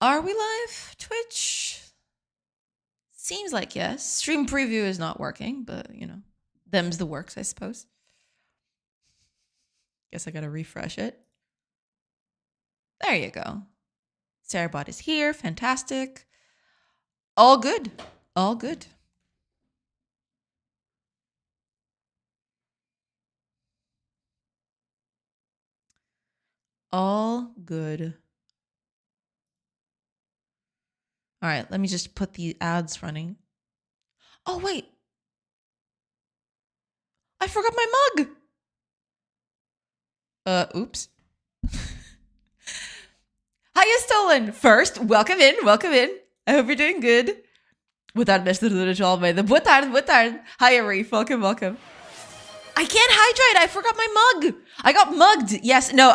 Are we live? Twitch? Seems like yes. Stream preview is not working, but you know, them's the works, I suppose. Guess I gotta refresh it. There you go. Sarahbot is here. Fantastic. All good. All good. All good. All right, let me just put the ads running. Oh, wait. I forgot my mug. Oops. Hiya, Stolen. First, welcome in, welcome in. I hope you're doing good. Boa tarde, mestre do Almeida. Boa tarde, boa tarde. Hiya, Reef. Welcome, welcome. I can't hydrate. I forgot my mug. I got mugged. Yes, no,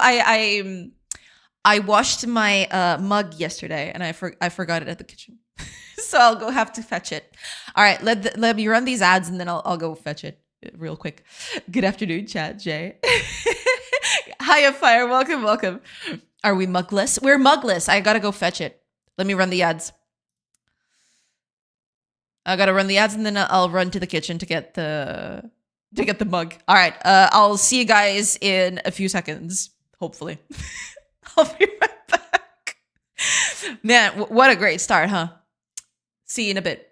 I washed my mug yesterday and I forgot it at the kitchen. So I'll go have to fetch it. All right, let me run these ads and then I'll go fetch it real quick. Good afternoon, chat, Jay. Hiya, Fire. Welcome, welcome. Are we mugless? We're mugless. I gotta go fetch it. Let me run the ads. I gotta run the ads and then I'll run to the kitchen to get the mug. All right. I'll see you guys in a few seconds, hopefully. I'll be right back. Man, what a great start, huh? See you in a bit.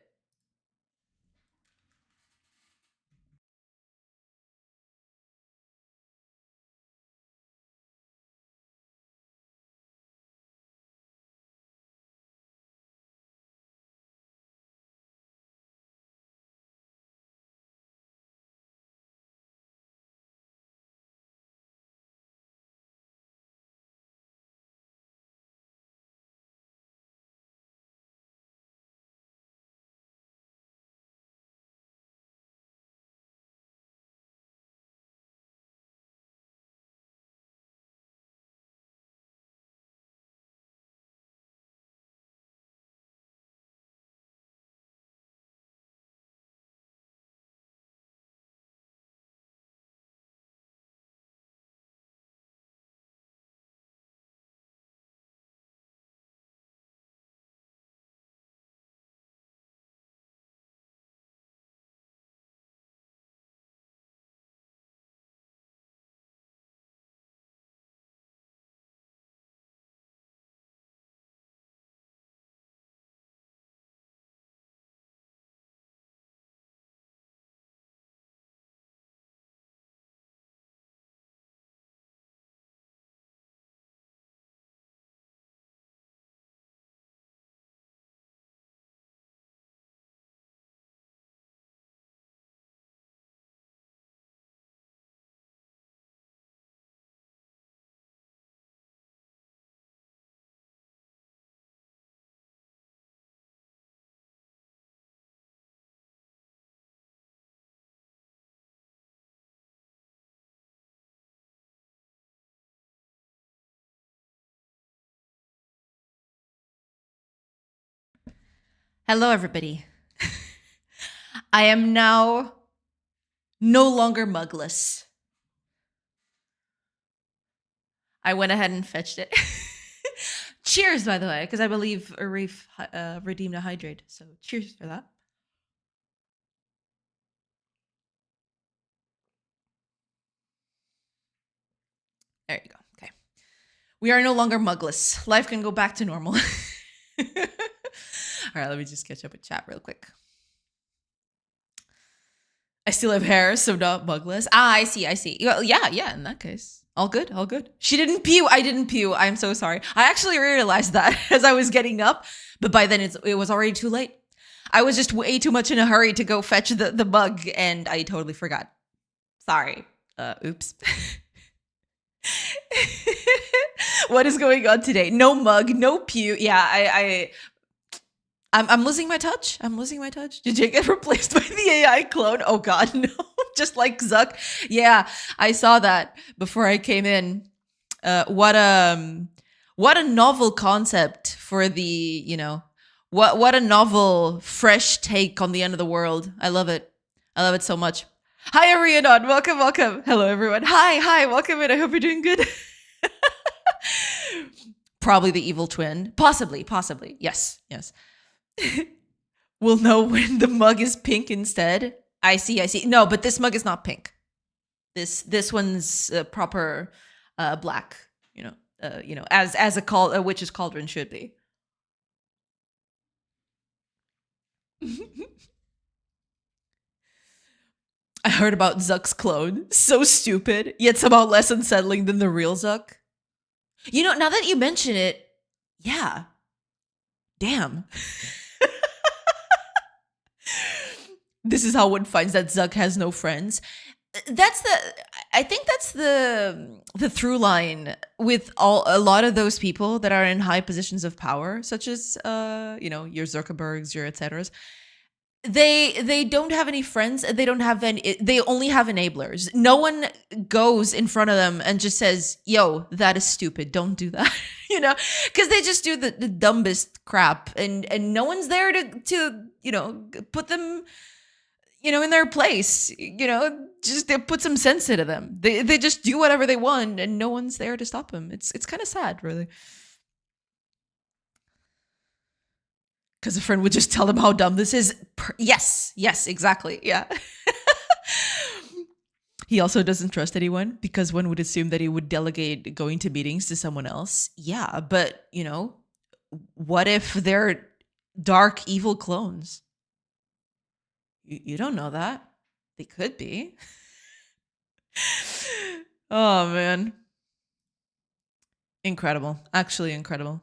Hello, everybody. I am now no longer mugless. I went ahead and fetched it. Cheers, by the way, because I believe Arif redeemed a hydrate. So cheers for that. There you go. Okay. We are no longer mugless. Life can go back to normal. All right, let me just catch up with chat real quick. I still have hair, so not mugless. Ah, I see. Yeah, in that case. All good, all good. She didn't pew. I didn't pew. I'm so sorry. I actually realized that as I was getting up, but by then it was already too late. I was just way too much in a hurry to go fetch the mug, and I totally forgot. Sorry. Oops. What is going on today? No mug, no pew. Yeah, I'm losing my touch. I'm losing my touch. Did you get replaced by the AI clone? Oh God, no. Just like Zuck. Yeah, I saw that before I came in. What a novel concept for the, you know, what a novel, fresh take on the end of the world. I love it. I love it so much. Hi, Arianon. Welcome, welcome. Hello, everyone. Hi, welcome in. I hope you're doing good. probably the evil twin. Possibly. Yes. We'll know when the mug is pink instead. I see. No, but this mug is not pink. This one's proper black. As a witch's cauldron should be. I heard about Zuck's clone. So stupid, yet somehow less unsettling than the real Zuck. Now that you mention it, yeah. Damn. This is how one finds that Zuck has no friends. I think that's the through line with a lot of those people that are in high positions of power, such as your Zuckerbergs, your etc. They don't have any friends. They don't have any. They only have enablers. No one goes in front of them and just says, "Yo, that is stupid. Don't do that." Because they just do the dumbest crap, and no one's there to put them in their place. Just they put some sense into them. They just do whatever they want, and no one's there to stop them. It's kind of sad, really. Because a friend would just tell them how dumb this is. Yes, exactly. Yeah. He also doesn't trust anyone because one would assume that he would delegate going to meetings to someone else. Yeah, but, what if they're dark, evil clones? You don't know that. They could be. Oh, man. Incredible. Actually incredible.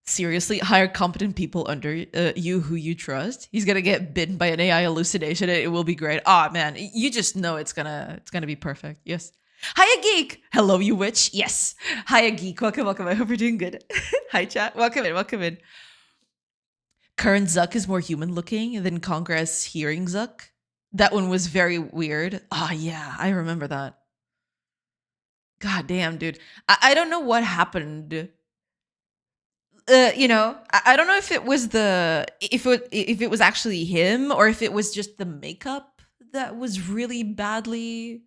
Seriously, hire competent people under you who you trust. He's gonna get bitten by an AI hallucination. It will be great. Oh man, you just know it's gonna be perfect. Yes. Hiya geek. Hello, you witch. Yes. Hiya geek. Welcome. I hope you're doing good. Hi chat. Welcome in. Current Zuck is more human looking than Congress hearing Zuck. That one was very weird. Oh yeah, I remember that. God damn, dude. I don't know what happened. I don't know if it was if it was actually him or if it was just the makeup that was really badly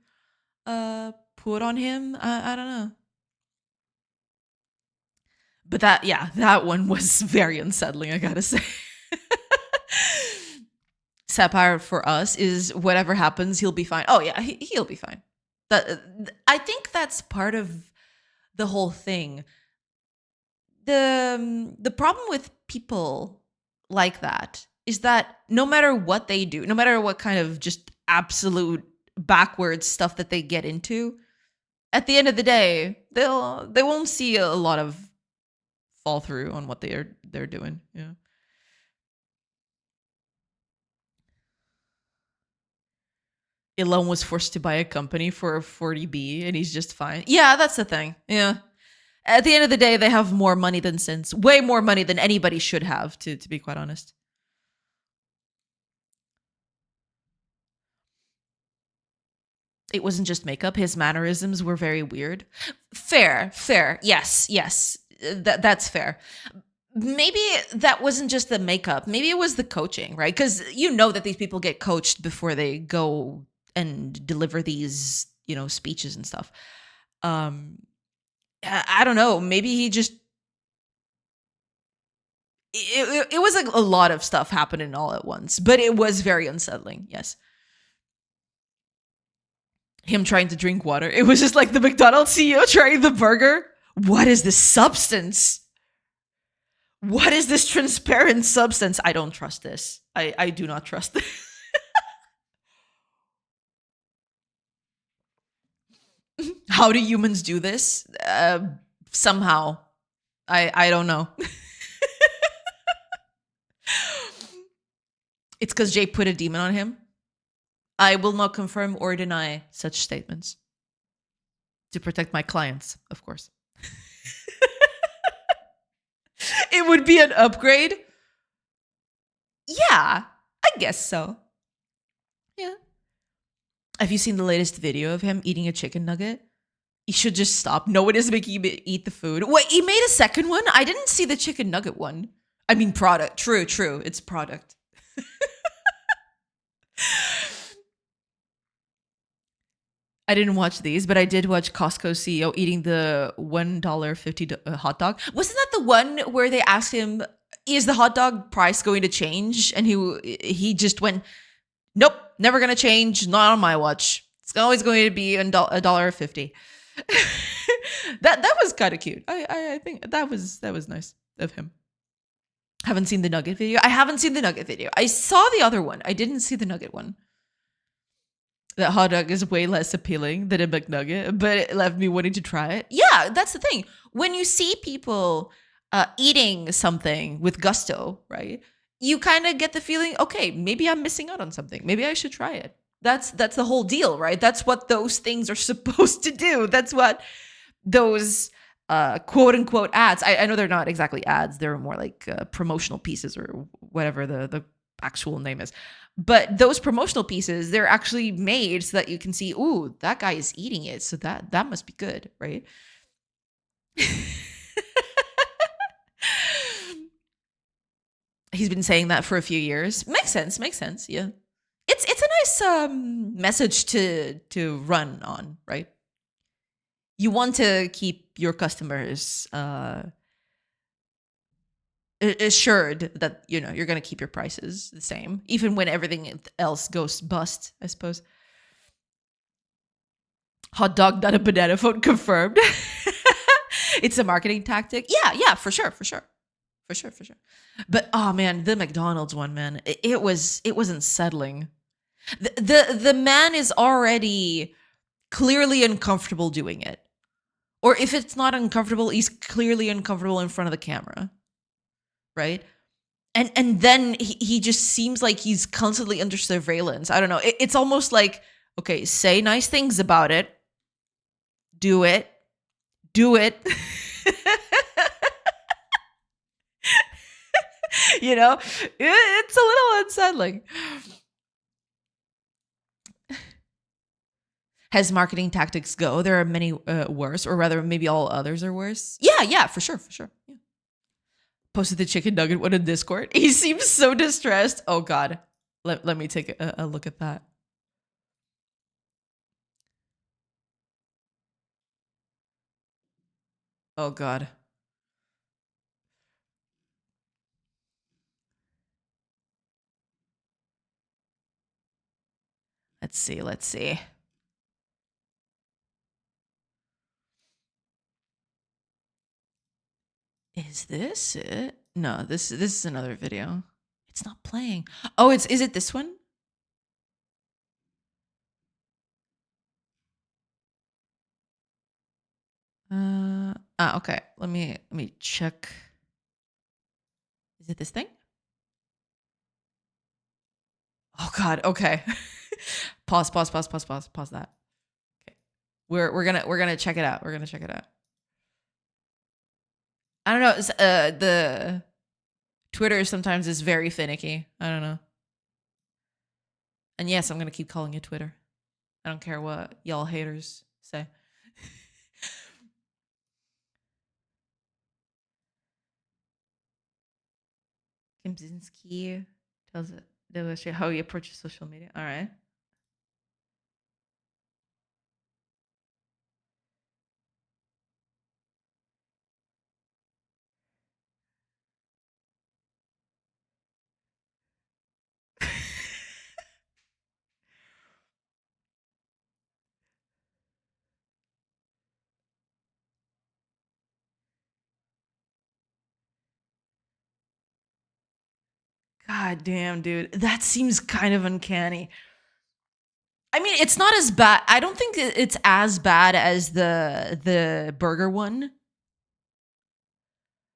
put on him. I don't know. But that one was very unsettling, I gotta say. Sapphire for us is whatever happens, he'll be fine. Oh yeah, he'll be fine. I think that's part of the whole thing. The problem with people like that is that no matter what they do, no matter what kind of just absolute backwards stuff that they get into, at the end of the day, they won't see a lot of fall through on what they're doing. Yeah. Elon was forced to buy a company for a 40B and he's just fine. Yeah, that's the thing. Yeah. At the end of the day, they have more money than sense. Way more money than anybody should have, to be quite honest. It wasn't just makeup. His mannerisms were very weird. Fair. Yes. That's fair. Maybe that wasn't just the makeup. Maybe it was the coaching, right? Because that these people get coached before they go and deliver these, speeches and stuff. I don't know. Maybe he just. It was like a lot of stuff happening all at once, but it was very unsettling. Yes. Him trying to drink water. It was just like the McDonald's CEO trying the burger. What is this substance? What is this transparent substance? I don't trust this. I do not trust this. How do humans do this? Somehow. I don't know. It's because Jay put a demon on him. I will not confirm or deny such statements. To protect my clients, of course. It would be an upgrade. Yeah, I guess so. Yeah. Have you seen the latest video of him eating a chicken nugget? He should just stop. No one is making him eat the food. Wait, he made a second one? I didn't see the chicken nugget one. I mean, product. True. It's product. I didn't watch these, but I did watch Costco CEO eating the $1.50 hot dog. Wasn't that the one where they asked him, "Is the hot dog price going to change?" And he just went, "Nope, never going to change. Not on my watch. It's always going to be $1.50." That was kind of cute. I think that was nice of him. Haven't seen the nugget video. I haven't seen the nugget video. I saw the other one. I didn't see the nugget one. That hot dog is way less appealing than a McNugget, but it left me wanting to try it. Yeah, that's the thing. When you see people eating something with gusto, right? You kind of get the feeling, okay, maybe I'm missing out on something. Maybe I should try it. That's the whole deal, right? That's what those things are supposed to do. That's what those quote unquote ads. I know they're not exactly ads. They're more like promotional pieces or whatever the actual name is. But those promotional pieces, they're actually made so that you can see, ooh, that guy is eating it. So that must be good, right? He's been saying that for a few years. Makes sense. Yeah. It's a nice message to run on, right? You want to keep your customers assured that you're going to keep your prices the same, even when everything else goes bust, I suppose. Hot dog, not a banana phone, confirmed. It's a marketing tactic. Yeah, for sure. But oh man, the McDonald's one, man, it was unsettling. The man is already clearly uncomfortable doing it. Or if it's not uncomfortable, he's clearly uncomfortable in front of the camera. Right? And then he just seems like he's constantly under surveillance. I don't know. It's almost like, okay, say nice things about it. Do it. It's a little unsettling. Has marketing tactics go? There are many worse, or rather, maybe all others are worse. Yeah, for sure. Yeah. Posted the chicken nugget one in Discord. He seems so distressed. Oh God, let me take a look at that. Oh God. Let's see. Is this it? No, this is another video. It's not playing. Oh, is it this one? Okay. Let me check. Is it this thing? Oh God. Okay. Pause that. Okay. We're gonna check it out. I don't know. The Twitter sometimes is very finicky. I don't know. And yes, I'm gonna keep calling it Twitter. I don't care what y'all haters say. Kim Zinski tells it how you approach social media. All right. God damn, dude. That seems kind of uncanny. I mean, it's not as bad. I don't think it's as bad as the burger one.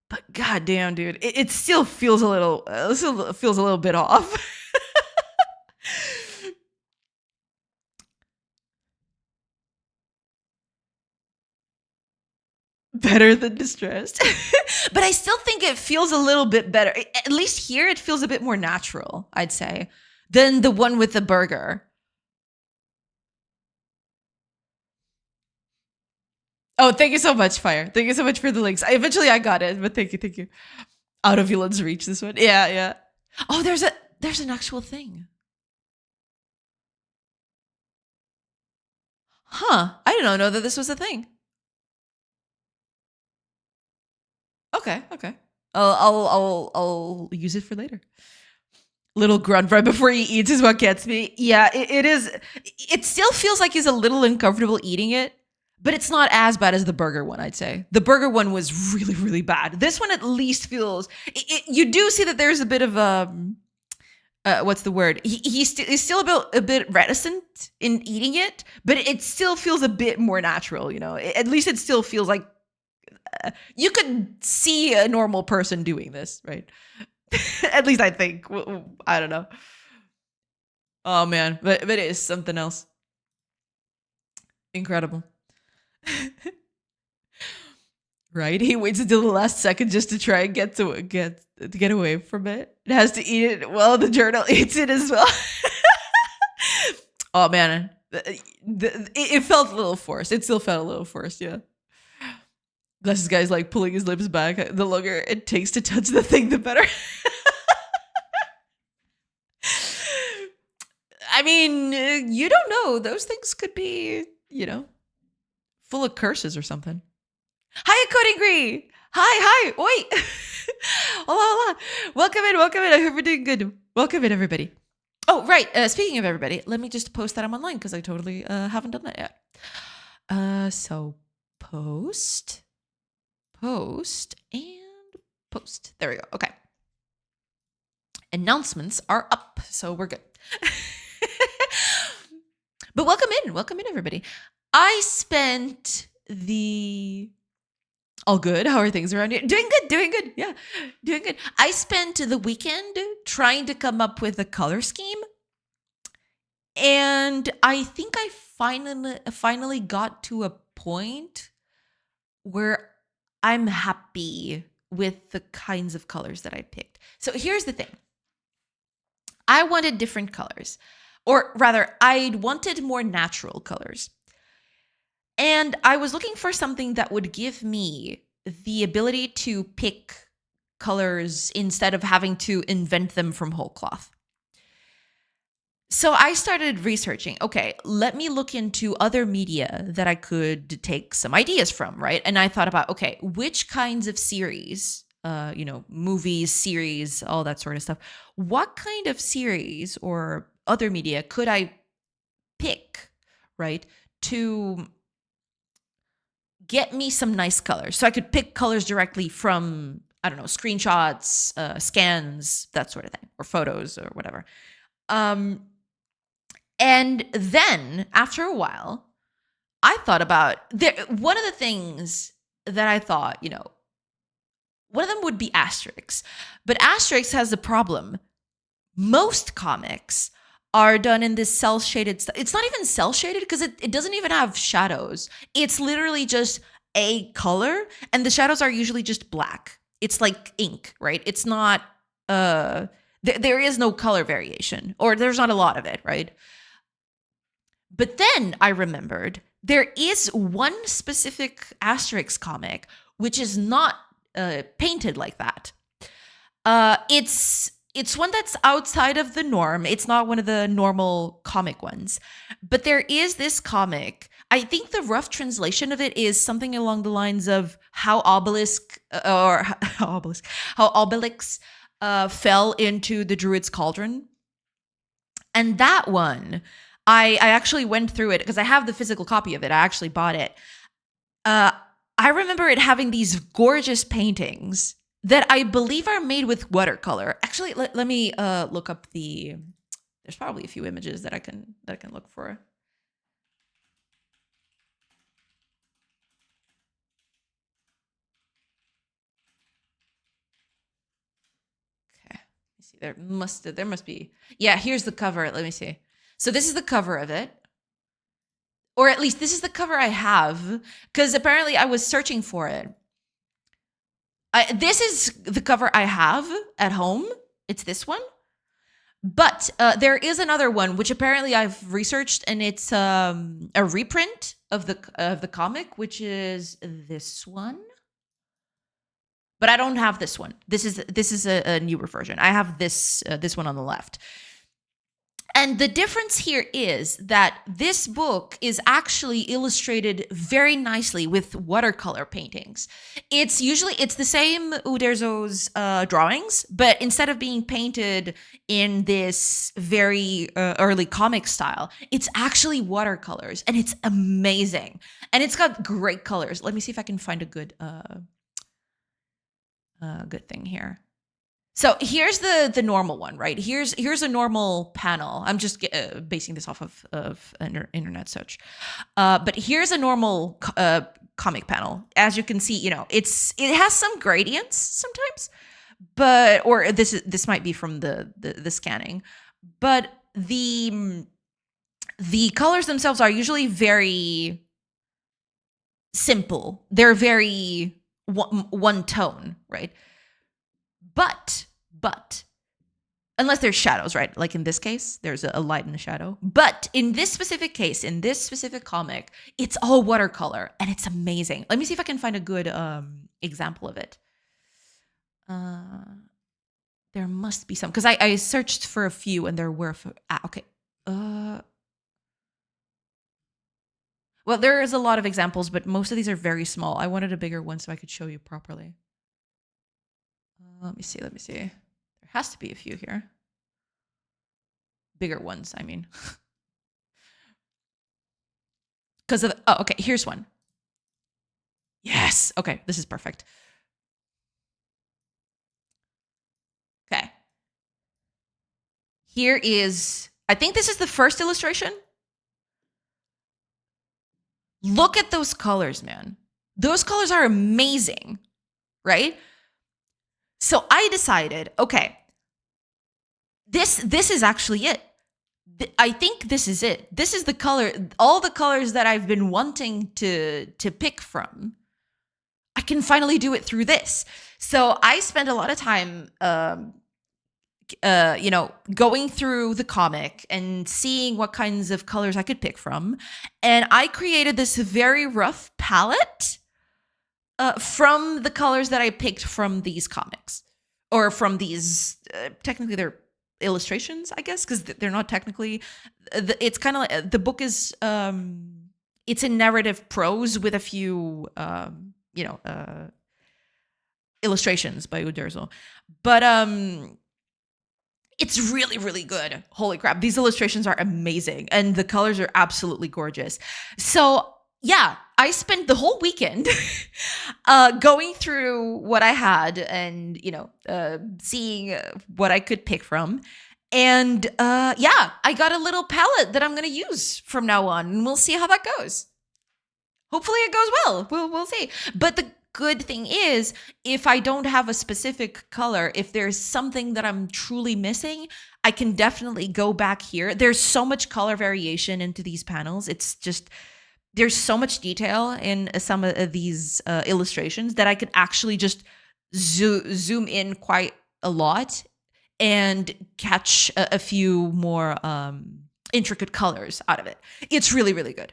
But god damn, dude. It still feels a little bit off. Better than distressed. But I still think it feels a little bit better. At least here it feels a bit more natural, I'd say, than the one with the burger. Oh, thank you so much, Fire. Thank you so much for the links. Eventually I got it, but thank you. Out of Elon's reach, this one. Yeah. Oh, there's an actual thing. Huh. I didn't know that this was a thing. Okay. I'll use it for later. Little grunt right before he eats is what gets me. Yeah, it is. It still feels like he's a little uncomfortable eating it, but it's not as bad as the burger one, I'd say. The burger one was really, really bad. This one at least feels. You do see that there's a bit of what's the word? He's still a bit reticent in eating it, but it still feels a bit more natural. At least it still feels like you could see a normal person doing this, right? At least I think. I don't know. Oh man, but it is something else. Incredible. Right? He waits until the last second just to try and get away from it. It has to eat it while the journal eats it as well. Oh man, it felt a little forced. It still felt a little forced, yeah. This guy's like pulling his lips back. The longer it takes to touch the thing, the better. I mean, you don't know. Those things could be, full of curses or something. Hi, Coding Gree. Hi. Oi. Hola. Welcome in. I hope you're doing good. Welcome in, everybody. Oh, right. Speaking of everybody, let me just post that I'm online because I totally haven't done that yet. So post, and post. There we go. Okay. Announcements are up, so we're good. But welcome in, everybody. I spent all good. How are things around you? Doing good. Yeah, doing good. I spent the weekend trying to come up with a color scheme, and I think I finally got to a point where I'm happy with the kinds of colors that I picked. So here's the thing. I wanted different colors, or rather, I wanted more natural colors. And I was looking for something that would give me the ability to pick colors instead of having to invent them from whole cloth. So I started researching, okay, let me look into other media that I could take some ideas from, right? And I thought about, okay, which kinds of series, movies, series, all that sort of stuff, what kind of series or other media could I pick, right, to get me some nice colors? So I could pick colors directly from, I don't know, screenshots, scans, that sort of thing, or photos or whatever. And then after a while, I thought about one of the things that I thought, one of them would be Asterix. But Asterix has the problem. Most comics are done in this cell shaded stuff. It's not even cell shaded because it doesn't even have shadows. It's literally just a color, and the shadows are usually just black. It's like ink, right? It's not there is no color variation, or there's not a lot of it, right? But then I remembered there is one specific Asterix comic which is not painted like that. It's one that's outside of the norm. It's not one of the normal comic ones. But there is this comic. I think the rough translation of it is something along the lines of how Obelix fell into the Druid's cauldron. And that one, I actually went through it because I have the physical copy of it. I actually bought it. I remember it having these gorgeous paintings that I believe are made with watercolor. Actually, let me look up there's probably a few images that I can look for. Okay, let me see. There must be. Yeah, here's the cover. Let me see. So this is the cover of it. Or at least this is the cover I have, because apparently I was searching for it. This is the cover I have at home. It's this one. But there is another one, which apparently I've researched, and it's a reprint of the comic, which is this one. But I don't have this one. This is a newer version. I have this one on the left. And the difference here is that this book is actually illustrated very nicely with watercolor paintings. It's the same Uderzo's drawings, but instead of being painted in this very early comic style, it's actually watercolors, and it's amazing. And it's got great colors. Let me see if I can find a good thing here. So here's the normal one, right? Here's a normal panel. I'm just basing this off of internet search. But here's a normal comic panel. As you can see, it has some gradients sometimes, or this might be from the scanning, but the colors themselves are usually very simple. They're very one tone, right? But unless there's shadows, right? Like in this case, there's a light and a shadow. But in this specific case, in this specific comic, it's all watercolor, and it's amazing. Let me see if I can find a good example of it. There must be some, because I searched for a few, and there were okay. Well, there is a lot of examples, but most of these are very small. I wanted a bigger one so I could show you properly. Let me see. There has to be a few here. Bigger ones, I mean. Because of okay, here's one. Yes. Okay, this is perfect. Okay. Here is, I think this is the first illustration. Look at those colors, man. Those colors are amazing, right? So I decided, okay, this is actually it. I think this is it. This is the color, all the colors that I've been wanting to pick from. I can finally do it through this. So I spent a lot of time, going through the comic and seeing what kinds of colors I could pick from. And I created this very rough palette from the colors that I picked from these comics, or from these, technically they're illustrations, I guess, because they're not technically, it's kind of like, the book is, it's in narrative prose with a few, illustrations by Uderzo. But it's really, really good. Holy crap. These illustrations are amazing, and the colors are absolutely gorgeous. So yeah, I spent the whole weekend going through what I had and, seeing what I could pick from. And I got a little palette that I'm going to use from now on, and we'll see how that goes. Hopefully it goes well. We'll see. But the good thing is, if I don't have a specific color, if there's something that I'm truly missing, I can definitely go back here. There's so much color variation into these panels. It's just, there's so much detail in some of these illustrations that I could actually just zoom in quite a lot and catch a few more intricate colors out of it. It's really, really good.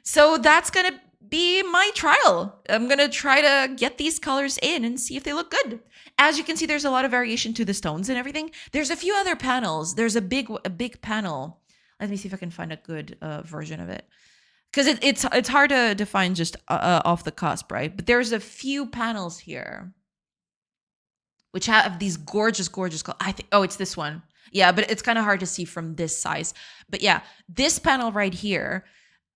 So that's going to be my trial. I'm going to try to get these colors in and see if they look good. As you can see, there's a lot of variation to the stones and everything. There's a few other panels. There's a big panel. Let me see if I can find a good version of it. Because it's hard to find just off the cusp, right? But there's a few panels here which have these gorgeous colors. I think, it's this one. Yeah, but it's kind of hard to see from this size. But yeah, this panel right here,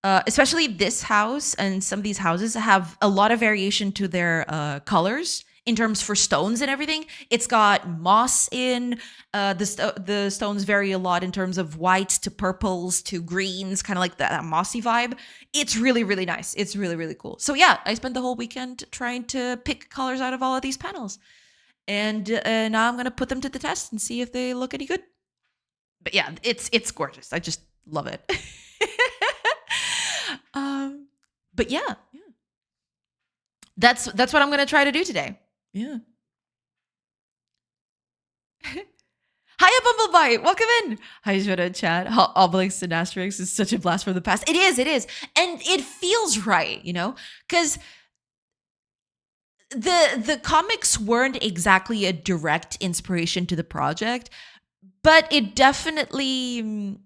especially this house and some of these houses have a lot of variation to their colors in terms for stones and everything. It's got moss in, the stones vary a lot in terms of whites to purples to greens, kind of like that mossy vibe. It's really, really nice. It's really, really cool. So yeah, I spent the whole weekend trying to pick colors out of all of these panels. And now I'm going to put them to the test and see if they look any good. But yeah, it's gorgeous. I just love it. But yeah. That's what I'm going to try to do today. Yeah. Hiya, Bumblebite. Welcome in. Hi, Joda chat. Obelix and Asterix is such a blast from the past. It is. And it feels right, because the comics weren't exactly a direct inspiration to the project, but it definitely,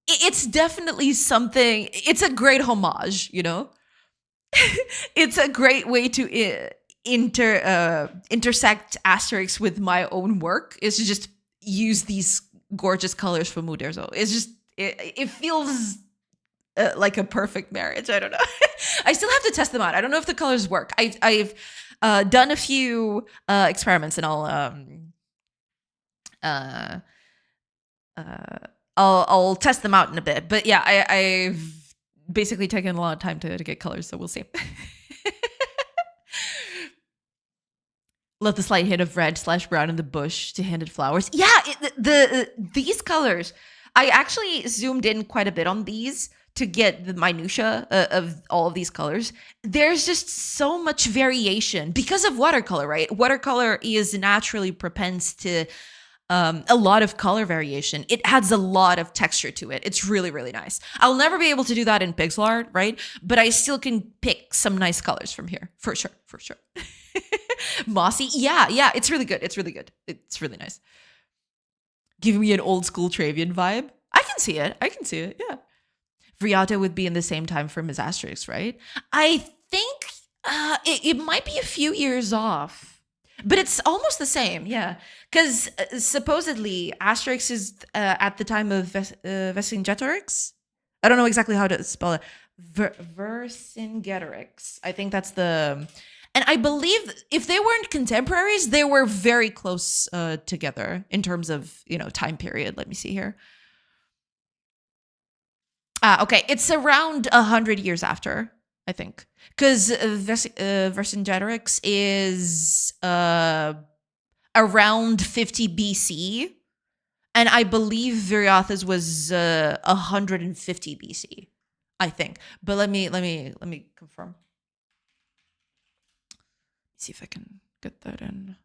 it's definitely something. It's a great homage, you know. It's a great way to intersect Asterix with my own work. Is to just use these gorgeous colors from Uderzo. It's just it feels like a perfect marriage. I don't know. I still have to test them out. I don't know if the colors work. I've done a few experiments, and uh, I'll test them out in a bit. But yeah, I've basically taken a lot of time to get colors, so we'll see. Love the slight hint of red/brown in the bush to handed flowers. Yeah, these colors. I actually zoomed in quite a bit on these to get the minutia of all of these colors. There's just so much variation because of watercolor, right? Watercolor is naturally propense to a lot of color variation. It adds a lot of texture to it. It's really, really nice. I'll never be able to do that in pixel art, right? But I still can pick some nice colors from here, for sure, for sure. Mossy, yeah, it's really good. It's really good. It's really nice. Giving me an old school Travian vibe. I can see it. Yeah. Vriata would be in the same time for Ms. Asterix, right? I think it might be a few years off, but it's almost the same, yeah. Because supposedly Asterix is at the time of Vercingetorix. I don't know exactly how to spell it. Vercingetorix. I think that's the... And I believe if they weren't contemporaries, they were very close together in terms of, time period. Let me see here. Okay, it's around 100 years after, I think. Because Vercingetorix is around 50 BC. And I believe Viriathus was 150 BC, I think. But let me confirm. See if I can get that in.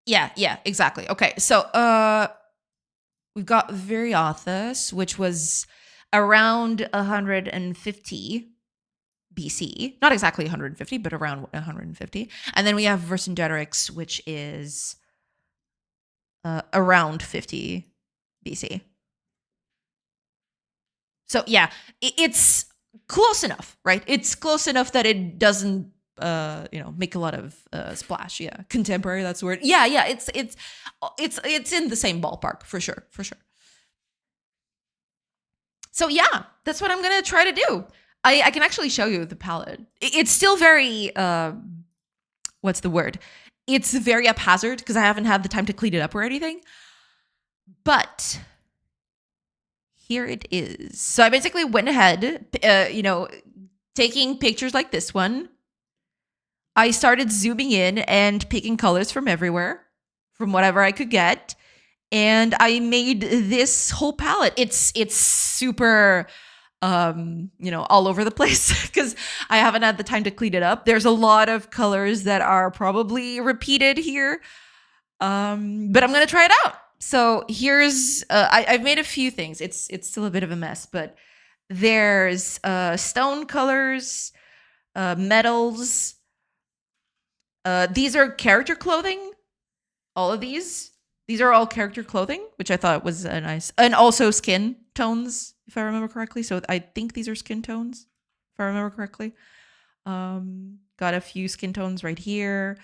Yeah, exactly. Okay, so we've got Viriathus, which was around 150 BC. Not exactly 150, but around 150. And then we have Vercingetorix, which is around 50 BC. So yeah, it's close enough, right? It's close enough that it doesn't make a lot of splash. Yeah, contemporary, that's the word. Yeah, it's in the same ballpark for sure. So yeah, that's what I'm gonna try to do. I can actually show you the palette. It's still very what's the word? It's very haphazard because I haven't had the time to clean it up or anything. But here it is. So I basically went ahead, taking pictures like this one. I started zooming in and picking colors from everywhere, from whatever I could get. And I made this whole palette. It's super, all over the place because I haven't had the time to clean it up. There's a lot of colors that are probably repeated here. But I'm going to try it out. So here's, I've made a few things. It's still a bit of a mess, but there's stone colors, metals. These are character clothing. All of these are all character clothing, which I thought was nice. And also skin tones, if I remember correctly. So I think these are skin tones, if I remember correctly. Got a few skin tones right here.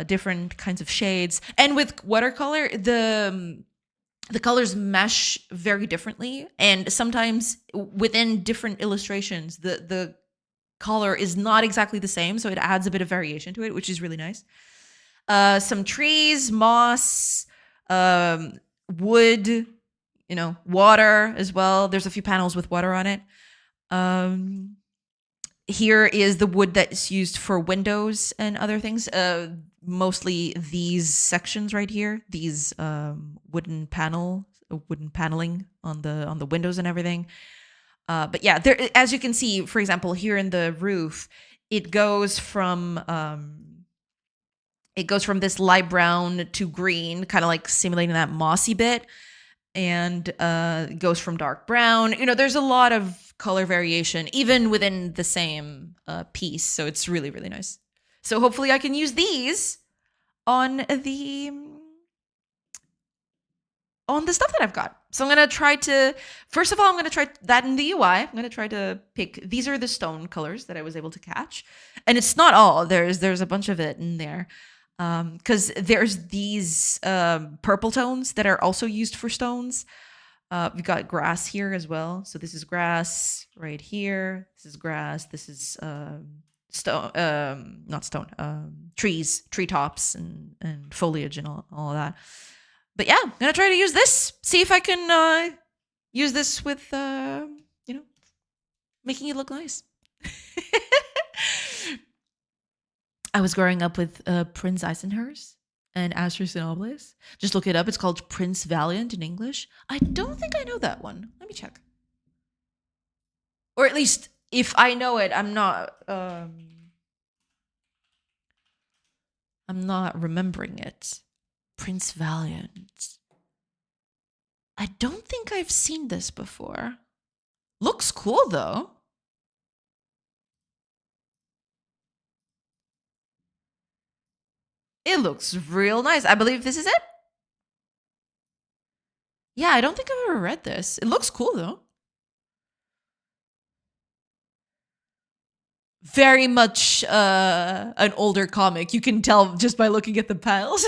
Different kinds of shades, and with watercolor, the colors mesh very differently, and sometimes within different illustrations, the color is not exactly the same, so it adds a bit of variation to it, which is really nice. Some trees, moss, wood, water as well. There's a few panels with water on it. Here is the wood that's used for windows and other things. Mostly these sections right here, these wooden paneling on the windows and everything. But yeah, there, as you can see, for example, here in the roof, it goes from this light brown to green, kind of like simulating that mossy bit, and it goes from dark brown. There's a lot of color variation even within the same piece, so it's really, really nice. So hopefully I can use these on the stuff that I've got. So I'm going to try to, first of all, I'm going to try that in the UI. I'm going to try to pick, these are the stone colors that I was able to catch. And it's not all, there's a bunch of it in there. Because there's these purple tones that are also used for stones. We've got grass here as well. So this is grass right here. This is grass. This is stone, not stone, trees, treetops and foliage and all of that. But yeah, I'm going to try to use this. See if I can use this with, making it look nice. I was growing up with Prince Eisenherz and Aster Sinobles. Just look it up. It's called Prince Valiant in English. I don't think I know that one. Let me check. Or at least if I know it, I'm not remembering it. Prince Valiant. I don't think I've seen this before. Looks cool though. It looks real nice. I believe this is it. Yeah, I don't think I've ever read this. It looks cool though. Very much an older comic. You can tell just by looking at the panels.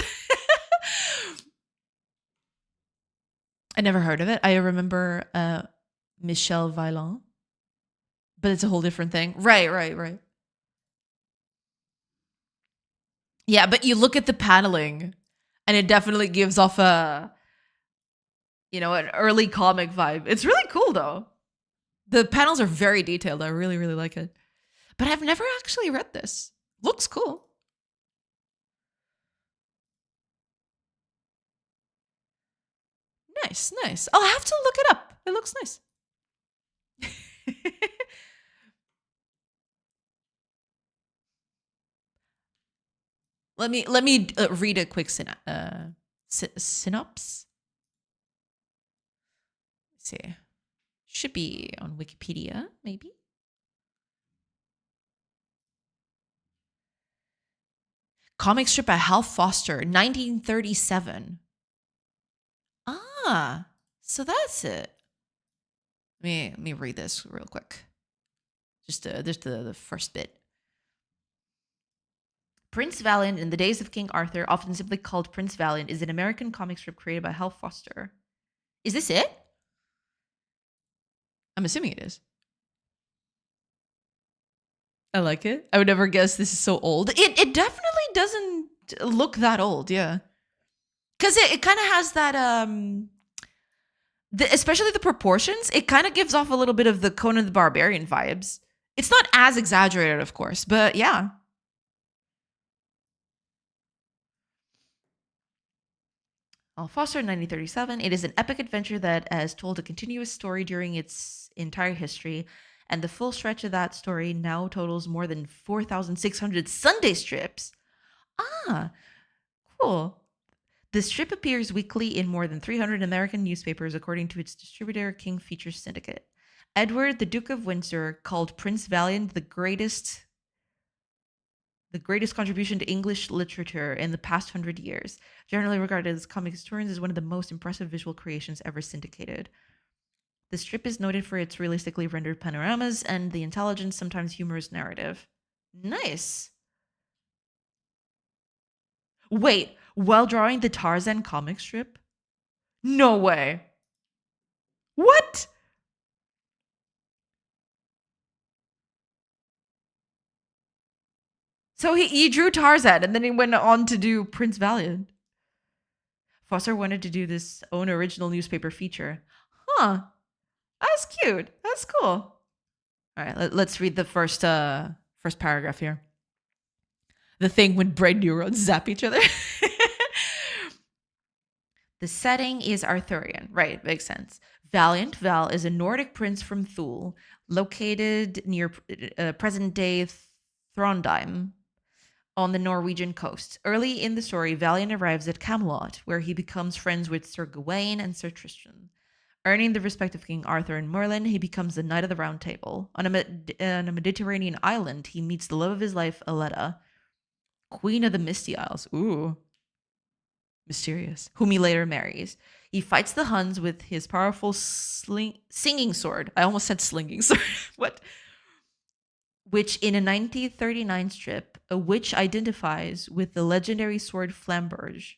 I never heard of it. I remember Michel Violon, but it's a whole different thing. Right. Yeah, but you look at the paneling and it definitely gives off an early comic vibe. It's really cool though. The panels are very detailed. I really, really like it. But I've never actually read this. Looks cool. Nice. I'll have to look it up. It looks nice. Let me read a quick synopsis. Let's see. Should be on Wikipedia, maybe. Comic strip by Hal Foster, 1937. Ah, so that's it. Let me read this real quick. Just the first bit. Prince Valiant in the Days of King Arthur, often simply called Prince Valiant, is an American comic strip created by Hal Foster. Is this it? I'm assuming it is. I like it. I would never guess this is so old. It definitely doesn't look that old, yeah. Because it kind of has that, especially the proportions, it kind of gives off a little bit of the Conan the Barbarian vibes. It's not as exaggerated, of course, but yeah. Hal Foster, 1937. It is an epic adventure that has told a continuous story during its entire history, and the full stretch of that story now totals more than 4,600 Sunday strips. Ah, cool. The strip appears weekly in more than 300 American newspapers, according to its distributor, King Features Syndicate. Edward, the Duke of Windsor, called Prince Valiant the greatest contribution to English literature in the past 100 years, generally regarded as comic historians as one of the most impressive visual creations ever syndicated. The strip is noted for its realistically rendered panoramas and the intelligent, sometimes humorous narrative. Nice. Wait, while drawing the Tarzan comic strip? No way. What? So he drew Tarzan and then he went on to do Prince Valiant. Foster wanted to do this own original newspaper feature. Huh. That's cute. That's cool. All right, let's read the first paragraph here. The thing when brain neurons zap each other. The setting is Arthurian. Right, makes sense. Valiant, Val, is a Nordic prince from Thule, located near present-day Trondheim on the Norwegian coast. Early in the story, Valiant arrives at Camelot, where he becomes friends with Sir Gawain and Sir Tristram. Earning the respect of King Arthur and Merlin, he becomes the Knight of the Round Table. On a Mediterranean island, he meets the love of his life, Aletta, Queen of the Misty Isles. Ooh. mysterious, whom he later marries. He fights the Huns with his powerful singing sword. I almost said slinging sword. What? Which, in a 1939 strip, a witch identifies with the legendary sword Flamberge,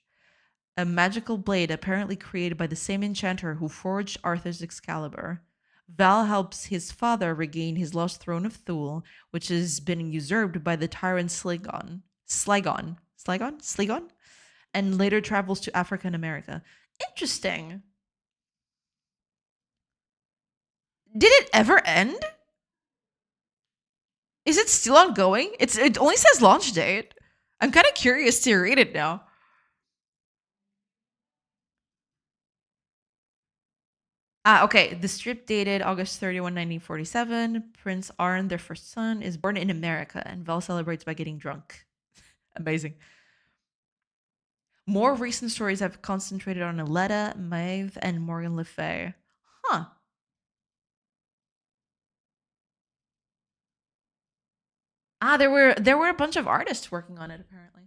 a magical blade apparently created by the same enchanter who forged Arthur's Excalibur. Val helps his father regain his lost throne of Thule, which has been usurped by the tyrant Sligon, and later travels to Africa and America. Interesting. Did it ever end? Is it still ongoing? It only says launch date. I'm kind of curious to read it now. Okay. The strip dated August 31, 1947. Prince Arn, their first son, is born in America, and Val celebrates by getting drunk. Amazing. More recent stories have concentrated on Aletta, Maeve, and Morgan Le Fay. Huh. There were a bunch of artists working on it apparently.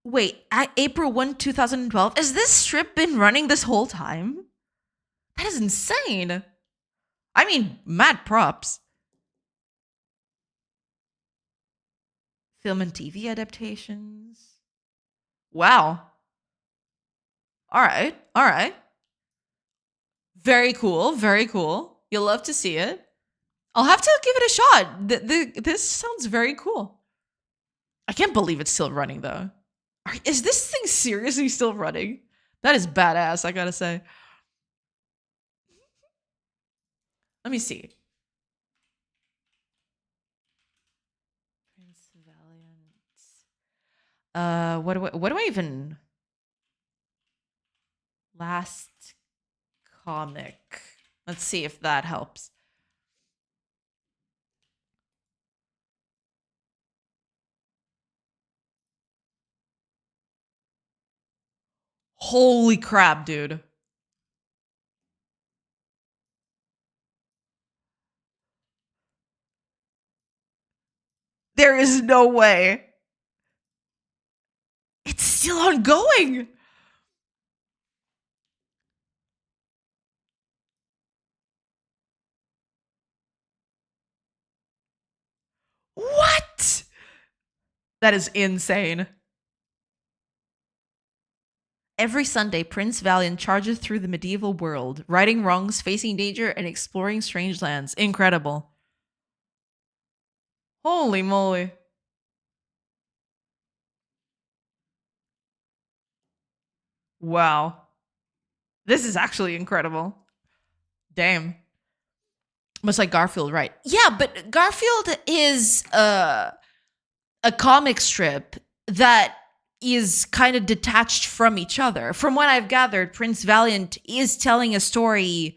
Wait, at April 1, 2012? Has this strip been running this whole time? That is insane. I mean, mad props. Film and TV adaptations. Wow. All right. All right. Very cool. Very cool. You'll love to see it. I'll have to give it a shot. This sounds very cool. I can't believe it's still running though. Is this thing seriously still running? That is badass, I gotta say. Let me see. Prince Valiant. What do I even last comic? Let's see if that helps. Holy crap, dude. There is no way. It's still ongoing. What? That is insane. Every Sunday, Prince Valiant charges through the medieval world, righting wrongs, facing danger, and exploring strange lands. Incredible. Holy moly. Wow. This is actually incredible. Damn. Much like Garfield, right? Yeah, but Garfield is a comic strip that is kind of detached from each other. From what I've gathered, Prince Valiant is telling a story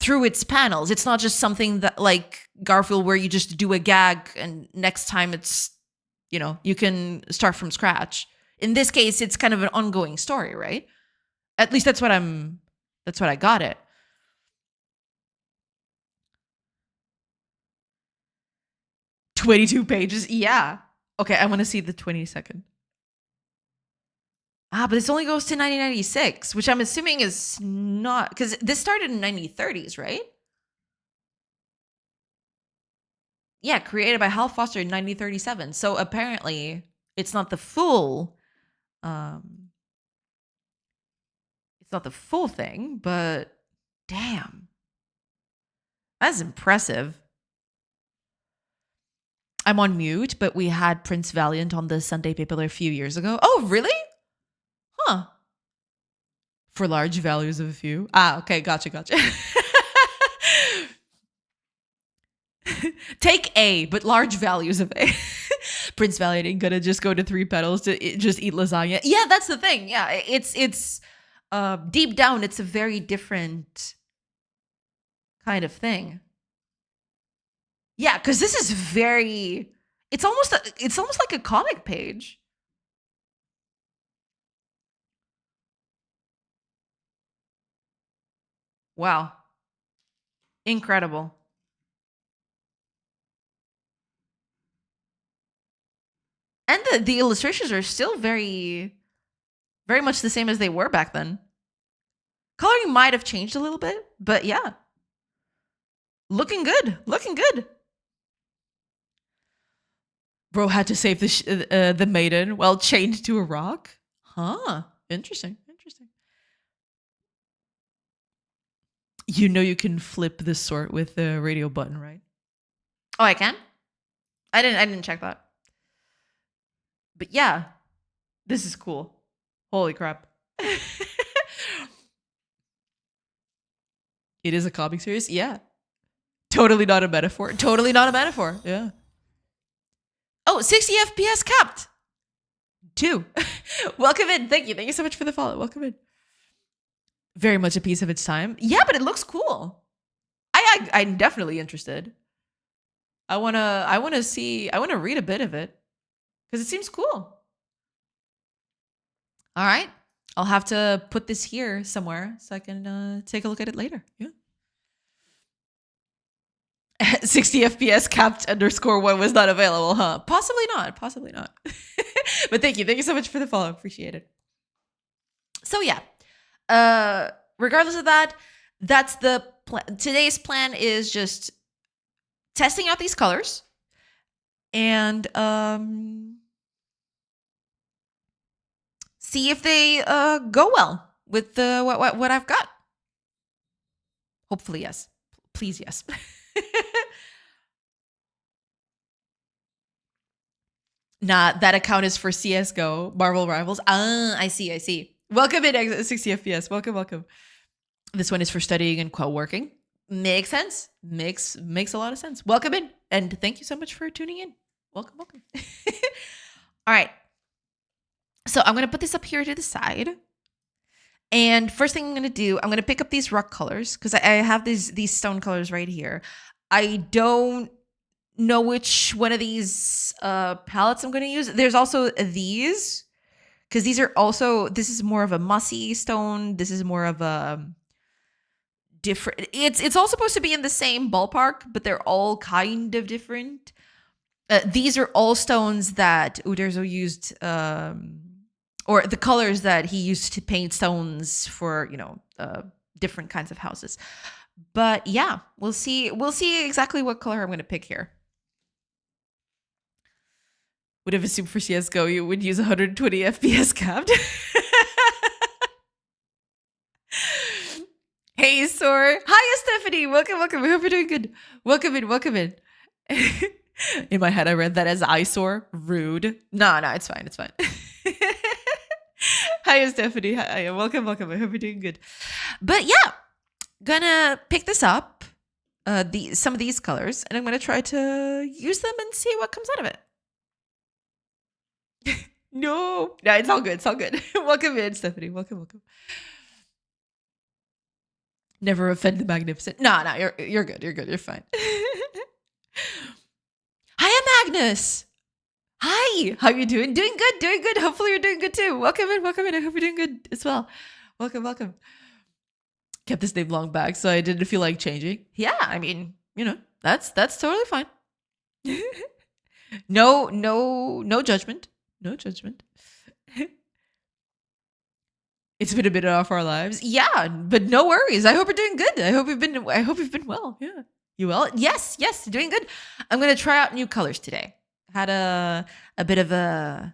through its panels. It's not just something that like Garfield where you just do a gag and next time it's, you can start from scratch. In this case, it's kind of an ongoing story, right? At least that's what I got it. 22 pages. Yeah. Okay, I want to see the 22nd. But this only goes to 1996, which I'm assuming is not because this started in 1930s, right? Yeah, created by Hal Foster in 1937. So apparently, it's not the full, um, it's not the full thing. But damn, that's impressive. I'm on mute, but we had Prince Valiant on the Sunday paper a few years ago. Oh, really? Huh. For large values of a few. Okay, gotcha. Take A, but large values of A. Prince Valiant ain't gonna just go to three petals to just eat lasagna. Yeah, that's the thing. Yeah, it's deep down, it's a very different kind of thing. Yeah, because this is very. It's almost like a comic page. Wow, incredible. And the illustrations are still very, very much the same as they were back then. Coloring might have changed a little bit, but yeah. Looking good. Looking good. Bro had to save the maiden while chained to a rock. Huh. Interesting. Interesting. You know you can flip the sword with the radio button, right? Oh, I can? I didn't check that. But yeah, this is cool. Holy crap. It is a comic series? Yeah. Totally not a metaphor. Totally not a metaphor. Yeah. Oh, 60 FPS capped. 2. Welcome in. Thank you. Thank you so much for the follow. Welcome in. Very much a piece of its time. Yeah, but it looks cool. I'm definitely interested. I wanna read a bit of it. Because it seems cool. All right. I'll have to put this here somewhere so I can take a look at it later. Yeah. 60 FPS capped _1 was not available, huh? Possibly not. Possibly not. But thank you. Thank you so much for the follow. Appreciate it. So yeah. Regardless of that, that's the plan. Today's plan is just testing out these colors and see if they go well with the what I've got. Hopefully, yes. Please, yes. Nah, that account is for CSGO, Marvel Rivals. I see. Welcome in 60 FPS. Welcome. This one is for studying and co-working. Makes sense. Makes a lot of sense. Welcome in. And thank you so much for tuning in. Welcome. All right. So I'm going to put this up here to the side. And first thing I'm going to do, I'm going to pick up these rock colors because I have these stone colors right here. I don't know which one of these palettes I'm going to use. There's also these because these are also, this is more of a mossy stone. This is more of a different. It's all supposed to be in the same ballpark, but they're all kind of different. These are all stones that Uderzo used, or the colors that he used to paint stones for, different kinds of houses. But yeah, we'll see exactly what color I'm going to pick here. Would have assumed for CSGO you would use 120 FPS capped. Hey, Sor. Hi, Stephanie. Welcome. I hope you're doing good. Welcome in. In my head, I read that as eyesore. Rude. No, it's fine. Hi, Stephanie. Hi, welcome. I hope you're doing good. But yeah, gonna pick this up, some of these colors, and I'm gonna try to use them and see what comes out of it. No, it's all good. Welcome in, Stephanie. Welcome. Never offend the magnificent. No, you're good. You're fine. Hi, Magnus. Hi, how you doing? Doing good. Hopefully you're doing good too. Welcome in. I hope you're doing good as well. Welcome. Kept this name long back, so I didn't feel like changing. Yeah, I mean, that's totally fine. No judgment. No judgment. It's been a bit off our lives. Yeah, but no worries. I hope you're doing good. I hope you've been well. Yeah. You well? Yes, doing good. I'm gonna try out new colors today. Had a bit of a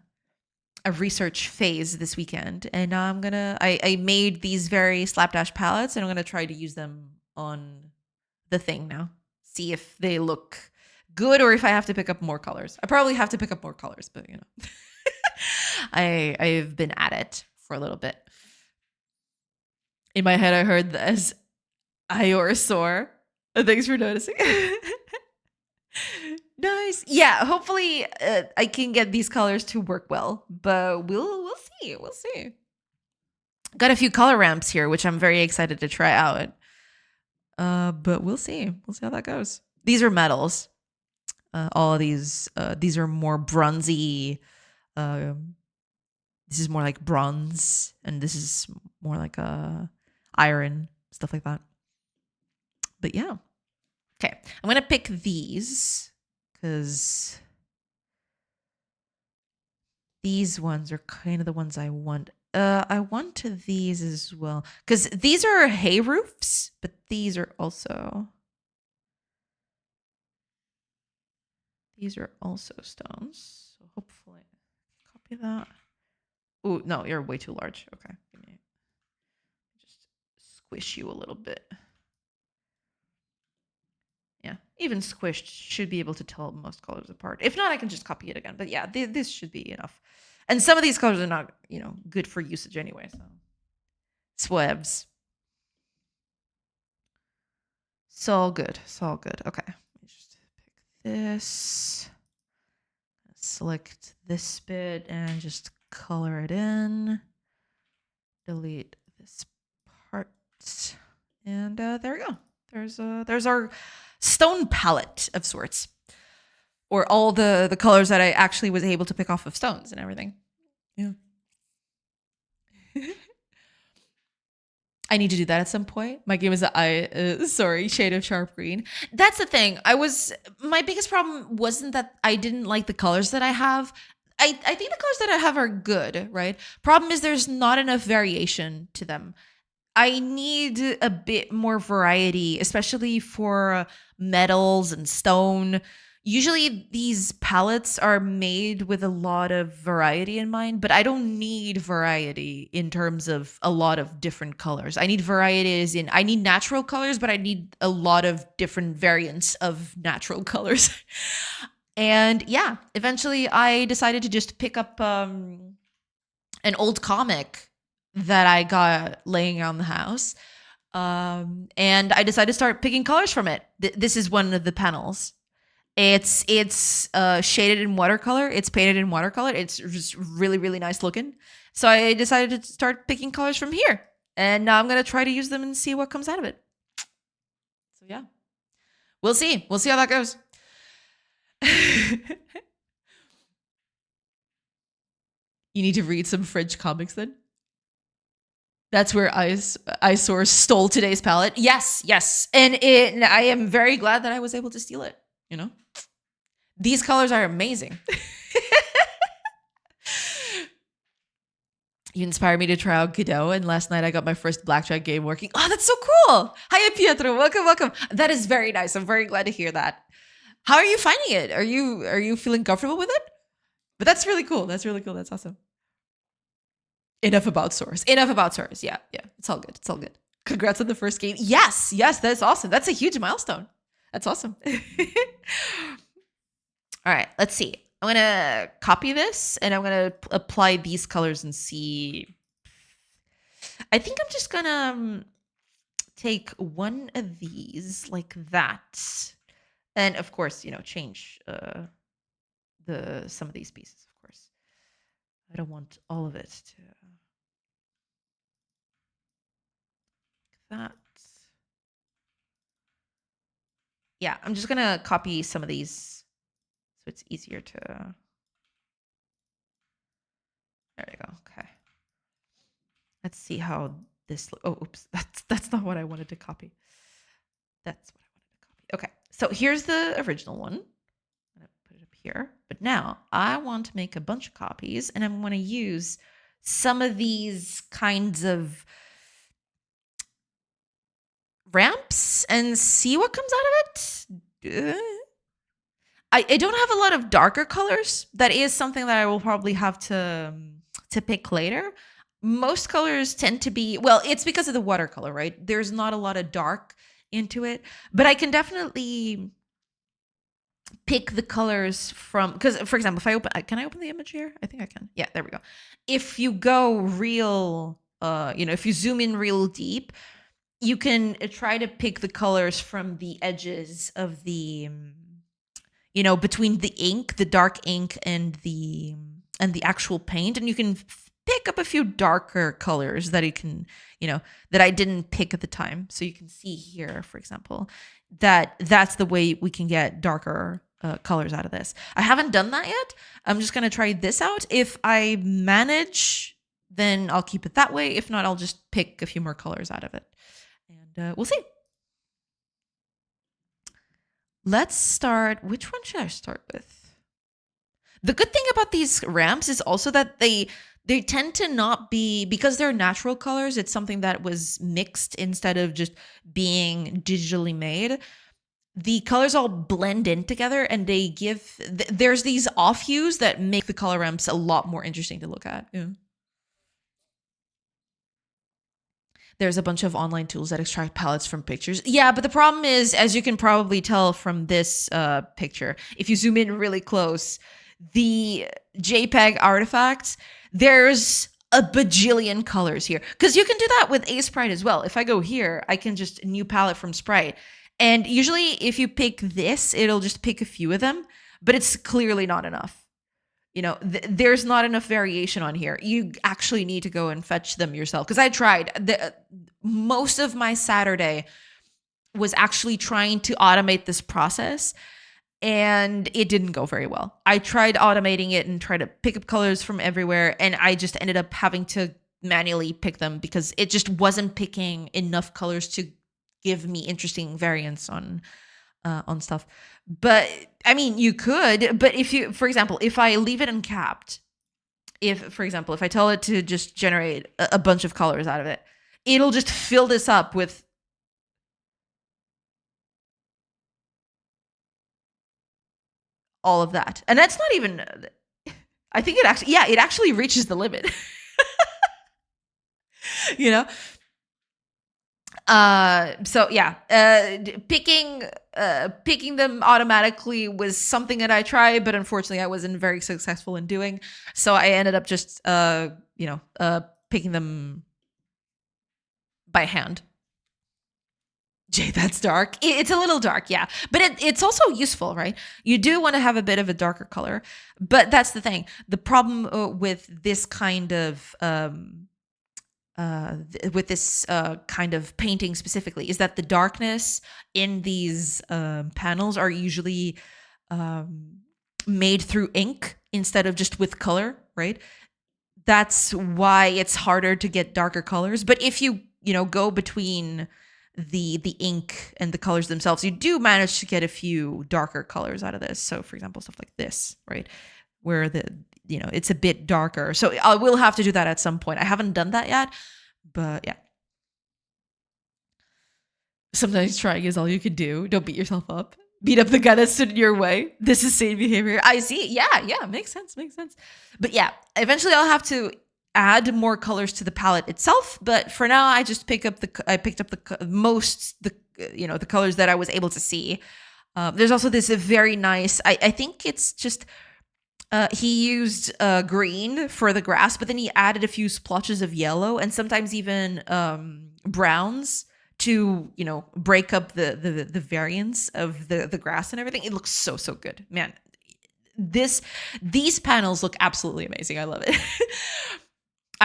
research phase this weekend, and I made these very slapdash palettes, and I'm gonna try to use them on the thing now. See if they look good or if I have to pick up more colors. I probably have to pick up more colors, but I've been at it for a little bit. In my head, I heard this Iorsor. Thanks for noticing. Nice. Yeah, hopefully I can get these colors to work well, but we'll see. Got a few color ramps here, which I'm very excited to try out. But we'll see. We'll see how that goes. These are metals. All of these are more bronzy. This is more like bronze, and this is more like iron, stuff like that. But yeah. Okay, I'm gonna pick these because these ones are kind of the ones I want. I want these as well. Because these are hay roofs, but these are also stones. So hopefully copy that. Oh, no, you're way too large. Okay. Give me just squish you a little bit. Yeah, even squished should be able to tell most colors apart. If not, I can just copy it again. But yeah, this should be enough. And some of these colors are not, good for usage anyway. So swabs. It's all good. It's all good. Okay. Let me just pick this. Select this bit and just color it in. Delete this part. And there we go. There's our stone palette of sorts. Or all the colors that I actually was able to pick off of stones and everything. Yeah. I need to do that at some point. My game is shade of sharp green. That's the thing. My biggest problem wasn't that I didn't like the colors that I have. I think the colors that I have are good, right? Problem is there's not enough variation to them. I need a bit more variety, especially for metals and stone. Usually these palettes are made with a lot of variety in mind, but I don't need variety in terms of a lot of different colors. I need varieties I need natural colors, but I need a lot of different variants of natural colors. And yeah, eventually I decided to just pick up an old comic that I got laying around the house. And I decided to start picking colors from it. This is one of the panels. It's shaded in watercolor. It's painted in watercolor. It's just really, really nice looking. So I decided to start picking colors from here. And now I'm going to try to use them and see what comes out of it. So yeah, we'll see. We'll see how that goes. You need to read some French comics then? That's where Eyesore stole today's palette. Yes. And I am very glad that I was able to steal it, These colors are amazing. You inspired me to try out Godot, and last night I got my first blackjack game working. Oh, that's so cool. Hiya, Pietro. Welcome. That is very nice. I'm very glad to hear that. How are you finding it? Are you feeling comfortable with it? But that's really cool. That's awesome. Enough about Source. Yeah. It's all good. Congrats on the first game. Yes, that's awesome. That's a huge milestone. That's awesome. All right, let's see. I'm going to copy this and I'm going to apply these colors and see. I think I'm just going to take one of these like that. And of course, change some of these pieces, of course. I don't want all of it to that. Yeah, I'm just going to copy some of these so it's easier to. There we go. Okay. Let's see how this. Oh, oops. That's not what I wanted to copy. That's what I wanted to copy. Okay. So here's the original one. I'm going to put it up here. But now I want to make a bunch of copies, and I'm going to use some of these kinds of ramps and see what comes out of it. I don't have a lot of darker colors. That is something that I will probably have to pick later. Most colors tend to be, well, it's because of the watercolor, right? There's not a lot of dark into it, but I can definitely pick the colors from, because for example, can I open the image here? I think I can. Yeah, there we go. If you go real, if you zoom in real deep, you can try to pick the colors from the edges of the, between the ink, the dark ink and the actual paint. And you can pick up a few darker colors that it can, that I didn't pick at the time. So you can see here, for example, that's the way we can get darker colors out of this. I haven't done that yet. I'm just going to try this out. If I manage, then I'll keep it that way. If not, I'll just pick a few more colors out of it. And we'll see. Let's start. Which one should I start with? The good thing about these ramps is also that they tend to not be, because they're natural colors, it's something that was mixed instead of just being digitally made. The colors all blend in together and they give there's these off hues that make the color ramps a lot more interesting to look at. Yeah. There's a bunch of online tools that extract palettes from pictures. Yeah, but the problem is, as you can probably tell from this picture, if you zoom in really close, the JPEG artifacts, there's a bajillion colors here. Because you can do that with Sprite as well. If I go here, I can just new palette from Sprite. And usually if you pick this, it'll just pick a few of them, but it's clearly not enough. You know, there's not enough variation on here. You actually need to go and fetch them yourself. Because I tried. Most of my Saturday was actually trying to automate this process, and it didn't go very well. I tried automating it and tried to pick up colors from everywhere, and I just ended up having to manually pick them because it just wasn't picking enough colors to give me interesting variants on stuff. But I mean, you could, but if you, for example, if I leave it uncapped, if I tell it to just generate a bunch of colors out of it, it'll just fill this up with all of that. And that's not even, I think it actually reaches the limit. You know? So yeah, picking them automatically was something that I tried, but unfortunately I wasn't very successful in doing. So I ended up just picking them by hand. Jay, that's dark. It's a little dark, yeah, but it's also useful, right? You do want to have a bit of a darker color, but that's the thing. The problem with this kind of kind of painting specifically is that the darkness in these panels are usually made through ink instead of just with color, right? That's why it's harder to get darker colors. But if you go between the ink and the colors themselves, you do manage to get a few darker colors out of this. So for example, stuff like this, right, where it's a bit darker. So I will have to do that at some point. I haven't done that yet, but yeah. Sometimes trying is all you can do. Don't beat yourself up. Beat up the guy that stood in your way. This is sane behavior. I see. Yeah. Makes sense. But yeah, eventually I'll have to add more colors to the palette itself. But for now, I just picked up the colors that I was able to see. There's also this very nice, I think it's just, he used green for the grass, but then he added a few splotches of yellow and sometimes even browns to break up the variance of the grass and everything. It looks so good, man. These panels look absolutely amazing. I love it.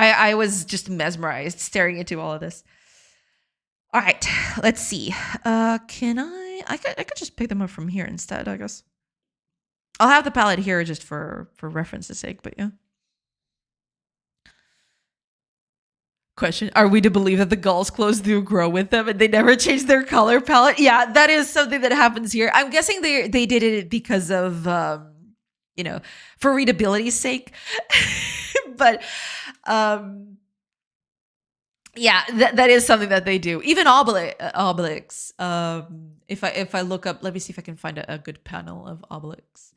I was just mesmerized staring into all of this. All right, let's see. Can I could just pick them up from here instead, I guess. I'll have the palette here just for reference's sake, but yeah. Question: are we to believe that the gulls' clothes do grow with them and they never change their color palette? Yeah, that is something that happens here. I'm guessing they did it because of for readability's sake. But yeah, that is something that they do. Even Obelix. If I look up, let me see if I can find a good panel of Obelix.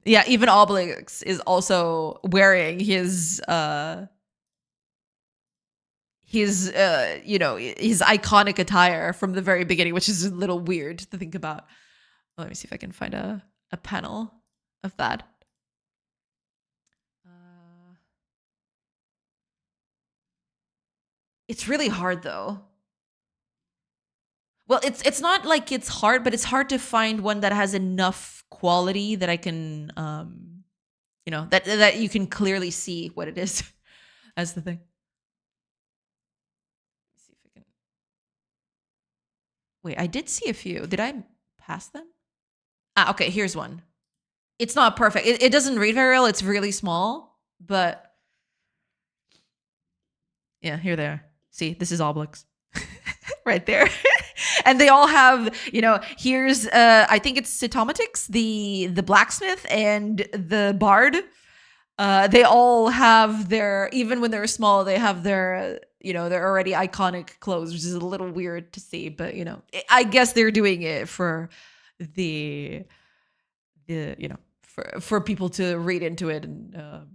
Yeah, even Obelix is also wearing his iconic attire from the very beginning, which is a little weird to think about. Let me see if I can find a panel of that. It's really hard though. Well, it's not like it's hard, but it's hard to find one that has enough quality that I can that you can clearly see what it is. That's the thing. Let's see if I can. Wait, I did see a few. Did I pass them? Okay, here's one. It's not perfect. It doesn't read very well. It's really small, but yeah, here they are. See, this is Obelix right there. And they all have, here's I think it's Sitomatics, the blacksmith, and the bard. They all have their, even when they're small, they have their, they're already iconic clothes, which is a little weird to see, but I guess they're doing it for the for people to read into it. And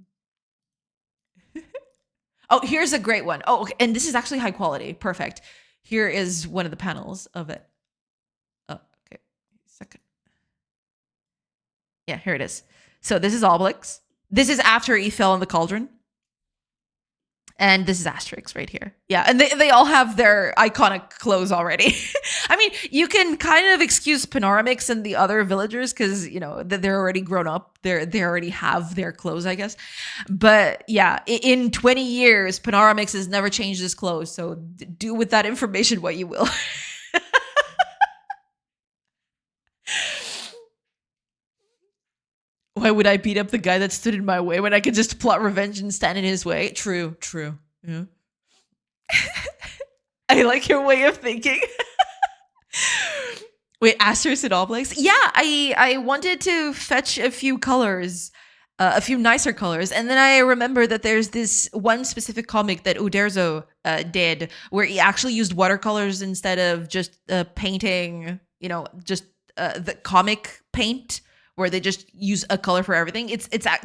oh, here's a great one. Oh, okay. And this is actually high quality. Perfect. Here is one of the panels of it. Oh, okay. Second. Yeah, here it is. So this is Obelix. This is after he fell in the cauldron. And this is Asterix right here. Yeah, and they all have their iconic clothes already. I mean, you can kind of excuse Panoramix and the other villagers because, they're already grown up. They already have their clothes, I guess. But yeah, in 20 years, Panoramix has never changed his clothes. So do with that information what you will. Why would I beat up the guy that stood in my way when I could just plot revenge and stand in his way? True. Yeah. I like your way of thinking. Wait, Asterix and Obelix? Yeah, I wanted to fetch a few colors, a few nicer colors. And then I remember that there's this one specific comic that Uderzo did where he actually used watercolors instead of just painting, just the comic paint, where they just use a color for everything.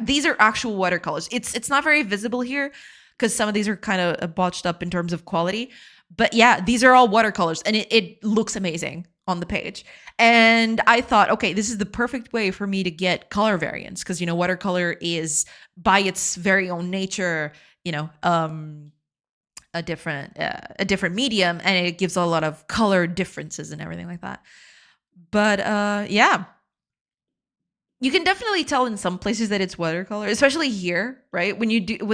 These are actual watercolors. It's not very visible here because some of these are kind of botched up in terms of quality. But yeah, these are all watercolors and it looks amazing on the page. And I thought, okay, this is the perfect way for me to get color variants because, watercolor is by its very own nature, a different medium, and it gives a lot of color differences and everything like that. But yeah. You can definitely tell in some places that it's watercolor, especially here, right? When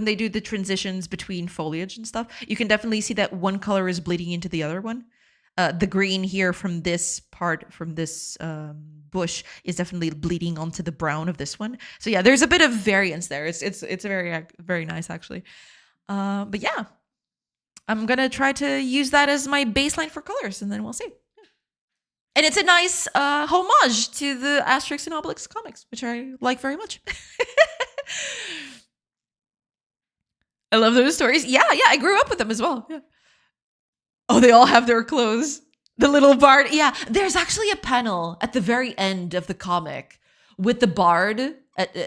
they do the transitions between foliage and stuff, you can definitely see that one color is bleeding into the other one. The green here from this bush is definitely bleeding onto the brown of this one. So yeah, there's a bit of variance there. It's very, very nice actually. But yeah, I'm gonna try to use that as my baseline for colors, and then we'll see. And it's a nice homage to the Asterix and Obelix comics, which I like very much. I love those stories. Yeah, I grew up with them as well. Yeah. Oh, they all have their clothes. The little bard. Yeah, there's actually a panel at the very end of the comic with the bard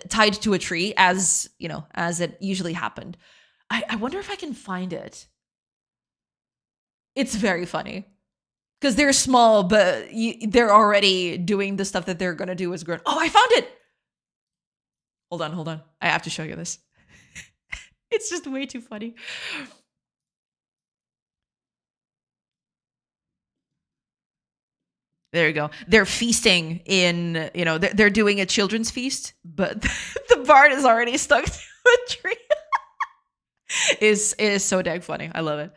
tied to a tree, as it usually happened. I wonder if I can find it. It's very funny. Because they're small, but they're already doing the stuff that they're going to do as grown. Oh, I found it. Hold on. I have to show you this. It's just way too funny. There you go. They're feasting in, they're doing a children's feast, but the bard is already stuck to a tree. It is so dang funny. I love it.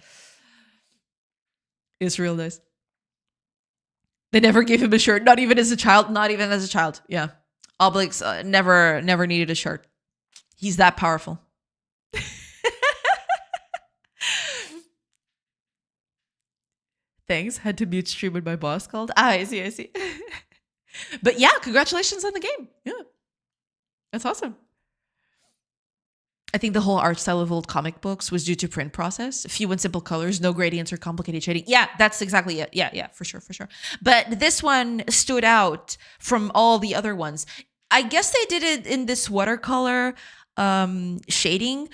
It's real nice. They never gave him a shirt, not even as a child. Yeah. Obelix never needed a shirt. He's that powerful. Thanks. Had to mute stream when my boss called. I see. But yeah, congratulations on the game. Yeah. That's awesome. I think the whole art style of old comic books was due to print process. Few and simple colors, no gradients or complicated shading. Yeah, that's exactly it. Yeah, for sure. But this one stood out from all the other ones. I guess they did it in this watercolor shading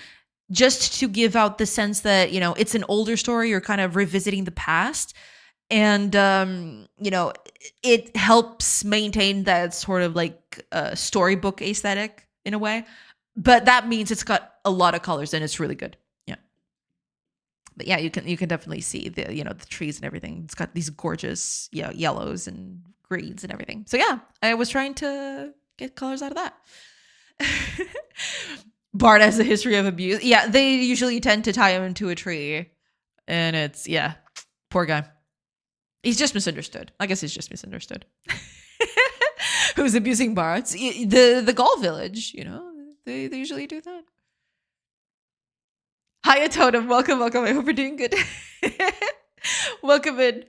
just to give out the sense that, it's an older story. You're kind of revisiting the past. And, it helps maintain that sort of like storybook aesthetic in a way. But that means it's got a lot of colors and it's really good. Yeah. But yeah, you can definitely see the the trees and everything. It's got these gorgeous yellows and greens and everything. So yeah, I was trying to get colors out of that. Bart has a history of abuse. Yeah, they usually tend to tie him into a tree, and it's poor guy. He's just misunderstood. I guess he's just misunderstood. Who's abusing Barts? The Gaul village, They usually do that. Hiya, Totem. Welcome. I hope you're doing good. Welcome in.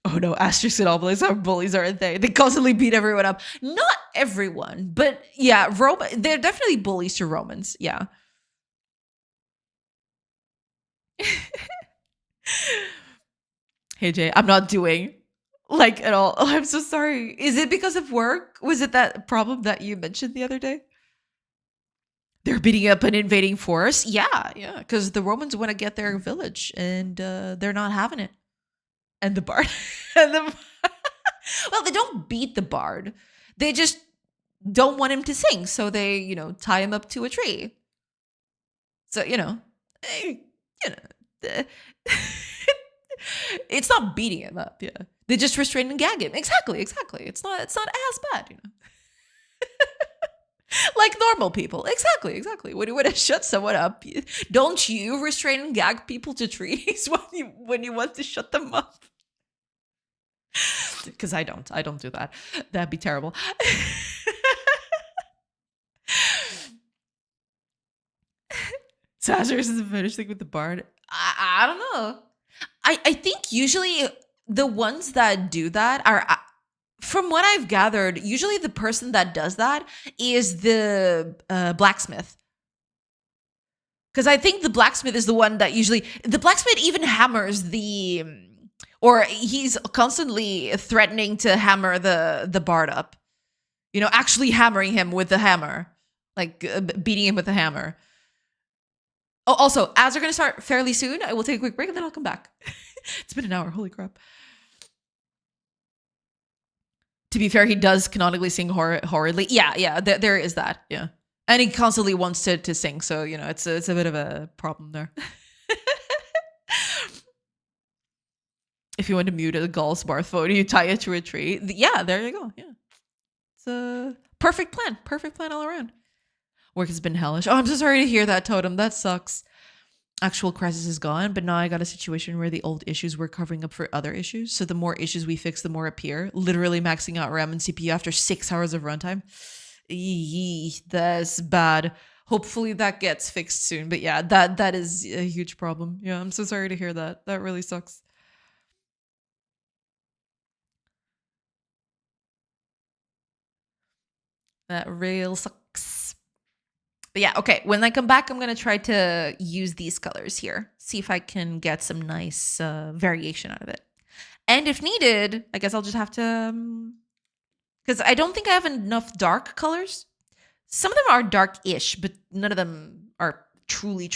Oh no, asterisks and obelisks are bullies, aren't they? They constantly beat everyone up. Not everyone, but yeah, they're definitely bullies to Romans. Yeah. Hey Jay, I'm not doing like at all. Oh, I'm so sorry. Is it because of work? Was it that problem that you mentioned the other day? They're beating up an invading force? Yeah, yeah. Because the Romans want to get their village and they're not having it. And the bard. and the, well, they don't beat the bard. They just don't want him to sing. So they, tie him up to a tree. So, you know, uh, it's not beating him up. Yeah. They just restrain and gag him. Exactly, exactly. It's not as bad. Like normal people. Exactly, exactly. When you want to shut someone up, don't you restrain and gag people to trees when you want to shut them up? Because I don't do that. That'd be terrible. Lazarus is finishing with the bard. I don't know. I think usually the ones that do that are, from what I've gathered, usually the person that does that is the blacksmith. Because I think the blacksmith is the one that the blacksmith even hammers or he's constantly threatening to hammer the bard up. Actually hammering him with the hammer, like beating him with the hammer. Oh, also, ads are going to start fairly soon. I will take a quick break and then I'll come back. It's been an hour. Holy crap. To be fair, he does canonically sing horridly. Yeah, there is that. Yeah. And he constantly wants to sing. So, it's a bit of a problem there. If you want to mute a Gaul smartphone, you tie it to a tree. Yeah, there you go. Yeah. It's a perfect plan. Perfect plan all around. Work has been hellish. Oh, I'm so sorry to hear that, Totem. That sucks. Actual crisis is gone, but now I got a situation where the old issues were covering up for other issues. So the more issues we fix, the more appear. Literally maxing out RAM and CPU after 6 hours of runtime. That's bad. Hopefully that gets fixed soon. But yeah, that is a huge problem. Yeah, I'm so sorry to hear that. That really sucks. That real sucks. But yeah, okay. When I come back, I'm going to try to use these colors here. See if I can get some nice variation out of it. And if needed, I guess I'll just have to... Because I don't think I have enough dark colors. Some of them are dark-ish, but none of them are truly,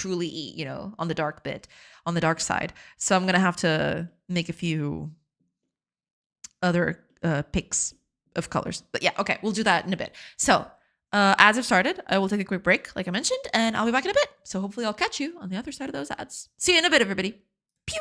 on the dark bit, on the dark side. So I'm going to have to make a few other picks of colors. But yeah, okay, we'll do that in a bit. So ads have started. I will take a quick break, like I mentioned, and I'll be back in a bit. So hopefully I'll catch you on the other side of those ads. See you in a bit, everybody. Pew!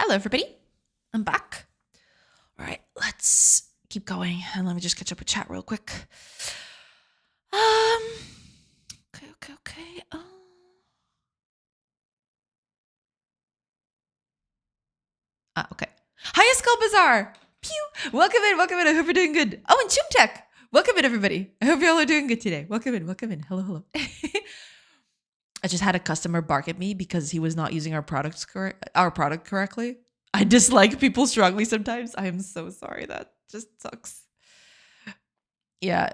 Hello, everybody. I'm back. All right, let's keep going. And let me just catch up with chat real quick. Okay. Okay. Hiya, Skull Bazaar. Pew. Welcome in. I hope you're doing good. Oh, and Chumtech. Welcome in, everybody. I hope y'all are doing good today. Welcome in. Hello. I just had a customer bark at me because he was not using our product correctly. I dislike people strongly sometimes. I am so sorry. That just sucks. Yeah,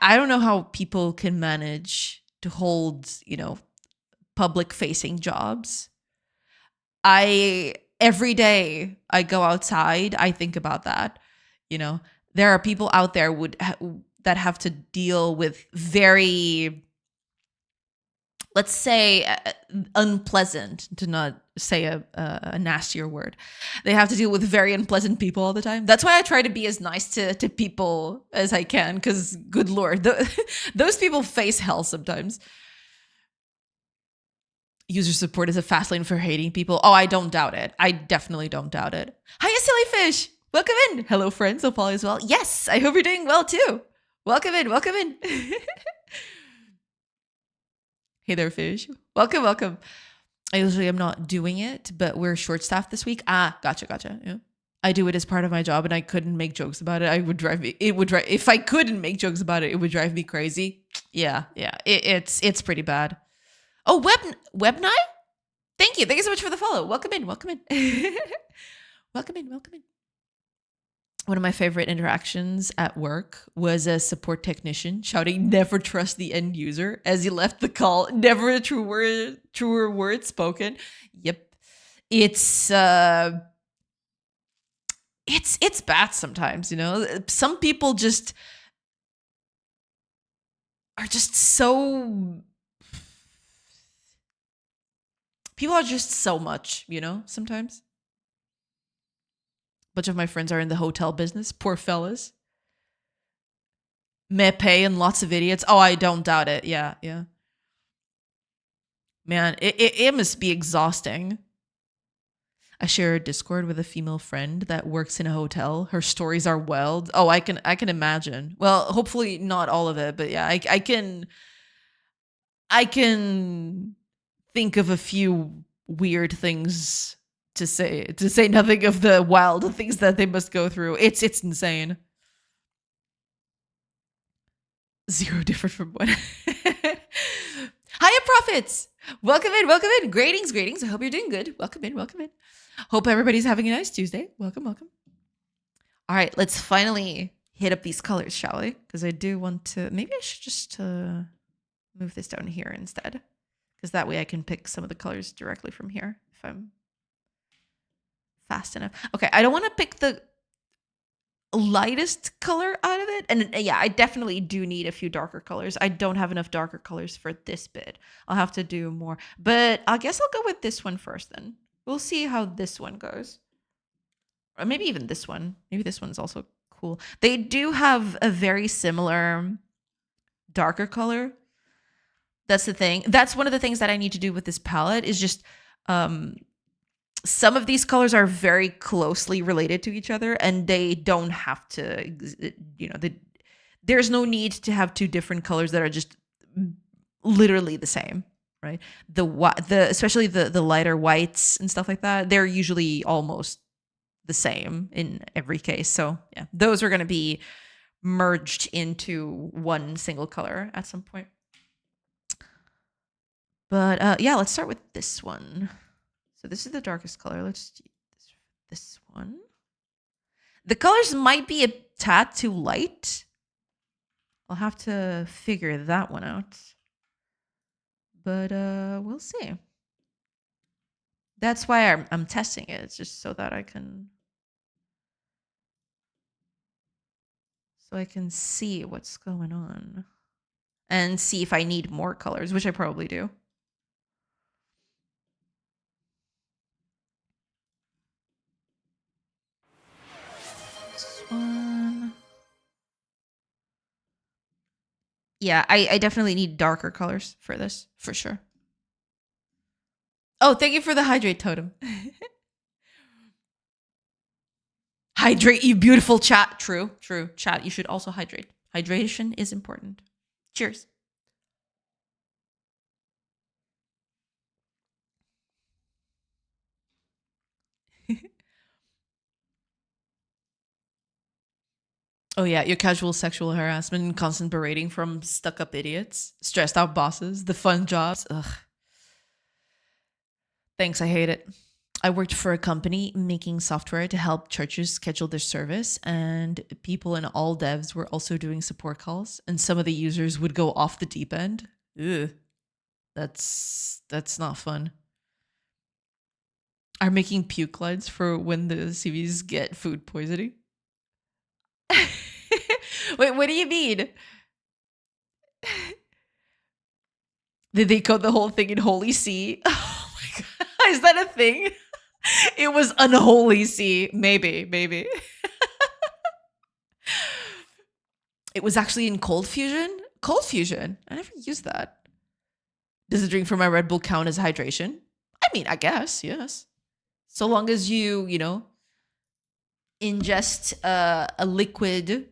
I don't know how people can manage to hold, public facing jobs. Every day I go outside, I think about that. There are people out there that have to deal with very, let's say, unpleasant, to not say a nastier word. They have to deal with very unpleasant people all the time. That's why I try to be as nice to people as I can, because good Lord, those people face hell sometimes. User support is a fast lane for hating people. Oh, I don't doubt it. I definitely don't doubt it. Hiya, silly fish. Welcome in. Hello, friends. Hope all is well. Yes, I hope you're doing well too. Welcome in. Hey there, fish. Welcome. I usually am not doing it, but we're short-staffed this week. Gotcha. Yeah. I do it as part of my job, and I couldn't make jokes about it. If I couldn't make jokes about it, it would drive me crazy. Yeah. It's pretty bad. Oh, Webnai? Thank you so much for the follow. Welcome in. Welcome in. One of my favorite interactions at work was a support technician shouting, "Never trust the end user," as he left the call. Never a truer word spoken. Yep. It's bad sometimes, Some people just are just so... People are just so much, sometimes. A bunch of my friends are in the hotel business. Poor fellas. Mepe and lots of idiots. Oh, I don't doubt it. Yeah. Man, it must be exhausting. I share a Discord with a female friend that works in a hotel. Her stories are wild. Oh, I can imagine. Well, hopefully not all of it, but yeah, I can think of a few weird things to say nothing of the wild things that they must go through. It's insane. Zero different from what. Hiya, Profits. Welcome in. Greetings. I hope you're doing good. Welcome in. Hope everybody's having a nice Tuesday. Welcome. All right, let's finally hit up these colors, shall we? Because I do want to... Maybe I should just move this down here instead, because that way I can pick some of the colors directly from here if I'm fast enough. Okay, I don't want to pick the lightest color out of it. And yeah, I definitely do need a few darker colors. I don't have enough darker colors for this bit. I'll have to do more. But I guess I'll go with this one first then. We'll see how this one goes. Or maybe even this one. Maybe this one's also cool. They do have a very similar darker color. That's the thing. That's one of the things that I need to do with this palette is just some of these colors are very closely related to each other, and they don't have to, there's no need to have two different colors that are just literally the same, right? Especially the lighter whites and stuff like that, they're usually almost the same in every case. So yeah, those are going to be merged into one single color at some point. But yeah, let's start with this one. So this is the darkest color. Let's do this one. The colors might be a tad too light. I'll have to figure that one out. But we'll see. That's why I'm testing it. It's just so that I can see what's going on and see if I need more colors, which I probably do. This one. Yeah, I definitely need darker colors for this, for sure. Oh, thank you for the hydrate totem. Hydrate, you beautiful chat. True, true. Chat, you should also hydrate. Hydration is important. Cheers. Oh yeah, your casual sexual harassment and constant berating from stuck-up idiots, stressed out bosses, the fun jobs. Ugh. Thanks, I hate it. I worked for a company making software to help churches schedule their service, and people in all devs were also doing support calls, and some of the users would go off the deep end. Ugh. That's not fun. Are making puke lines for when the CVs get food poisoning? Wait, what do you mean? Did they code the whole thing in Holy See? Oh my god, is that a thing? It was unholy sea. Maybe. It was actually in Cold Fusion. Cold Fusion. I never used that. Does a drink from my Red Bull count as hydration? I mean, I guess, yes. So long as you ingest a liquid,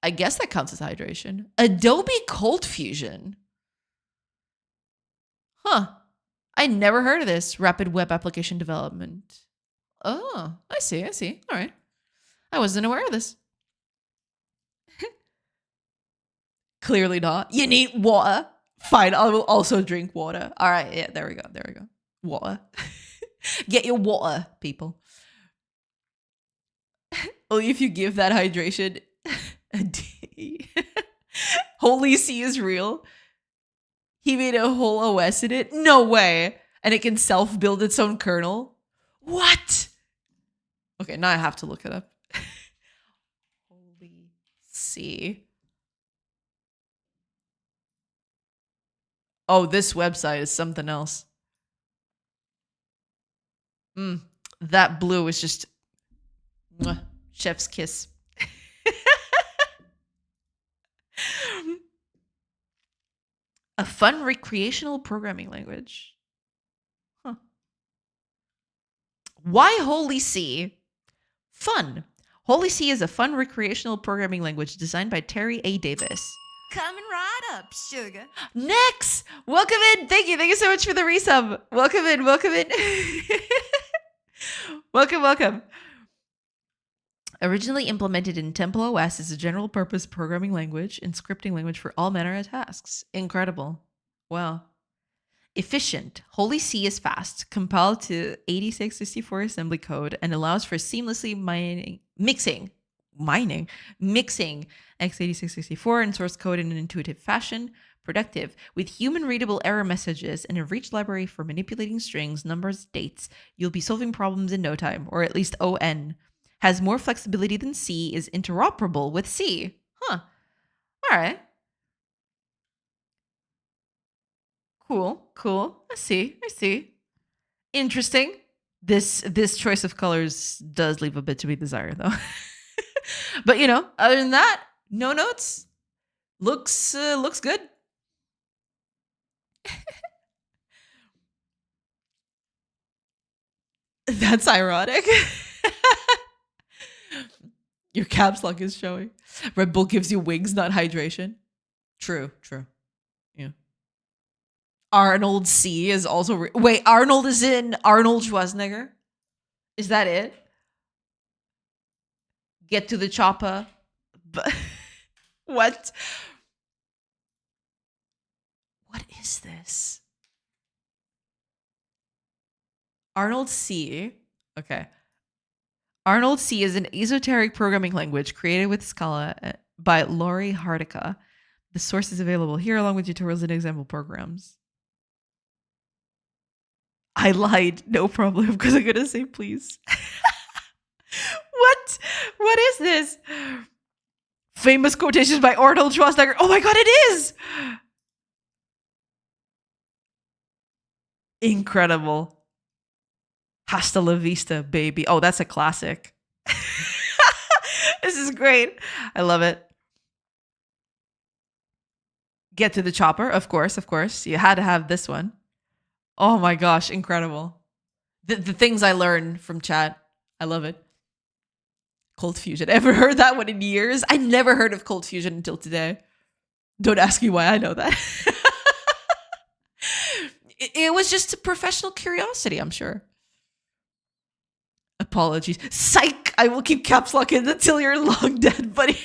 I guess that counts as hydration. Adobe Cold Fusion. Huh. I never heard of this. Rapid web application development. Oh, I see. All right. I wasn't aware of this. Clearly not. You need water. Fine, I will also drink water. All right, yeah, there we go. Water. Get your water, people. Only if you give that hydration a D. Holy C is real. He made a whole OS in it? No way. And it can self-build its own kernel? What? Okay, now I have to look it up. Holy C. Oh, this website is something else. That blue is just mwah, chef's kiss. A fun recreational programming language. Huh. Why Holy C? Fun. Holy C is a fun recreational programming language designed by Terry A. Davis. Coming right up, sugar. Next, welcome in. Thank you so much for the resub. Welcome in. welcome. Originally implemented in Temple OS as a general purpose programming language and scripting language for all manner of tasks. Incredible. Wow. Efficient. Holy C is fast, compiled to 8664 assembly code, and allows for seamlessly mixing x86-64 and source code in an intuitive fashion. Productive. With human-readable error messages and a rich library for manipulating strings, numbers, dates, you'll be solving problems in no time, or at least ON. Has more flexibility than C, is interoperable with C. Huh. All right. Cool. I see. Interesting. This choice of colors does leave a bit to be desired, though. But other than that, no notes. Looks good. That's ironic. Your caps lock is showing. Red Bull gives you wings, not hydration. True. Yeah. Arnold C is also... Wait, Arnold is in Arnold Schwarzenegger? Is that it? Get to the chopper. What? What is this? Arnold C. Okay. Arnold C is an esoteric programming language created with Scala by Laurie Hardica. The source is available here along with tutorials and example programs. I lied. No problem, because I'm going to say please. What? What is this? Famous quotations by Arnold Schwarzenegger. Oh my god, it is! Incredible. Hasta la vista, baby. Oh, that's a classic. This is great. I love it. Get to the chopper. Of course. You had to have this one. Oh my gosh, incredible. The things I learned from chat. I love it. Cold fusion. I haven't heard that one in years. I never heard of cold fusion until today. Don't ask me why I know that. It was just a professional curiosity, I'm sure. Apologies. Psych! I will keep caps lock in until you're long dead, buddy.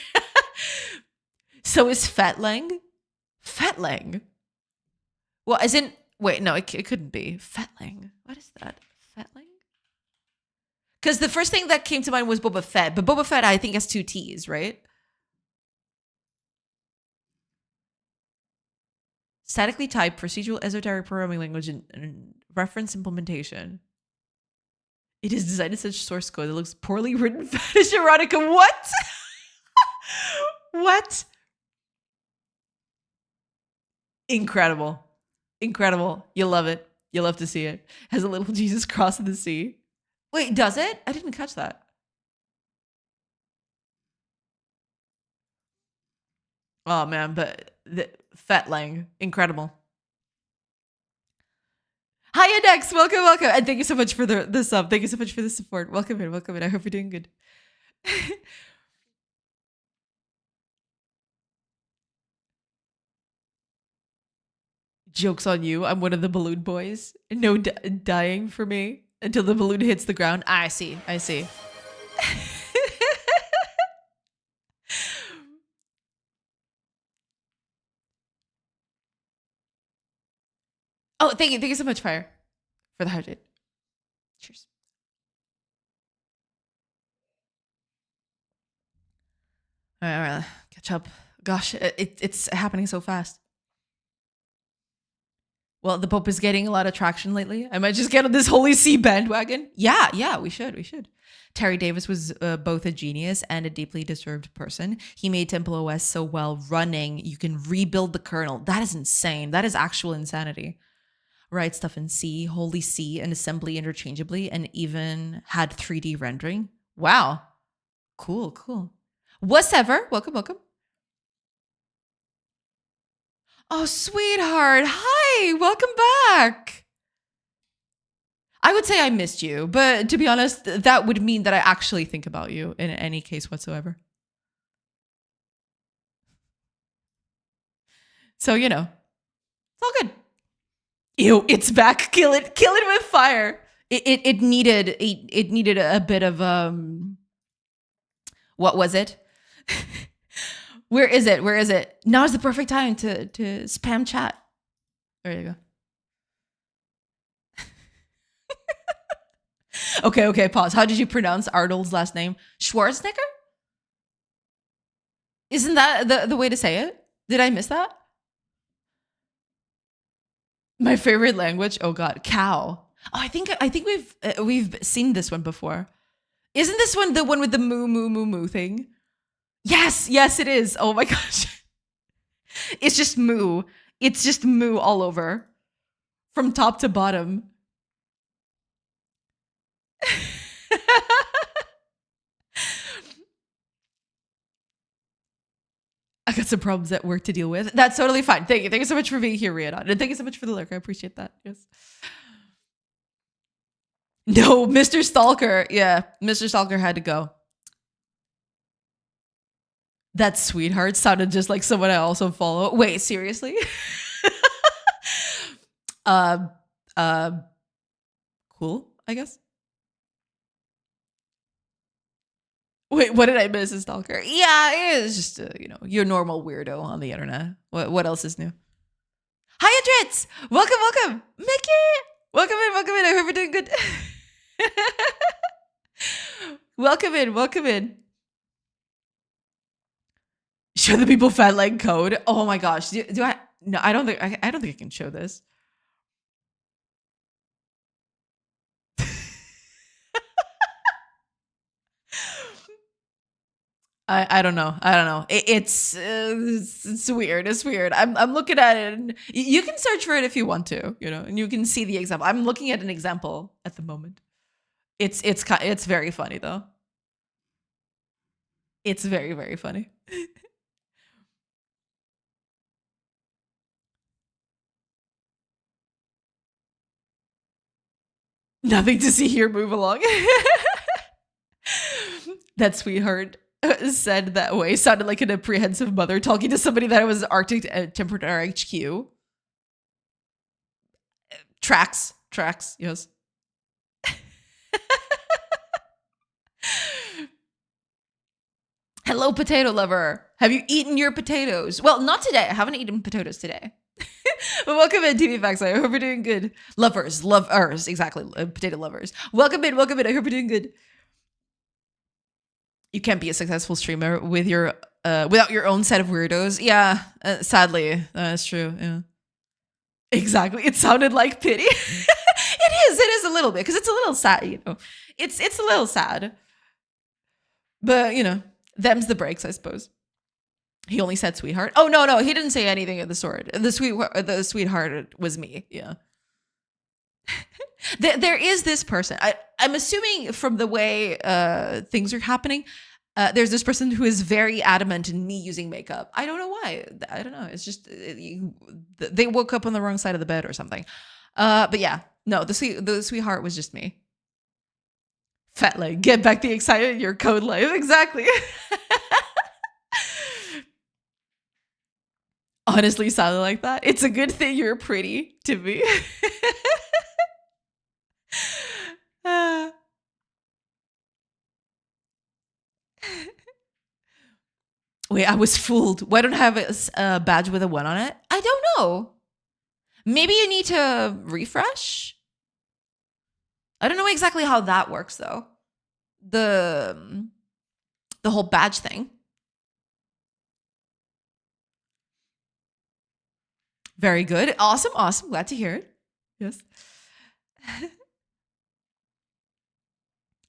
So is Fetlang? Fetlang? Well, as in... Wait, no, it couldn't be. Fetlang. What is that? Fetlang? Because the first thing that came to mind was Boba Fett. But Boba Fett, I think, has 2 T's, right? Statically typed procedural esoteric programming language and reference implementation. It is designed in such source code that looks poorly written fetish erotica. What? What? Incredible. Incredible. You'll love it. You'll love to see it. Has a little Jesus cross in the sea. Wait, does it? I didn't catch that. Oh man, but the Fetlang, incredible. Hi, Index. Welcome, welcome. And thank you so much for the sub. Thank you so much for the support. Welcome in, welcome in. I hope you're doing good. Joke's on you. I'm one of the balloon boys. No dying for me until the balloon hits the ground. I see. I see. Oh, thank you. Thank you so much, Fire, for the hydrate. Cheers. All right, catch up. Gosh, it's happening so fast. Well, the Pope is getting a lot of traction lately. I might just get on this Holy See bandwagon. Yeah, we should. Terry Davis was both a genius and a deeply disturbed person. He made Temple OS so well running, you can rebuild the kernel. That is insane. That is actual insanity. Write stuff in C, Holy C, and assembly interchangeably, and even had 3D rendering. Wow. Cool. Whatever. Welcome. Oh, sweetheart. Hi. Welcome back. I would say I missed you, but to be honest, that would mean that I actually think about you in any case whatsoever. So, it's all good. Ew, it's back. Kill it with fire. It needed a bit of what was it? Where is it? Now is the perfect time to spam chat. There you go. Okay, pause. How did you pronounce Arnold's last name? Schwarzenegger? Isn't that the way to say it? Did I miss that? My favorite language? Oh god, cow. Oh, I think we've seen this one before. Isn't this one the one with the moo thing? Yes, it is. Oh my gosh. It's just moo. It's just moo all over. From top to bottom. I got some problems at work to deal with. That's totally fine. Thank you. Thank you so much for being here, Rihanna. And thank you so much for the lurk. I appreciate that. Yes. No, Mr. Stalker. Yeah, Mr. Stalker had to go. That sweetheart sounded just like someone I also follow. Wait, seriously? Cool, I guess. Wait, what did I miss, Stalker? Yeah, it's just your normal weirdo on the internet. What else is new? Hi, Adrits! Welcome, Mickey! Welcome in. I hope you're doing good. Welcome in. Show the people fat leg code. Oh my gosh, do I? No, I don't think I can show this. I don't know. It's weird. It's weird. I'm looking at it. And you can search for it if you want to, and you can see the example. I'm looking at an example at the moment. It's very funny though. It's very, very funny. Nothing to see here. Move along. That sweetheart said that way sounded like an apprehensive mother talking to somebody that was Arctic Temperature HQ. Tracks, yes. Hello, potato lover. Have you eaten your potatoes? Well, not today. I haven't eaten potatoes today. But welcome in, TV Facts. I hope you're doing good. Lovers, exactly. Potato lovers. Welcome in. I hope you're doing good. You can't be a successful streamer with your without your own set of weirdos. Yeah, sadly, that's true. Yeah, exactly. It sounded like pity. It is a little bit because it's a little sad. It's a little sad, but them's the breaks, I suppose. He only said sweetheart. Oh no, he didn't say anything of the sort. The sweetheart was me. Yeah. There is this person. I'm assuming from the way things are happening, there's this person who is very adamant in me using makeup. I don't know why. I don't know. It's just they woke up on the wrong side of the bed or something. But yeah, no, the sweetheart was just me. Fat leg, get back the excitement in your code life. Exactly. Honestly, sounded like that. It's a good thing you're pretty to me. Wait, I was fooled. Why don't I have a badge with a 1 on it? I don't know. Maybe you need to refresh? I don't know exactly how that works, though. The whole badge thing. Very good. Awesome. Glad to hear it. Yes.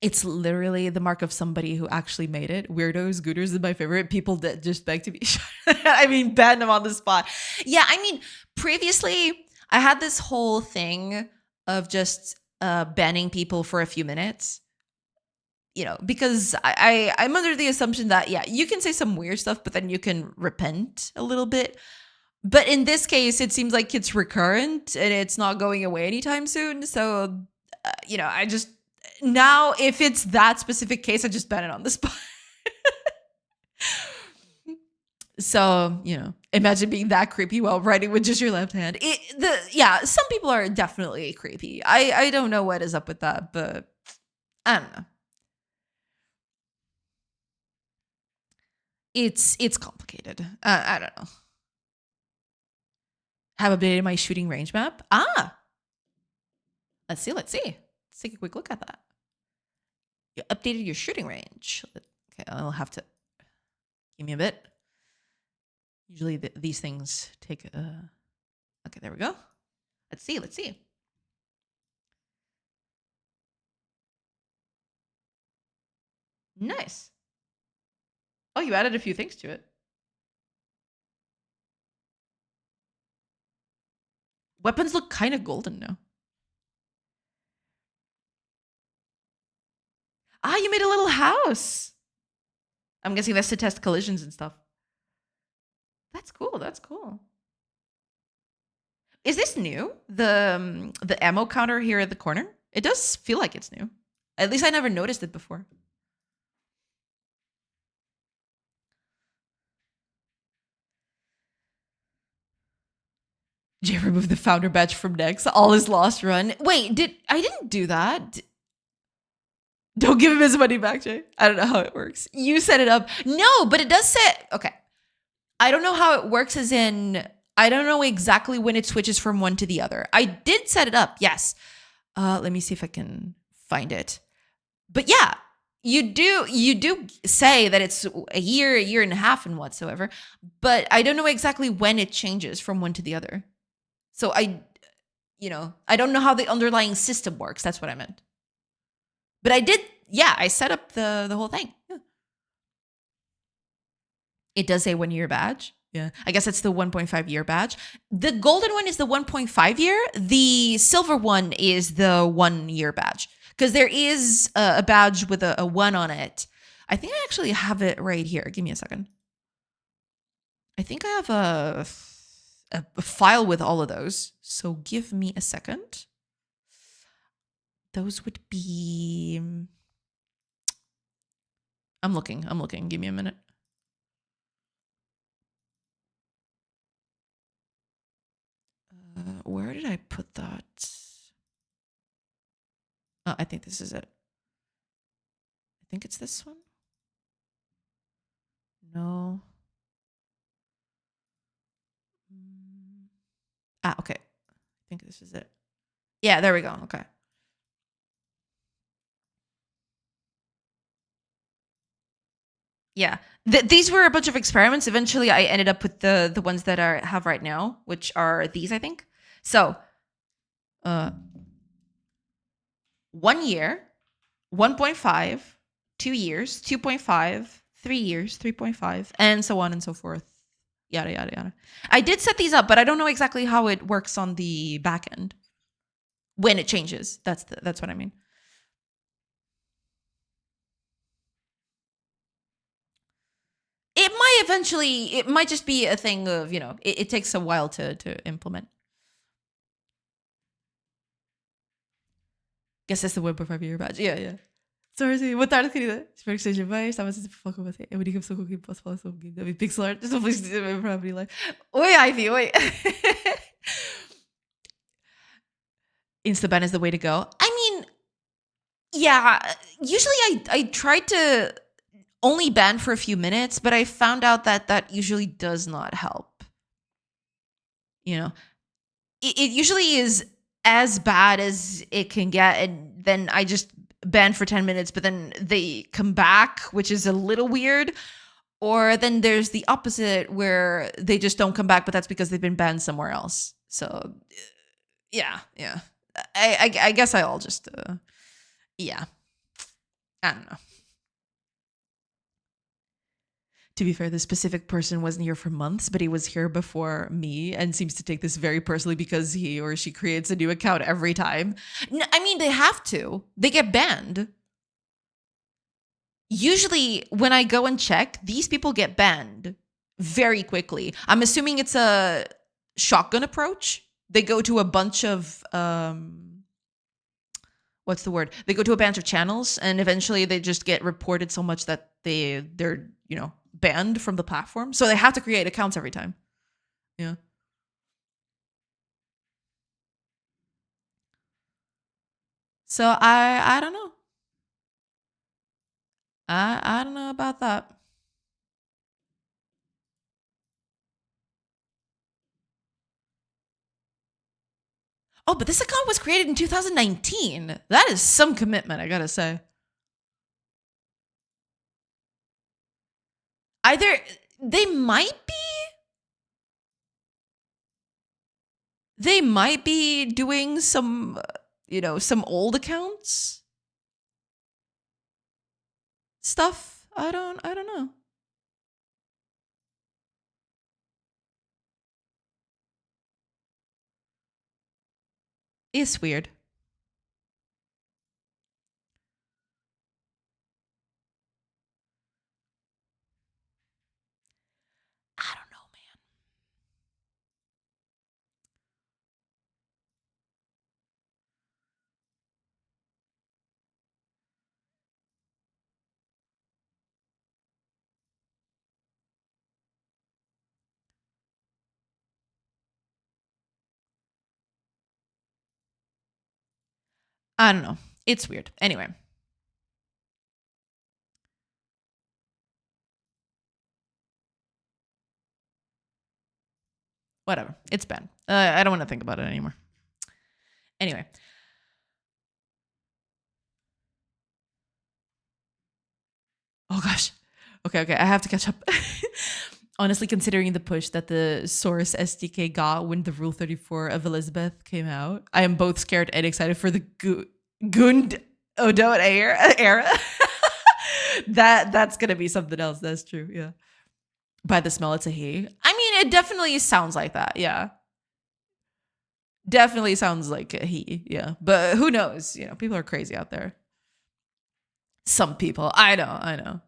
It's literally the mark of somebody who actually made it. Weirdos, gooters is my favorite. People that just beg to be shot. I mean, ban them on the spot. Yeah, I mean, previously I had this whole thing of just banning people for a few minutes. Because I'm under the assumption that, yeah, you can say some weird stuff, but then you can repent a little bit. But in this case, it seems like it's recurrent and it's not going away anytime soon. So, I just... Now, if it's that specific case, I just ban it on the spot. So, imagine being that creepy while writing with just your left hand. Some people are definitely creepy. I don't know what is up with that, but I don't know. It's complicated. I don't know. Have updated my shooting range map. Let's see. Let's take a quick look at that. You updated your shooting range. Okay, I'll have to... Give me a bit. Usually these things take... Okay, there we go. Let's see. Nice. Oh, you added a few things to it. Weapons look kind of golden now. You made a little house. I'm guessing that's to test collisions and stuff. That's cool. Is this new? The ammo counter here at the corner? It does feel like it's new. At least I never noticed it before. Jay removed the founder badge from Nex. All is lost run. Wait, I didn't do that. Don't give him his money back, Jay. I don't know how it works. You set it up. No, but it does say... Okay. I don't know how it works as in... I don't know exactly when it switches from one to the other. I did set it up, yes. Let me see if I can find it. But yeah, you do say that it's a year and a half and whatsoever. But I don't know exactly when it changes from one to the other. So I don't know how the underlying system works. That's what I meant. But I did, yeah, I set up the whole thing. Yeah. It does say 1 year badge. Yeah. I guess it's the 1.5 year badge. The golden one is the 1.5 year. The silver one is the 1 year badge. Because there is a badge with a 1 on it. I think I actually have it right here. Give me a second. I think I have a file with all of those. So give me a second. Those would be... I'm looking. Give me a minute. Where did I put that? Oh, I think this is it. I think it's this one. No. Okay. I think this is it. Yeah, there we go. Okay. Yeah. These were a bunch of experiments. Eventually I ended up with the ones that I have right now, which are these, I think. So, 1 year, 1.5, 2 years, 2.5, 3 years, 3.5, and so on and so forth. Yada, yada, yada. I did set these up, but I don't know exactly how it works on the back end when it changes. That's what I mean. It might just be a thing of, it takes a while to implement. Guess that's the 1.5 year batch. Yeah. Sorry, boa tarde, querida. Espero que esteja bem. Estava sempre a falar com você. É a única pessoa com quem posso falar sobre GameDev e Pixel Art. Estou feliz de dizer mesmo para abrir live. Oi, Ivy, oi. Instaban is the way to go. I mean, yeah, usually I tried to only ban for a few minutes, but I found out that usually does not help. It usually is as bad as it can get, and then I just ban for 10 minutes, but then they come back, which is a little weird. Or then there's the opposite where they just don't come back, but that's because they've been banned somewhere else. So, yeah. I guess I'll just, yeah. I don't know. To be fair, the specific person wasn't here for months, but he was here before me and seems to take this very personally because he or she creates a new account every time. I mean, they have to. They get banned. Usually, when I go and check, these people get banned very quickly. I'm assuming it's a shotgun approach. They go to a bunch of what's the word? They go to a bunch of channels, and eventually they just get reported so much that they're banned from the platform. So they have to create accounts every time. Yeah. So I don't know. I don't know about that. Oh, but this account was created in 2019. That is some commitment, I gotta say. Either they might be doing some some old accounts stuff. I don't know. It's weird. I don't know, man. I don't know. It's weird. Anyway. Whatever. It's bad. I don't want to think about it anymore. Anyway. Oh gosh. Okay. I have to catch up. Honestly, considering the push that the Source SDK got when the Rule 34 of Elizabeth came out, I am both scared and excited for the Gund Godot era. That's gonna be something else. That's true. Yeah. By the smell, it's a he. I mean, it definitely sounds like that. Yeah. Definitely sounds like a he. Yeah. But who knows? People are crazy out there. Some people. I know.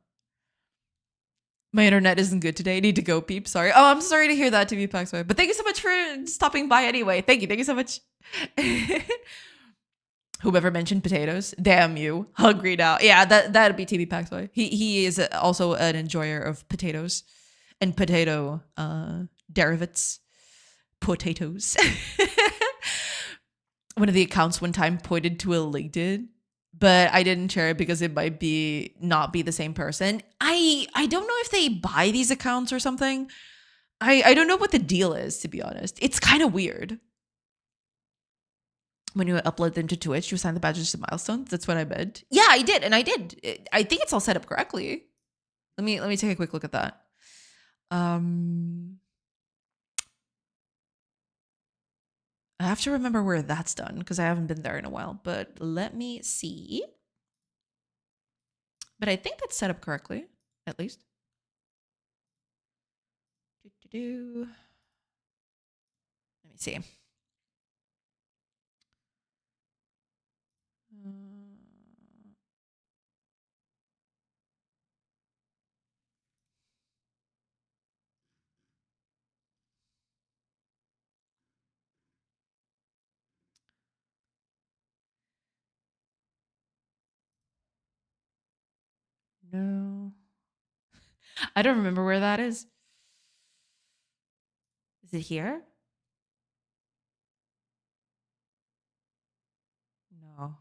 My internet isn't good today. I need to go, peep. Sorry. Oh, I'm sorry to hear that, to be Paxway. But thank you so much for stopping by anyway. Thank you so much. Whoever mentioned potatoes, damn you, hungry now. Yeah, that'd be TB Paxway. He is also an enjoyer of potatoes and potato derivatives. Potatoes. One of the accounts one time pointed to a LinkedIn, but I didn't share it because it might be not be the same person. I don't know if they buy these accounts or something. I don't know what the deal is, to be honest. It's kind of weird. When you upload them to Twitch, you assign the badges to milestones. That's what I meant. Yeah, I did, and I did. I think it's all set up correctly. Let me take a quick look at that. I have to remember where that's done because I haven't been there in a while. But let me see. But I think that's set up correctly, at least. Let me see. No. I don't remember where that is. Is it here? No.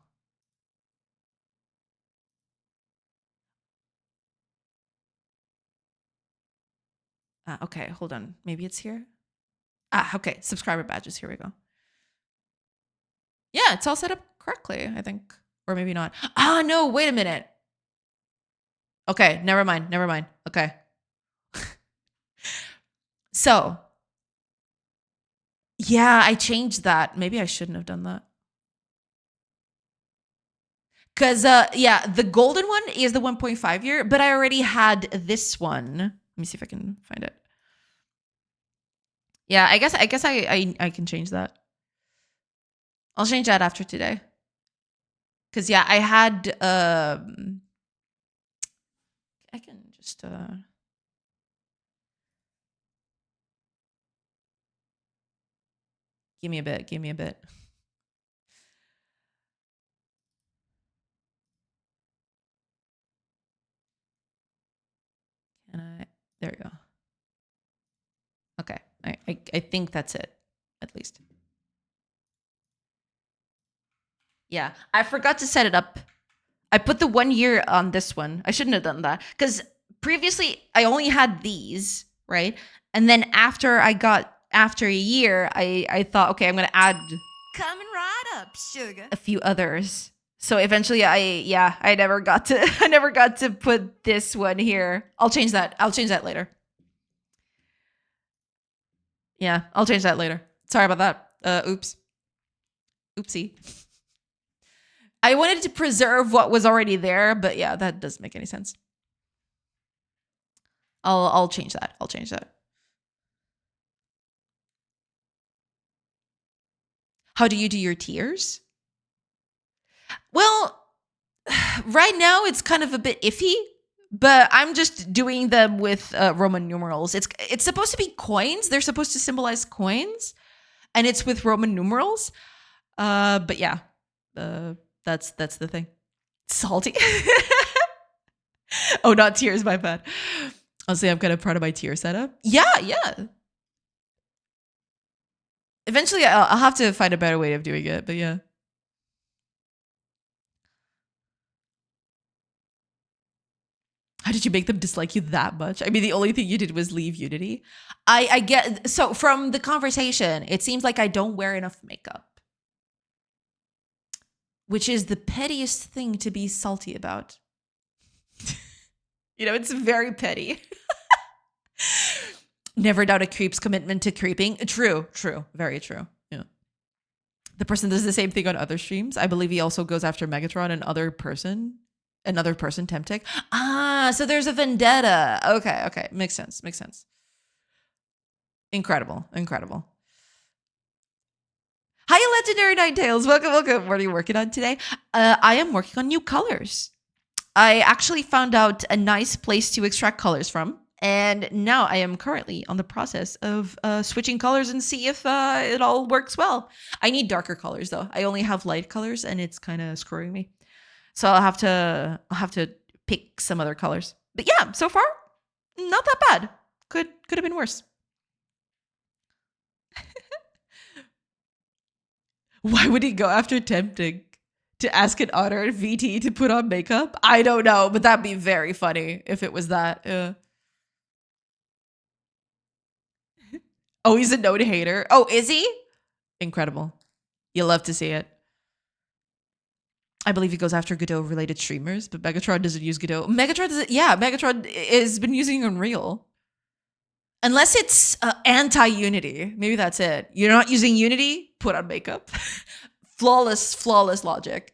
Okay, hold on. Maybe it's here. Okay. Subscriber badges. Here we go. Yeah, it's all set up correctly, I think. Or maybe not. No, wait a minute. Okay, never mind. Okay. So, yeah, I changed that. Maybe I shouldn't have done that. Because, yeah, the golden one is the 1.5 year, but I already had this one. Let me see if I can find it. Yeah, I guess I can change that. I'll change that after today. Because, yeah, I had, I can just, give me a bit. There we go. Okay, I think that's it, at least. Yeah, I forgot to set it up. I put the 1 year on this one. I shouldn't have done that because previously I only had these, right? And then after a year, I thought, okay, I'm gonna add Coming right up, sugar. a few others. So eventually, I never got to put this one here. I'll change that later. Yeah, I'll change that later. Sorry about that. Oopsie. I wanted to preserve what was already there, but yeah, that doesn't make any sense. I'll change that. How do you do your tiers? Well, right now it's kind of a bit iffy, but I'm just doing them with Roman numerals. It's supposed to be coins. They're supposed to symbolize coins, and it's with Roman numerals. But yeah, that's the thing. Salty. Oh, not tiers. My bad. Honestly, I'm kind of proud of my tier setup. Yeah. Eventually, I'll have to find a better way of doing it. But yeah. How did you make them dislike you that much? I mean, the only thing you did was leave Unity. I get, so from the conversation, it seems like I don't wear enough makeup, which is the pettiest thing to be salty about. It's very petty. Never doubt a creep's commitment to creeping. True, very true. Yeah. The person does the same thing on other streams. I believe he also goes after Megatron and another person Temtic. So there's a vendetta. Okay. Makes sense. Incredible. Hi, Legendary Ninetales. Welcome. What are you working on today? I am working on new colors. I actually found out a nice place to extract colors from. And now I am currently on the process of switching colors and see if it all works well. I need darker colors though. I only have light colors and it's kind of screwing me. So I'll have to pick some other colors. But yeah, so far not that bad. Could have been worse. Why would he go after tempting to ask an honored VT to put on makeup? I don't know, but that'd be very funny if it was that. Oh, he's a Node hater. Oh, is he? Incredible. You'll love to see it. I believe he goes after Godot related streamers, but Megatron doesn't use Godot. Megatron doesn't. Yeah, Megatron has been using Unreal. Unless it's anti-Unity. Maybe that's it. You're not using Unity? Put on makeup. Flawless logic.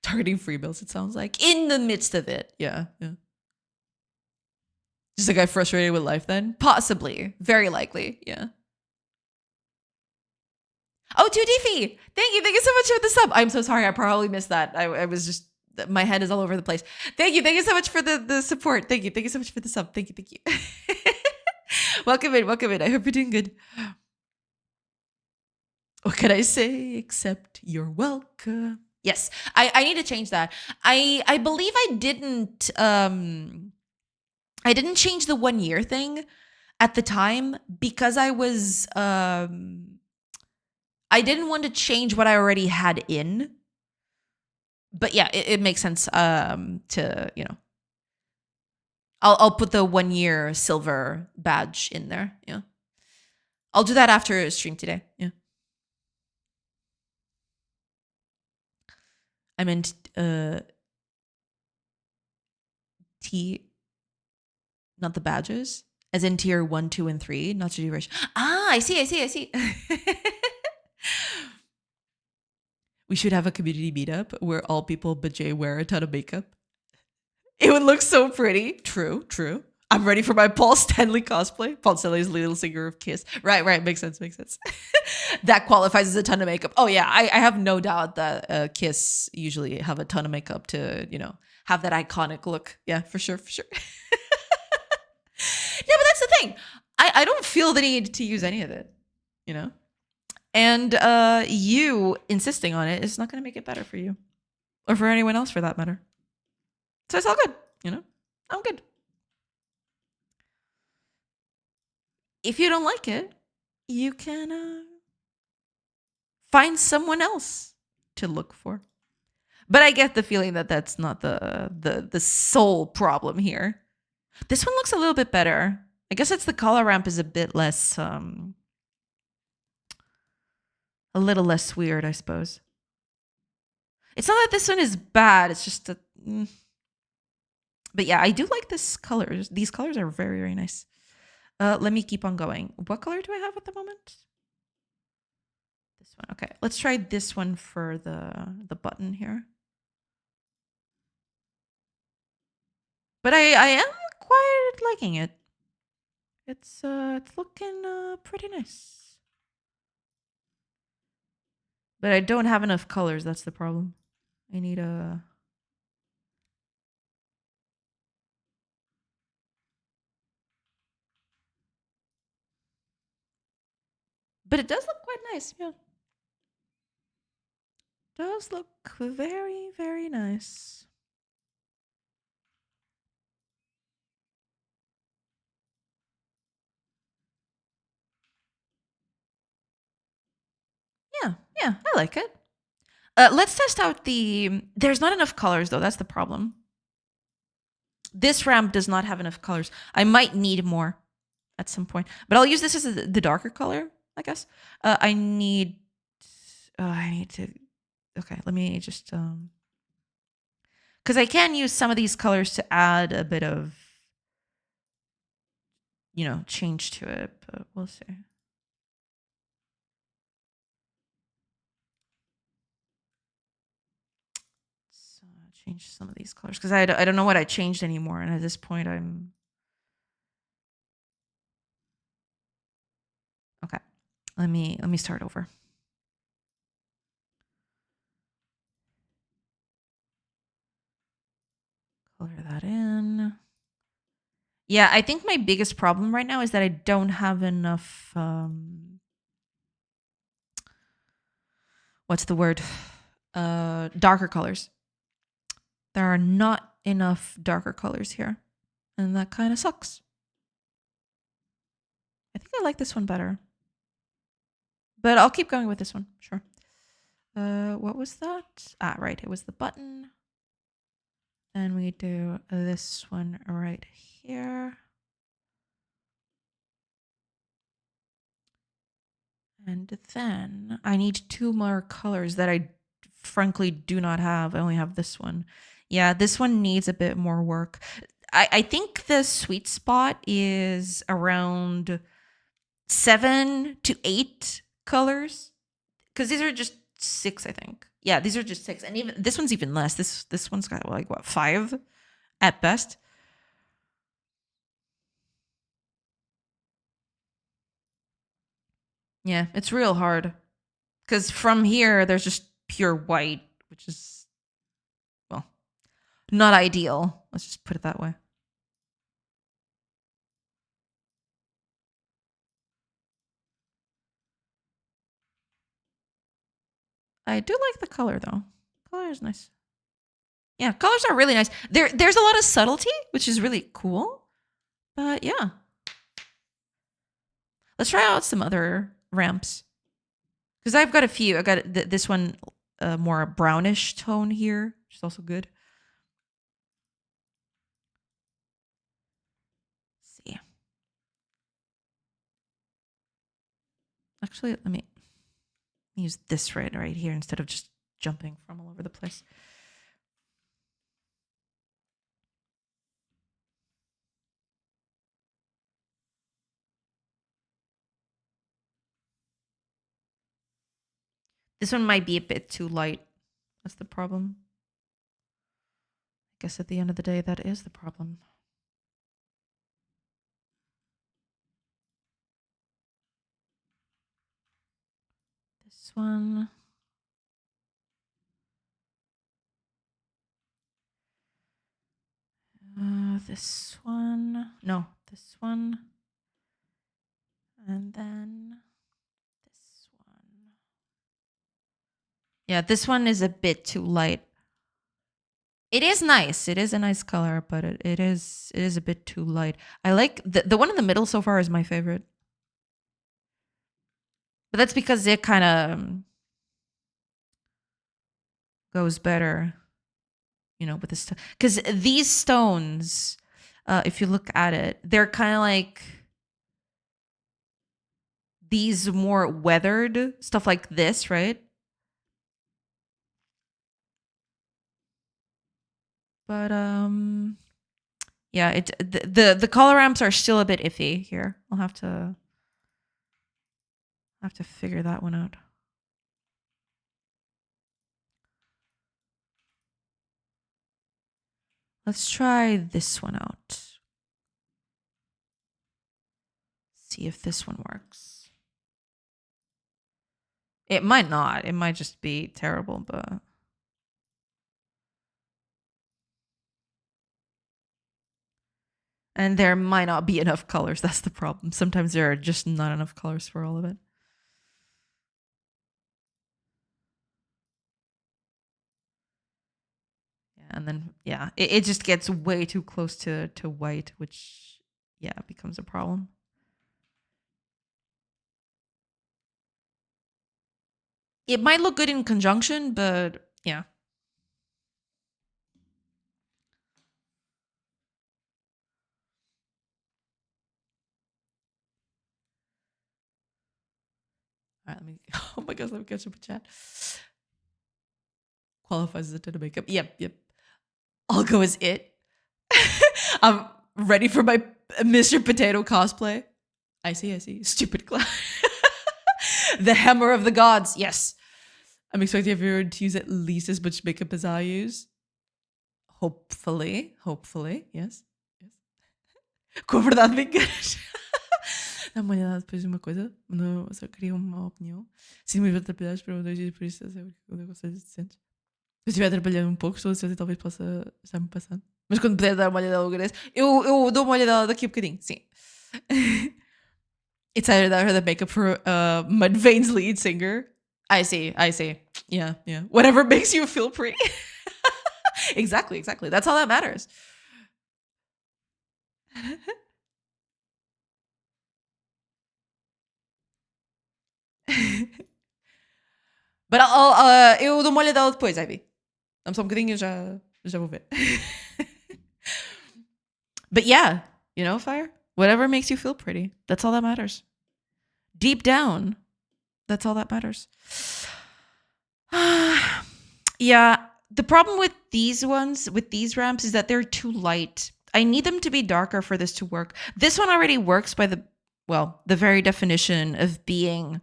Targeting free bills, it sounds like. In the midst of it. Yeah. Just a guy frustrated with life then? Possibly. Very likely. Yeah. Oh, 2Diffy! Thank you so much for the sub. I'm so sorry, I probably missed that. I was just, my head is all over the place. Thank you so much for the support. Thank you so much for the sub. Thank you. Welcome in. I hope you're doing good. What can I say except you're welcome? Yes, I need to change that. I believe I didn't change the 1 year thing at the time because I was I didn't want to change what I already had in. But yeah, it makes sense to, I'll put the 1 year silver badge in there. Yeah. I'll do that after stream today. Yeah. I meant T, not the badges, as in tier 1, 2, and 3, not to duration. Ah, I see. We should have a community meetup where all people but Jay wear a ton of makeup. It would look so pretty. True. I'm ready for my Paul Stanley cosplay. Paul Stanley's little singer of Kiss. Right. Makes sense. That qualifies as a ton of makeup. Oh yeah, I have no doubt that Kiss usually have a ton of makeup to, have that iconic look. Yeah, for sure. Yeah, but that's the thing. I don't feel the need to use any of it, And you insisting on it is not going to make it better for you. Or for anyone else for that matter. So it's all good, I'm good. If you don't like it, you can find someone else to look for. But I get the feeling that that's not the sole problem here. This one looks a little bit better. I guess it's the color ramp is a bit less, a little less weird, I suppose. It's not that this one is bad. It's just that. But yeah, I do like this colors. These colors are very, very nice. Let me keep on going. What color do I have at the moment? This one. Okay, let's try this one for the button here. But I am quite liking it. It's looking pretty nice. But I don't have enough colors. That's the problem. I need a. But it does look quite nice, yeah. Does look very, very nice. Yeah, I like it. Let's test out the. There's not enough colors though. That's the problem. This ramp does not have enough colors. I might need more at some point, but I'll use this as the darker color, I guess. I need to. Okay, let me just because I can use some of these colors to add a bit of, change to it, but we'll see. Change some of these colors because I don't know what I changed anymore, and at this point I'm okay. Let me start over. color that in. Yeah, I think my biggest problem right now is that I don't have enough what's the word? Darker colors. There are not enough darker colors here. And that kind of sucks. I think I like this one better. But I'll keep going with this one. Sure. What was that? Ah, right. It was the button. Then we do this one right here. And then I need 2 more colors that I frankly do not have. I only have this one. Yeah, this one needs a bit more work. I think the sweet spot is around 7 to 8 colors. Because these are just 6, I think. Yeah, these are just 6. And even this one's even less. This one's got like what, 5 at best. Yeah, it's real hard. Because from here, there's just pure white, which is, well, not ideal. Let's just put it that way. I do like the color, though. Color is nice. Yeah, colors are really nice. There's a lot of subtlety, which is really cool. But yeah. Let's try out some other ramps. Because I've got a few. I got this one, more brownish tone here, which is also good. Let's see. Actually, let me use this right here instead of just jumping from all over the place. This one might be a bit too light. That's the problem. I guess at the end of the day, that is the problem. This one. This one. No, this one. And then this one. Yeah, this one is a bit too light. It is nice. It is a nice color, but it is a bit too light. I like the one in the middle so far is my favorite. But that's because it kind of goes better, you know, with this. Because these stones, if you look at it, they're kind of like these more weathered stuff like this, right? But yeah, the color ramps are still a bit iffy here. I'll have to figure that one out. Let's try this one out. See if this one works. It might not. It might just be terrible, but and there might not be enough colors. That's the problem. Sometimes there are just not enough colors for all of it. Yeah, and then yeah, it just gets way too close to white, which yeah becomes a problem. It might look good in conjunction, but yeah. All right, let me. Oh my gosh, let me catch up a chat. Qualifies as a ton of makeup. Yep. I'll go as it. I'm ready for my Mr. Potato cosplay. I see. Stupid clown. The hammer of the gods. Yes. I'm expecting everyone to use at least as much makeup as I use. Hopefully. Yes. Com a verdade bem caras. Dá uma olhada depois de uma coisa. Não, só queria uma opinião. Sinto muito atrapalhados para 2 dias, por isso é o negócio decentes. Se eu estiver atrapalhando um pouco, estou a dizer talvez possa estar-me passando. Mas quando puder dar uma olhadela, eu agradeço. Eu dou uma olhadela daqui a bocadinho, sim. It's either that or the makeup for Mudvayne's lead singer. I see. Yeah. Whatever makes you feel pretty. Exactly. That's all that matters. But eu dou uma olhadela depois, Ivy. Dá-me só um bocadinho, já vou ver. But yeah, Fire, whatever makes you feel pretty. That's all that matters. Deep down, that's all that matters. Yeah, the problem with these ones, with these ramps, is that they're too light. I need them to be darker for this to work. This one already works by the very definition of being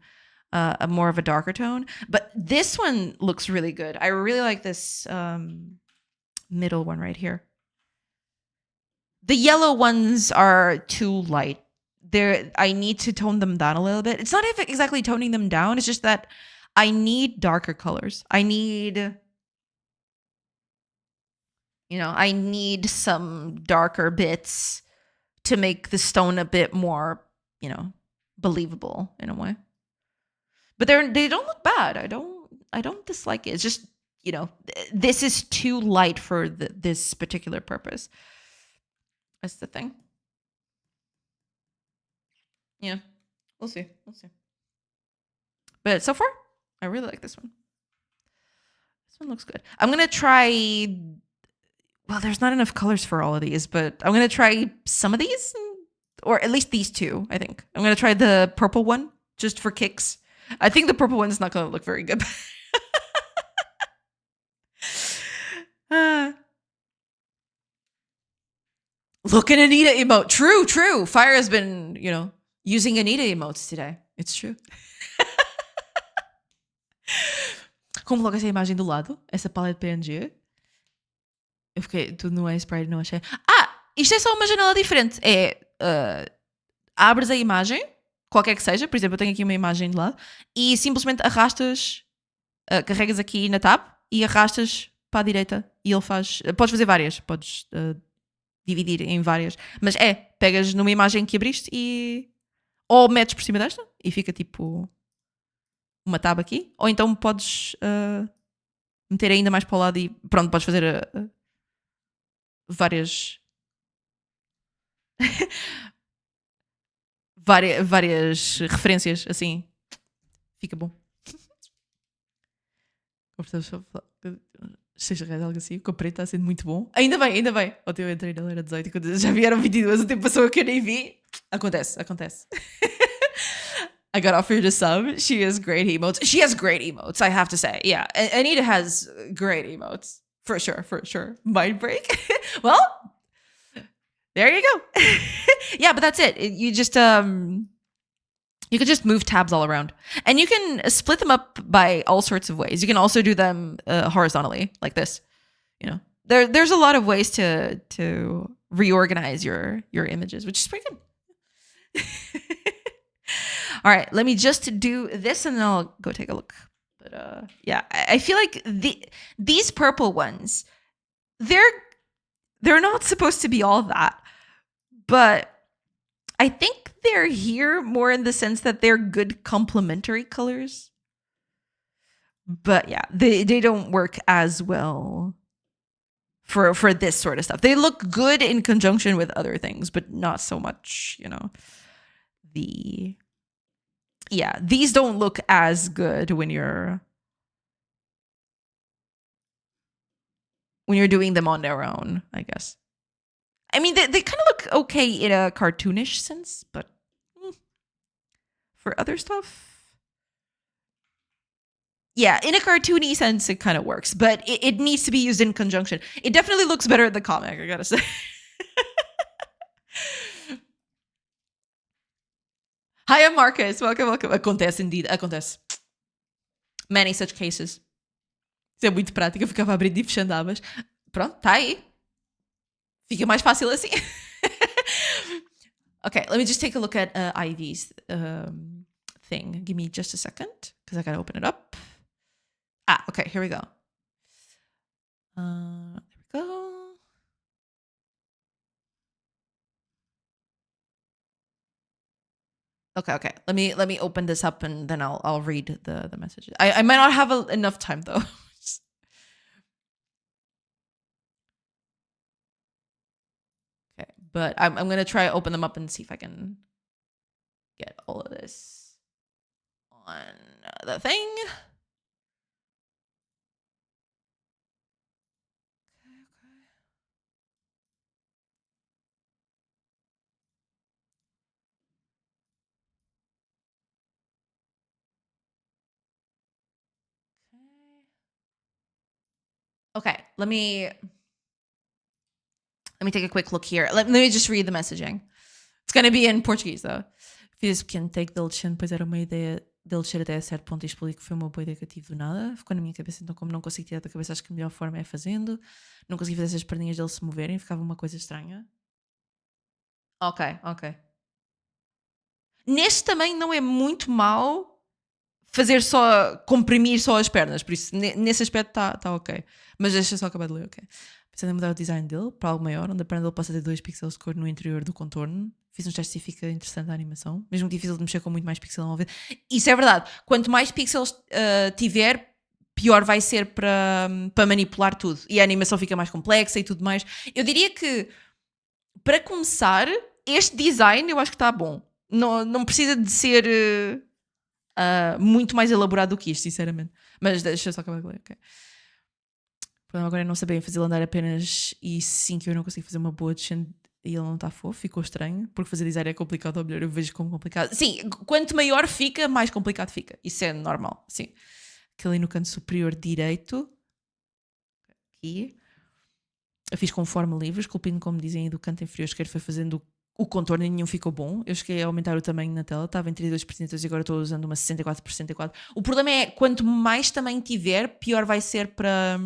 a more of a darker tone. But this one looks really good. I really like this middle one right here. The yellow ones are too light. I need to tone them down a little bit. It's not exactly toning them down. It's just that I need darker colors. I need some darker bits to make the stone a bit more, believable in a way. But they don't look bad. I don't dislike it. It's just, this is too light for this particular purpose. That's the thing. Yeah, we'll see. But so far, I really like this one. This one looks good. I'm gonna try. Well, there's not enough colors for all of these, but I'm gonna try some of these, or at least these two. I think I'm gonna try the purple one just for kicks. I think the purple one's not gonna look very good. Look at Anita emote. True. Fire has been, using Anita emotes today. It's true. Como coloca essa imagem do lado, essa paleta PNG, eu fiquei tudo no iSprite, não achei. Isto é só uma janela diferente. Abres a imagem, qualquer que seja, por exemplo, eu tenho aqui uma imagem de lado, e simplesmente arrastas, carregas aqui na tab e arrastas para a direita e ele faz. Podes fazer várias, podes dividir em várias, mas pegas numa imagem que abriste e ou metes por cima desta e fica tipo uma tab aqui, ou então podes meter ainda mais para o lado e pronto, podes fazer várias várias referências assim, fica bom. R$6, algo assim, comprei, está sendo muito bom. Ainda bem. Ontem eu entrei na era 18 e quando já vieram 22, o tempo passou que eu nem vi. Acontece. I got offered a sub. She has great emotes. She has great emotes, I have to say. Yeah, Anita has great emotes. For sure. Mind break. Well, there you go. Yeah, but that's it. You just you can just move tabs all around, and you can split them up by all sorts of ways. You can also do them horizontally, like this. There's a lot of ways to reorganize your images, which is pretty good. All right, let me just do this, and then I'll go take a look. But yeah, I feel like these purple ones, they're not supposed to be all that, but I think they're here more in the sense that they're good complementary colors. But yeah, they don't work as well for this sort of stuff. They look good in conjunction with other things, but not so much, these don't look as good when you're doing them on their own, I guess. I mean, they kind of look okay in a cartoonish sense, but for other stuff, yeah, in a cartoony sense, it kind of works, but it needs to be used in conjunction. It definitely looks better in the comic, I gotta say. Hi, I'm Marcus. Welcome. Acontece, indeed. Acontece. Many such cases. Isso é muito prático. Eu ficava abrindo e fechando abas. Pronto, tá aí. Fica mais fácil assim. Okay, let me just take a look at Ivy's thing. Give me just a second, because I gotta open it up. Okay, here we go. There we go. Okay. Let me open this up and then I'll read the messages. I might not have enough time though. Okay, but I'm gonna try open them up and see if I can get all of this on the thing. Okay, let me take a quick look here. Let me just read the messaging. It's gonna be in Portuguese though. Fiz esse pequeno take de Alexandre, pois era uma ideia dele descer até a certo ponto e explico que foi uma boa ideia que eu tive do nada. Ficou na minha cabeça, então, como não consigo tirar da cabeça, acho que a melhor forma é fazendo. Não consegui fazer essas perninhas dele se moverem, ficava uma coisa estranha. Ok. Neste também não é muito mau fazer só, comprimir só as pernas, por isso nesse aspecto está ok. Mas deixa só acabar de ler, ok. Pensando em mudar o design dele para algo maior, onde a perna dele possa ter 2 pixels de cor no interior do contorno. Fiz um teste e fica interessante a animação, mesmo difícil de mexer com muito mais pixels uma vez. Isso é verdade, quanto mais pixels tiver, pior vai ser para manipular tudo e a animação fica mais complexa e tudo mais. Eu diria que, para começar, este design eu acho que está bom. Não precisa de ser muito mais elaborado do que isto, sinceramente. Mas deixa eu só acabar de ler, ok. O problema agora é não saber fazer andar apenas e sim que eu não consigo fazer uma boa descende e ele não está fofo, ficou estranho, porque fazer design é complicado, ou melhor, eu vejo como complicado. Sim, quanto maior fica, mais complicado fica. Isso é normal, sim. Aquele ali no canto superior direito, aqui, eu fiz com forma livre, esculpindo, como dizem aí, do canto inferior esquerdo, foi fazendo o contorno e nenhum ficou bom. Eu cheguei a aumentar o tamanho na tela, estava em 32% e agora estou usando uma 64%. O problema é, quanto mais tamanho tiver, pior vai ser para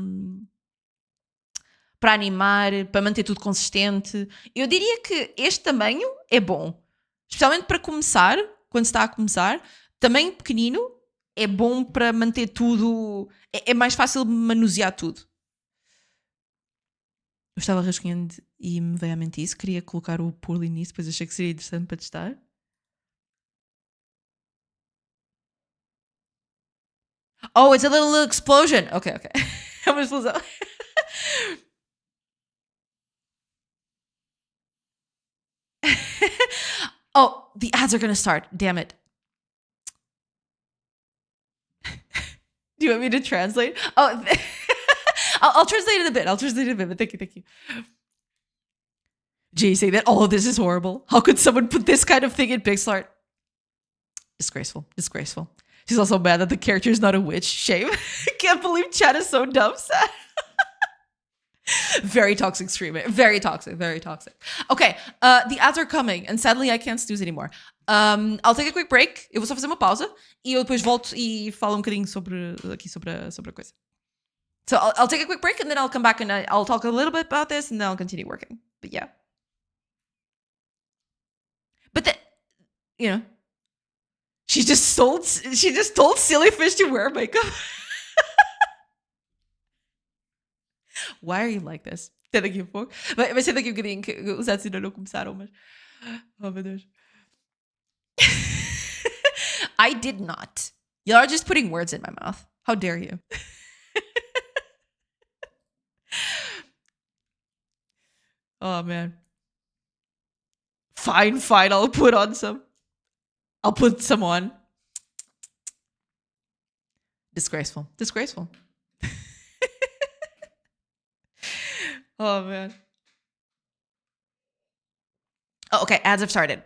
animar, para manter tudo consistente. Eu diria que este tamanho é bom, especialmente para começar, quando se está a começar. Tamanho pequenino é bom para manter tudo, é mais fácil manusear tudo. Eu estava rascunhando e me veio à mente isso. Queria colocar o poorly nisso, pois achei que seria interessante para testar. Oh, it's a little explosion. Ok. É uma explosão. Oh, the ads are gonna start. Damn it. Do you want me to translate? Oh, I'll translate it a bit. But thank you. Jay saying that all of this is horrible. How could someone put this kind of thing in pixel art? Disgraceful. She's also mad that the character is not a witch. Shame. I can't believe chat is so dumb. Sad. Very toxic streamer. Very toxic. Okay, the ads are coming, and sadly I can't snooze anymore. I'll take a quick break. Eu vou só fazer uma pausa e eu depois volto e falo um bocadinho sobre a coisa. So I'll take a quick break and then I'll come back and I'll talk a little bit about this and then I'll continue working. But yeah. But you know, she just told Sillyfish to wear makeup. Why are you like this? Até daqui a pouco. Vai ser daqui a bocadinho que os ads ainda não começaram, mas. Oh meu Deus. I did not. Y'all are just putting words in my mouth. How dare you? Oh man. Fine. I'll put some on. Disgraceful. Oh man. Oh, okay, ads have started.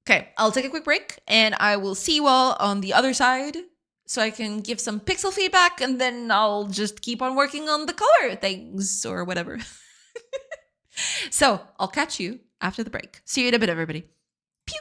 Okay, I'll take a quick break and I will see you all on the other side so I can give some pixel feedback and then I'll just keep on working on the color things or whatever. So I'll catch you after the break. See you in a bit, everybody. Pew!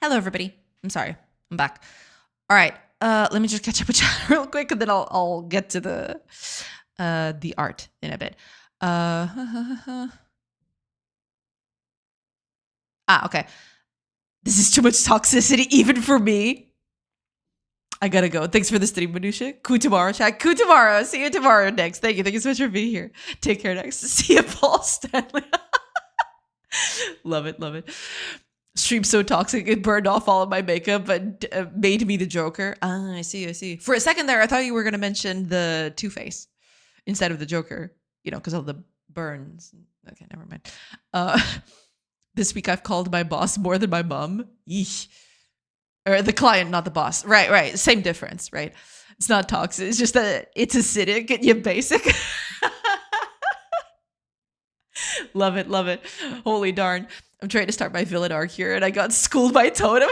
Hello, everybody. I'm sorry. I'm back. All right. Let me just catch up with chat real quick, and then I'll get to the art in a bit. Okay. This is too much toxicity, even for me. I gotta go. Thanks for the stream, Minutia. Coup tomorrow, chat. Coup tomorrow. See you tomorrow next. Thank you. Thank you so much for being here. Take care next. See you, Paul Stanley. Love it. Love it. Stream so toxic, it burned off all of my makeup, but made me the Joker. I see. For a second there, I thought you were going to mention the Two-Face instead of the Joker, because of the burns. Okay, never mind. This week I've called my boss more than my mom. Yeesh. Or the client, not the boss. Right. Same difference, right? It's not toxic. It's just that it's acidic and you're basic. Love it. Holy darn. I'm trying to start my villain arc here and I got schooled by Totem.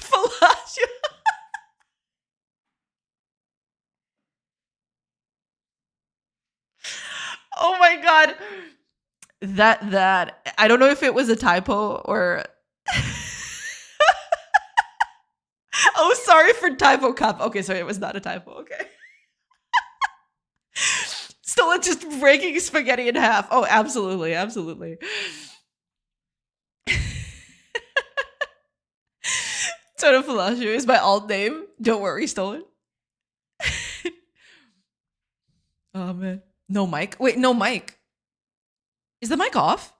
Palacio. Oh my god. That I don't know if it was a typo or oh, sorry for typo cup. Okay, sorry, it was not a typo. Okay. Still just breaking spaghetti in half. Oh, absolutely. Totem Palacio is my alt name. Don't worry, stolen. Oh man. No mic. Wait, no mic. Is the mic off?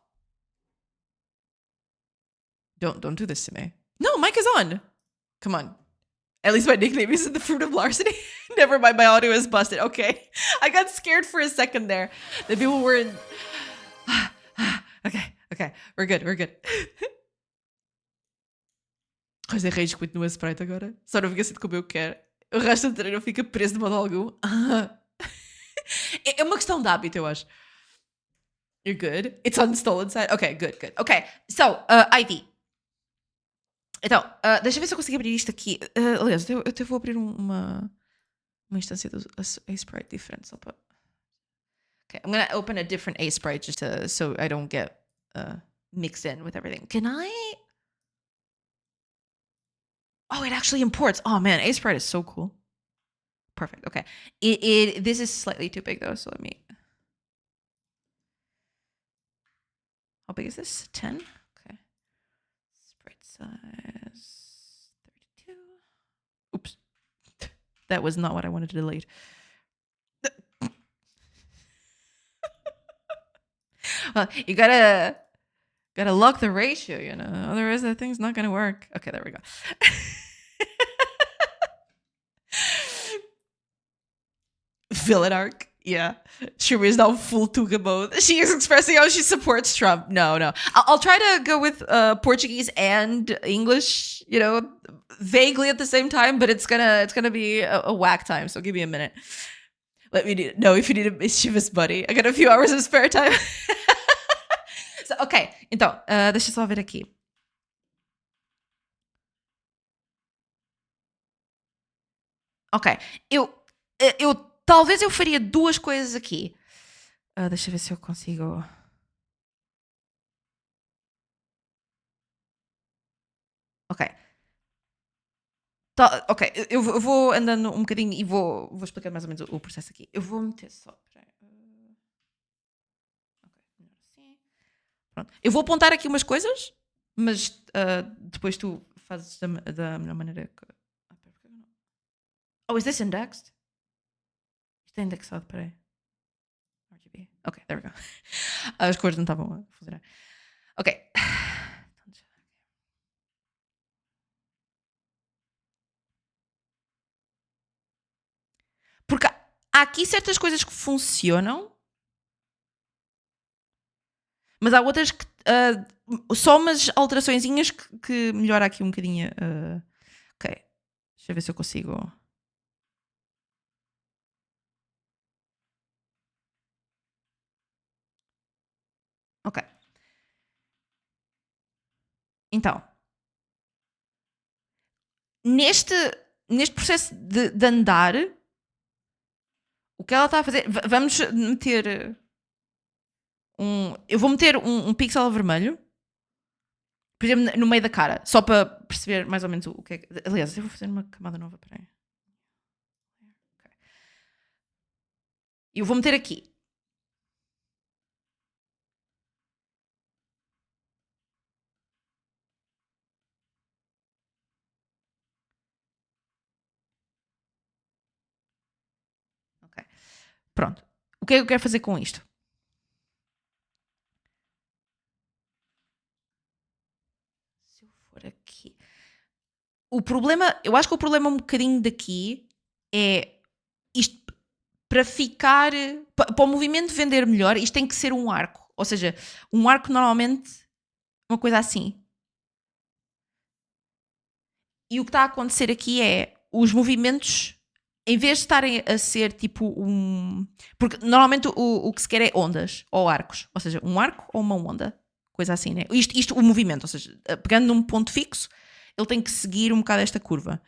Don't do this to me. No, mic is on. Come on. At least my nickname isn't the fruit of larceny. Never mind, my audio is busted. Okay. I got scared for a second there. The people were in... Okay. We're good. Coisa rage continua Sprite agora. Só não fica assim como eu quero. O resto do treino fica preso de modo algum. É uma questão de hábito, eu acho. You're good? It's on stolen side? Okay, good. Okay, so, Ivy. Então, deixa eu ver se eu consigo abrir isto aqui. Aliás, eu até vou abrir uma instância do A-Sprite diferente. Só para... Okay, I'm going to open a different A-Sprite just so I don't get mixed in with everything. Can I... Oh, it actually imports. Oh man, A-Sprite is so cool. Perfect. Okay. This is slightly too big though, so let me... How big is this? 10? Okay. Sprite size 32. Oops. That was not what I wanted to delete. Well, you gotta lock the ratio, otherwise that thing's not gonna work. Okay, there we go. Villain arc. Yeah. Shuri is now full Tuga mode. She is expressing how she supports Trump. No. I'll try to go with Portuguese and English, vaguely at the same time, but it's gonna be a whack time, so give me a minute. Let me know if you need a mischievous buddy. I got a few hours of spare time. So, ok, então, deixa eu só ver aqui. Ok, eu talvez eu faria duas coisas aqui. Deixa eu ver se eu consigo... Ok. Ok, eu vou andando um bocadinho e vou explicar mais ou menos o processo aqui. Eu vou meter só... Pronto. Eu vou apontar aqui umas coisas, mas depois tu fazes da melhor maneira que... Oh, is this indexed? Isto é indexado, peraí. RGB. Ok, there we go. As cores não estavam a funcionar. Ok. Porque há aqui certas coisas que funcionam, mas há outras que... só umas alteraçõezinhas que melhora aqui um bocadinho. Ok. Deixa eu ver se eu consigo... Ok. Então, neste processo de andar, o que ela está a fazer... Vamos meter eu vou meter um pixel vermelho, por exemplo, no meio da cara, só para perceber mais ou menos o que é que... Aliás, eu vou fazer uma camada nova, peraí. Okay. Eu vou meter aqui. Ok. Pronto. O que é que eu quero fazer com isto? Se eu for aqui... O problema... Eu acho que o problema um bocadinho daqui é... Isto, para ficar... Para o movimento vender melhor, isto tem que ser um arco. Ou seja, um arco normalmente... Uma coisa assim. E o que está a acontecer aqui é... Os movimentos... Em vez de estarem a ser tipo um... Porque normalmente o que se quer é ondas ou arcos. Ou seja, um arco ou uma onda. Coisa assim, né? Isto o movimento. Ou seja, pegando num ponto fixo, ele tem que seguir um bocado esta curva.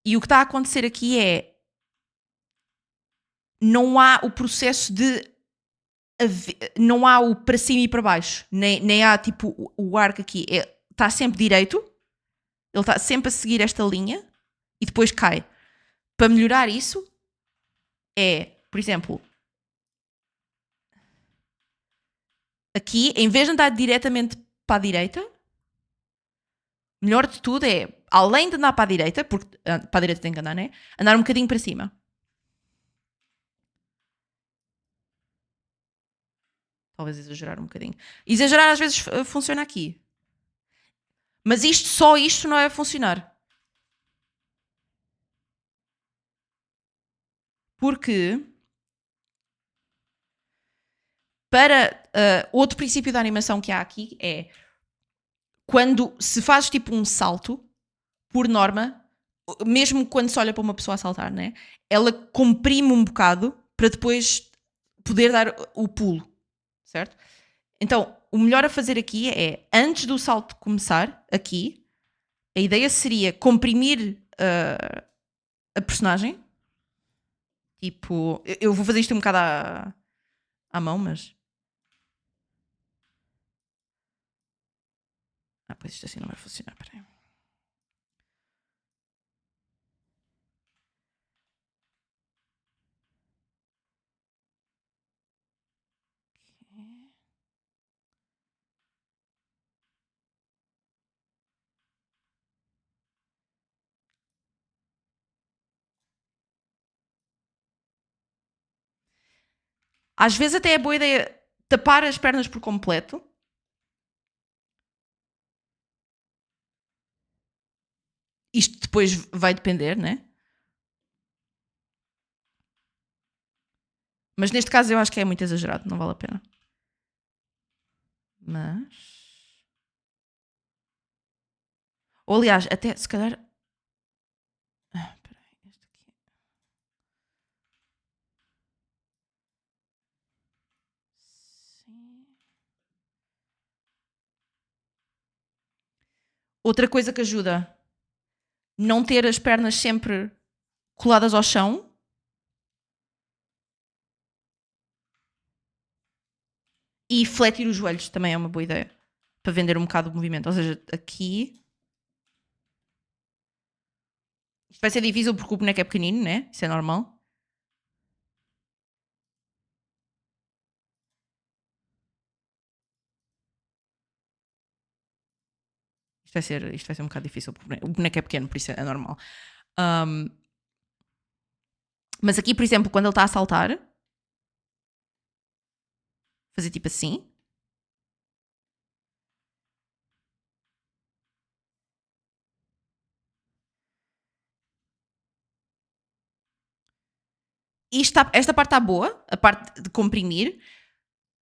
E o que está a acontecer aqui é... Não há o processo de... Não há o para cima e para baixo. Nem há tipo o arco aqui. Está sempre direito. Ele está sempre a seguir esta linha. E depois cai. Para melhorar isso, por exemplo, aqui, em vez de andar diretamente para a direita, melhor de tudo é, além de andar para a direita, porque para a direita tem que andar, né? Andar um bocadinho para cima. Talvez exagerar um bocadinho. Exagerar às vezes funciona aqui. Mas só isto não é funcionar. Porque para outro princípio da animação que há aqui é quando se faz tipo um salto, por norma, mesmo quando se olha para uma pessoa a saltar, né? Ela comprime um bocado para depois poder dar o pulo, certo? Então, o melhor a fazer aqui é, antes do salto começar, aqui, a ideia seria comprimir a personagem. Tipo, eu vou fazer isto um bocado à mão, mas... pois isto assim não vai funcionar, peraí. Às vezes até é boa ideia tapar as pernas por completo. Isto depois vai depender, né? Mas neste caso eu acho que é muito exagerado, não vale a pena. Mas... Ou aliás, até se calhar... Peraí, este aqui... Sim. Outra coisa que ajuda, não ter as pernas sempre coladas ao chão. E fletir os joelhos também é uma boa ideia. Para vender um bocado o movimento. Ou seja, aqui... Isto vai ser difícil porque o boneco é pequenino, né? Isso é normal. Isto vai ser um bocado difícil porque o boneco é pequeno, por isso é normal. Mas aqui, por exemplo, quando ele está a saltar, fazer tipo assim. Esta parte está boa, a parte de comprimir.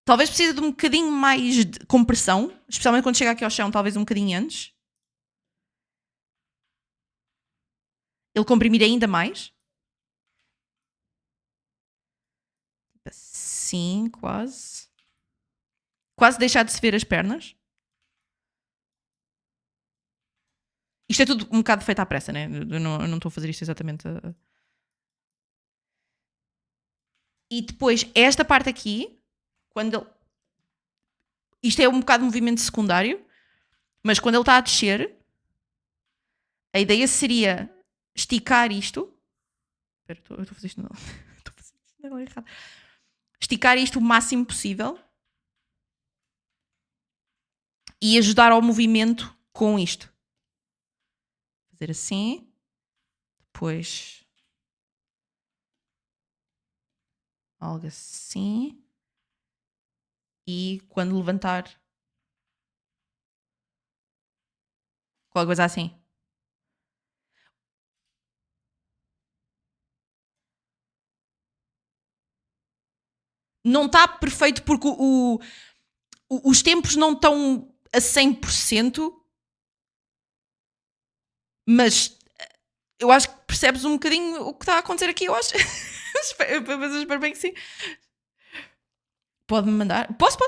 Talvez precise de um bocadinho mais de compressão, especialmente quando chega aqui ao chão, talvez um bocadinho antes. Ele comprimir ainda mais. Assim, quase. Quase deixar de se ver as pernas. Isto é tudo um bocado feito à pressa, né? Eu não estou a fazer isto exatamente. E depois, esta parte aqui, quando ele... Isto é um bocado de movimento secundário. Mas quando ele está a descer, a ideia seria esticar isto. Espera, eu estou a fazer isto não. Estou a fazer isto não é errado. Esticar isto o máximo possível e ajudar ao movimento com isto. Fazer assim. Depois algo assim. E quando levantar, qualquer coisa assim. Não está perfeito porque os tempos não estão a 100%, mas eu acho que percebes um bocadinho o que está a acontecer aqui, eu acho. Mas eu espero bem que sim. Pode-me mandar? Posso?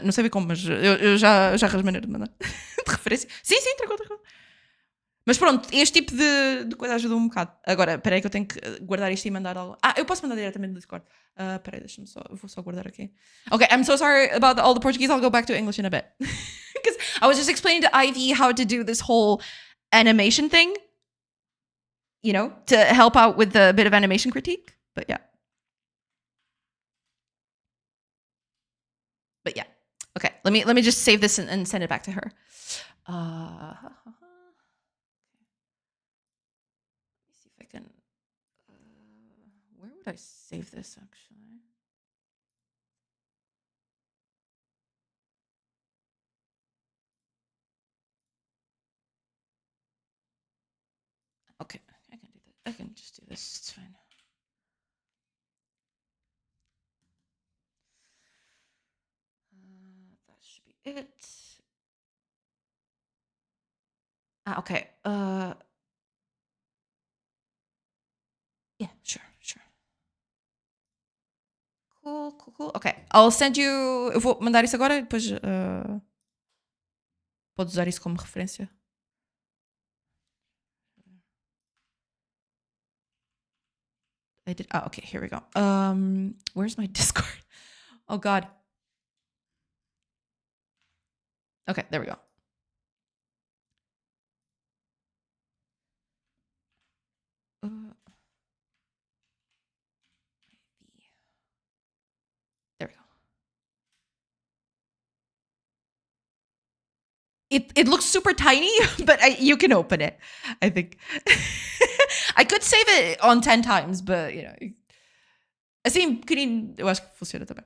Não sei bem como, mas eu já arranjo maneira de mandar. De referência. Sim, tranquilo. Mas pronto, este tipo de coisa ajuda um bocado. Agora, espera aí que eu tenho que guardar isto e mandar algo. Eu posso mandar diretamente no Discord. Espera aí, deixa-me só. Eu vou só guardar aqui. Okay, I'm so sorry about all the Portuguese. I'll go back to English in a bit. Because I was just explaining to Ivy how to do this whole animation thing. You know, to help out with a bit of animation critique. But yeah. Okay, let me just save this and send it back to her. Let me see if I can. Where would I save this actually? Okay, I can do that. I can just do this. It's fine. That should be it. Okay. Yeah, sure. Cool. Okay, I'll send you. Eu vou mandar isso agora e depois podes usar isso como referência. I did. Okay, here we go. Where's my Discord? Oh God. Okay, there we go. There we go. It looks super tiny, but you can open it, I think. I could save it on 10 times, but, you know. Assim, pequenino, eu acho que funciona também.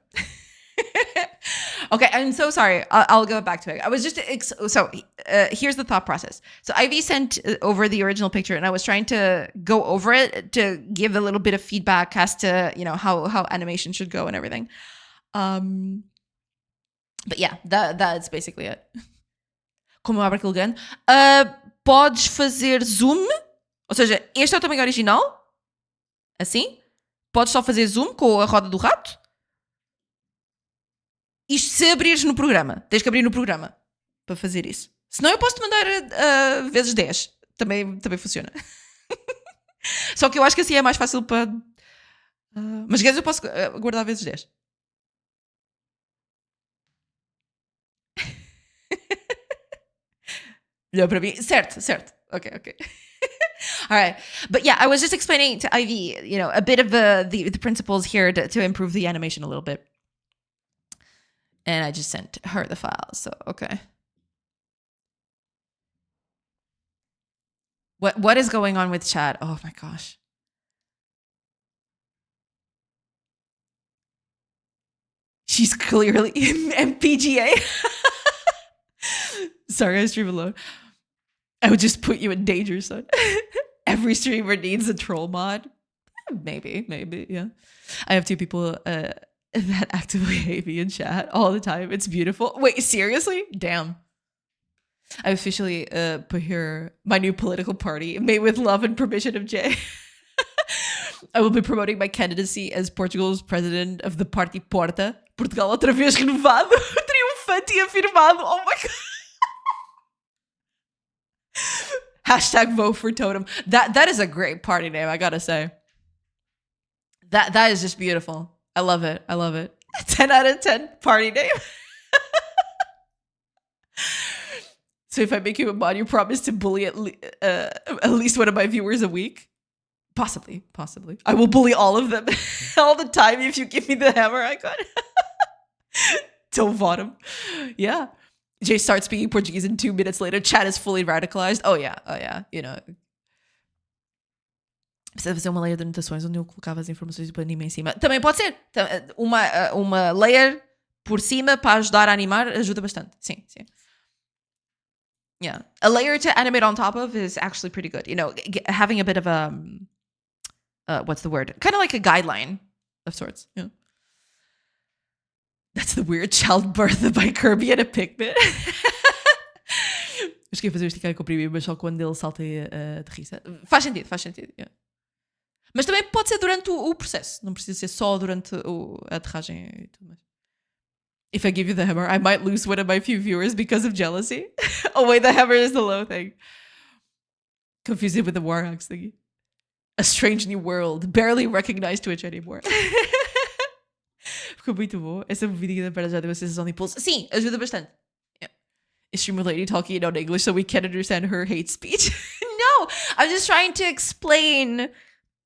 Okay, I'm so sorry. I'll go back to it. I was just here's the thought process. So Ivy sent over the original picture, and I was trying to go over it to give a little bit of feedback as to, you know, how animation should go and everything. But yeah, that's basically it. Como eu abro aquele grande. Podes fazer zoom, ou seja, este é o tamanho original, assim. Podes só fazer zoom com a roda do rato. Isto se abrires no programa. Tens que abrir no programa para fazer isso. Senão eu posso-te mandar vezes 10. Também funciona. Só que eu acho que assim é mais fácil para... mas eu posso guardar vezes 10. Melhor para mim. Certo. Okay. All right. But yeah, I was just explaining to Ivy, you know, a bit of the principles here to improve the animation a little bit. And I just sent her the file. So, okay. What is going on with chat? Oh my gosh. She's clearly MPGA. Sorry, I stream alone. I would just put you in danger, son. Every streamer needs a troll mod. Maybe, yeah. I have 2 people that actively hate me in chat all the time. It's beautiful. Wait, seriously? Damn. I officially put here my new political party, made with love and permission of Jay. I will be promoting my candidacy as Portugal's president of the Party Porta. Portugal outra vez renovado. Triunfante e afirmado. Oh my God. Hashtag vote for Totem. That is a great party name, I gotta say. That is just beautiful. I love it. 10 out of 10 party name. So if I make you a mod, you promise to bully at least one of my viewers a week? Possibly. I will bully all of them all the time if you give me the hammer icon. Don't vote him. Yeah. Jay starts speaking Portuguese and 2 minutes later, chat is fully radicalized. Oh yeah. You know. Precisa fazer uma layer de anotações onde eu colocava as informações do anime em cima. Também pode ser. Uma layer por cima para ajudar a animar ajuda bastante. Sim. Yeah. A layer to animate on top of is actually pretty good. You know, having a bit of a, what's the word? Kind of like a guideline of sorts. Yeah. That's the weird childbirth by Kirby and a Pikmin. Acho que ia fazer o esticar e comprimir, mas só quando ele salta de risa. Faz sentido. Yeah. Mas também pode ser durante o processo. Não precisa ser só durante a aterragem e tudo mais. If I give you the hammer, I might lose one of my few viewers because of jealousy. Oh wait, the hammer is the low thing. Confuse it with the war axe thingy. A strange new world, barely recognized Twitch anymore. Ficou muito bom. Essa vídeo para já deu a sensação de impulso. Sim, ajuda bastante. Yeah. Is Streamer Lady talking in English so we can't understand her hate speech? No, I'm just trying to explain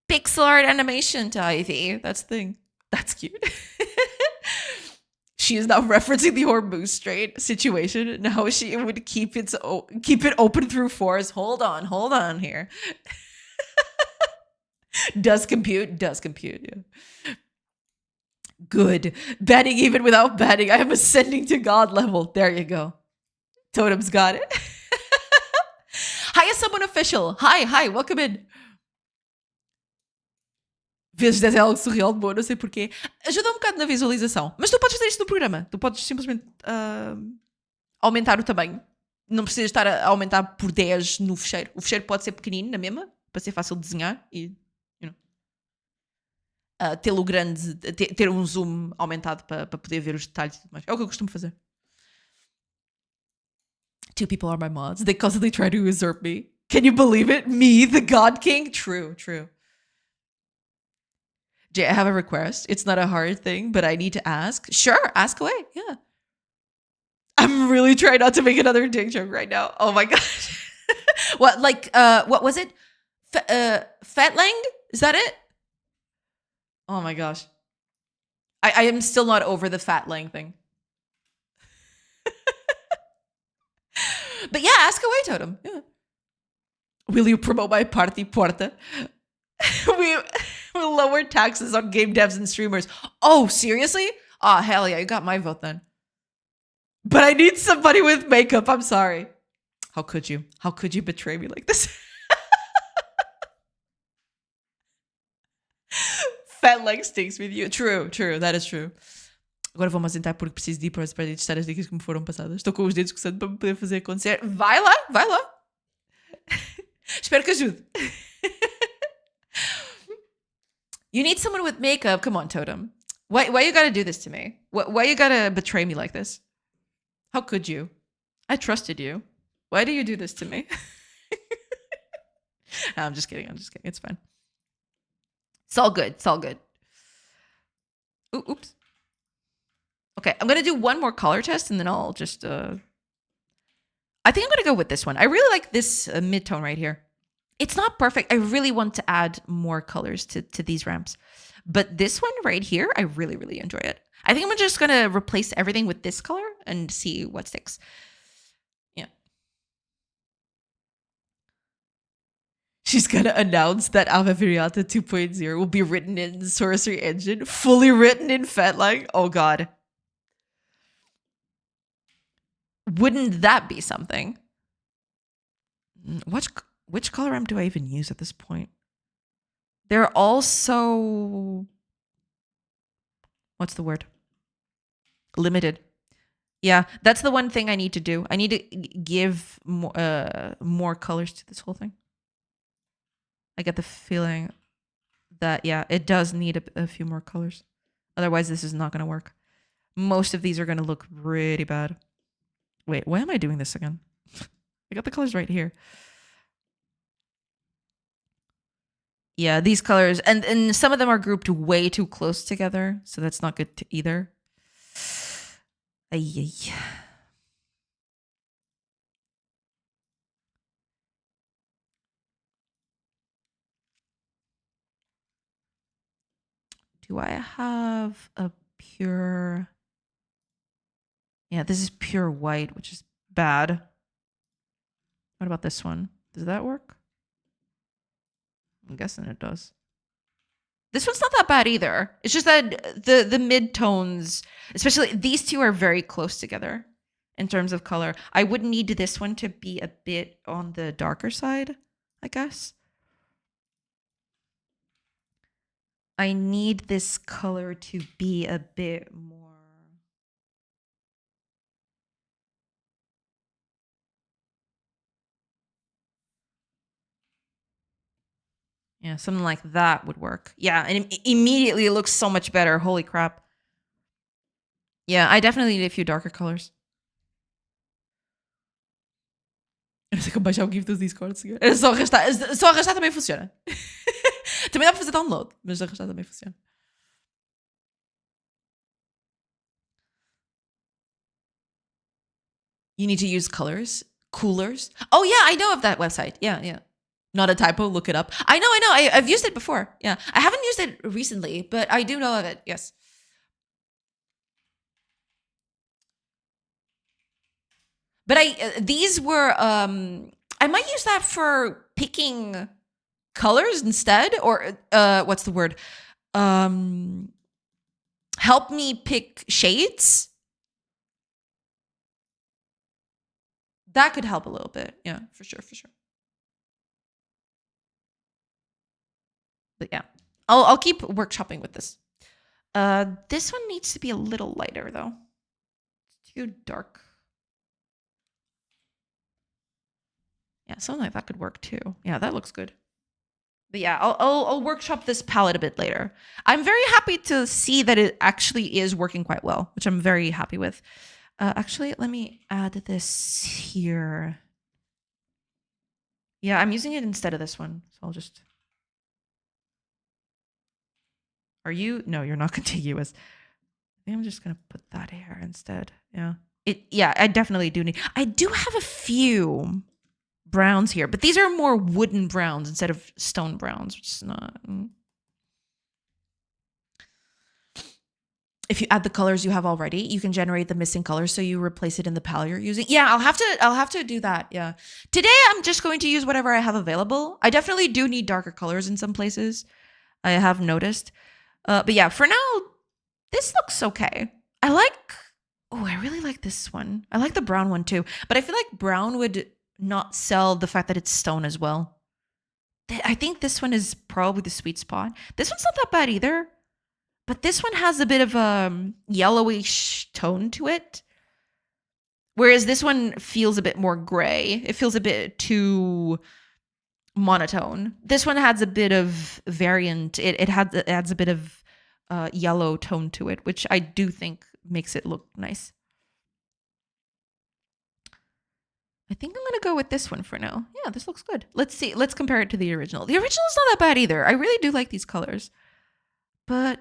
pixel art animation to Ivy. That's the thing. That's cute. She is now referencing the Hormuz Strait situation and how she would keep it open through force. Hold on here. Does compute, yeah. Good. Banning even without banning. I am ascending to God level. There you go. Totem's got it. Hi, someone official. Hi, welcome in. Vezes 10 é algo surreal de boa, não sei porquê. Ajuda um bocado na visualização. Mas tu podes fazer isto no programa. Tu podes simplesmente aumentar o tamanho. Não precisas estar a aumentar por 10 no fecheiro. O fecheiro pode ser pequenino na mesma, para ser fácil de desenhar e tê-lo grande, ter um zoom aumentado para poder ver os detalhes e tudo mais. É o que eu costumo fazer. 2 people are my mods. They constantly try to usurp me. Can you believe it? Me, the God King? True. Jay, I have a request. It's not a hard thing, but I need to ask. Sure, ask away. Yeah. I'm really trying not to make another dick joke right now. Oh my gosh. What was it? Fetlang? Is that it? Oh my gosh. I am still not over the Fatlang thing. But yeah, ask away, Totem. Yeah. Will you promote my party porta? We'll lower taxes on game devs and streamers. Oh, seriously? Oh, hell yeah, you got my vote then. But I need somebody with makeup. I'm sorry. How could you? How could you betray me like this? Fat leg stinks with you. True. That is true. Agora vou-me assentar porque preciso de ir para testar as dicas que me foram passadas. Estou com os dedos coçando para me poder fazer acontecer. Vai lá. Espero que ajude. You need someone with makeup. Come on, Totem. Why you gotta do this to me? Why you gotta betray me like this? How could you? I trusted you. Why do you do this to me? No, I'm just kidding. It's fine. It's all good. Oops. Okay, I'm gonna do one more color test and then I'll just I think I'm gonna go with this one. I really like this mid-tone right here. It's not perfect. I really want to add more colors to these ramps. But this one right here, I really, really enjoy it. I think I'm just going to replace everything with this color and see what sticks. Yeah. She's going to announce that Ave Viriata 2.0 will be written in Sorcery Engine, fully written in Fatlang. Oh, God. Wouldn't that be something? Which color ramp do I even use at this point? They're all so... What's the word? Limited. Yeah, that's the one thing I need to do. I need to give more colors to this whole thing. I get the feeling that, yeah, it does need a few more colors. Otherwise, this is not going to work. Most of these are going to look pretty bad. Wait, why am I doing this again? I got the colors right here. Yeah, these colors, and some of them are grouped way too close together, so that's not good either. Ay. Do I have a pure... Yeah, this is pure white, which is bad. What about this one? Does that work? I'm guessing it does. This one's not that bad either. It's just that the mid-tones, especially these two, are very close together in terms of color. I would need this one to be a bit on the darker side, I guess. I need this color to be a bit more... Yeah, something like that would work. Yeah, and immediately it looks so much better. Holy crap. Yeah, I definitely need a few darker colors. Eu não sei como baixar o GIF dos Discords. É só arrastar. Só arrastar também funciona. Também dá para fazer download, mas arrastar também funciona. You need to use colors? Coolers? Oh, yeah, I know of that website. Yeah, yeah. Not a typo, look it up. I know. I've used it before. Yeah. I haven't used it recently, but I do know of it. Yes. But these were I might use that for picking colors instead, or what's the word? Help me pick shades. That could help a little bit. Yeah, for sure. But yeah, I'll keep workshopping with this. This one needs to be a little lighter though. It's too dark. Yeah, something like that could work too. Yeah, that looks good. But yeah, I'll workshop this palette a bit later. I'm very happy to see that it actually is working quite well, which I'm very happy with. Actually, let me add this here. Yeah, I'm using it instead of this one. So I'll just... Are you? No, you're not contiguous. I think I'm just going to put that here instead. Yeah. Yeah, I definitely do need... I do have a few browns here, but these are more wooden browns instead of stone browns, which is not... If you add the colors you have already, you can generate the missing colors, so you replace it in the palette you're using. Yeah, I'll have to do that. Yeah. Today I'm just going to use whatever I have available. I definitely do need darker colors in some places. I have noticed. But yeah, for now, this looks okay. I really like this one. I like the brown one too, but I feel like brown would not sell the fact that it's stone as well. I think this one is probably the sweet spot. This one's not that bad either. But this one has a bit of a yellowish tone to it. Whereas this one feels a bit more gray. It feels a bit too monotone. This one has a bit of variant. It adds a bit of yellow tone to it, which I do think makes it look nice. I think I'm going to go with this one for now. Yeah, this looks good. Let's see. Let's compare it to the original. The original is not that bad either. I really do like these colors. But...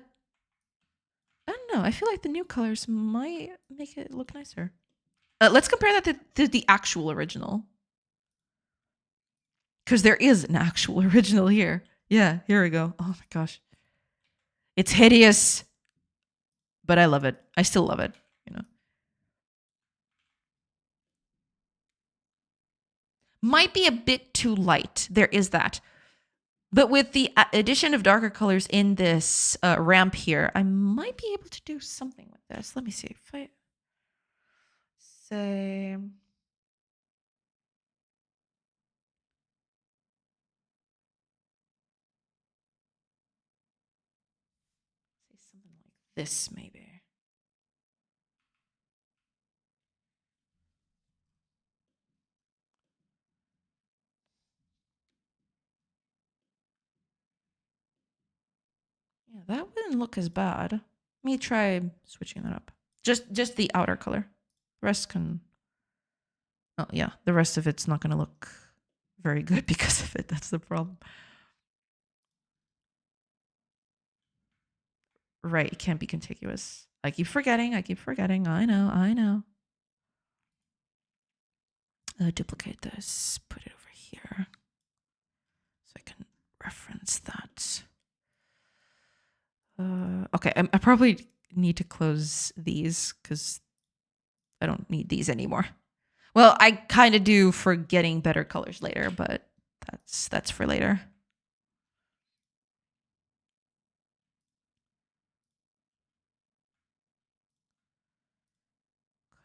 I don't know. I feel like the new colors might make it look nicer. Let's compare that to the actual original. Because there is an actual original here. Yeah, here we go. Oh my gosh. It's hideous. But I love it. I still love it, you know. Might be a bit too light. There is that. But with the addition of darker colors in this ramp here, I might be able to do something with this. Let me see. If I say... something like this, maybe. Yeah, that wouldn't look as bad. Let me try switching that up. Just the outer color. The rest can... Oh, yeah. The rest of it's not going to look very good because of it. That's the problem. Right. It can't be contiguous. I keep forgetting. I know. Duplicate this. Put it over here. So I can reference that. Okay, I probably need to close these because I don't need these anymore. Well, I kind of do for getting better colors later, but that's for later.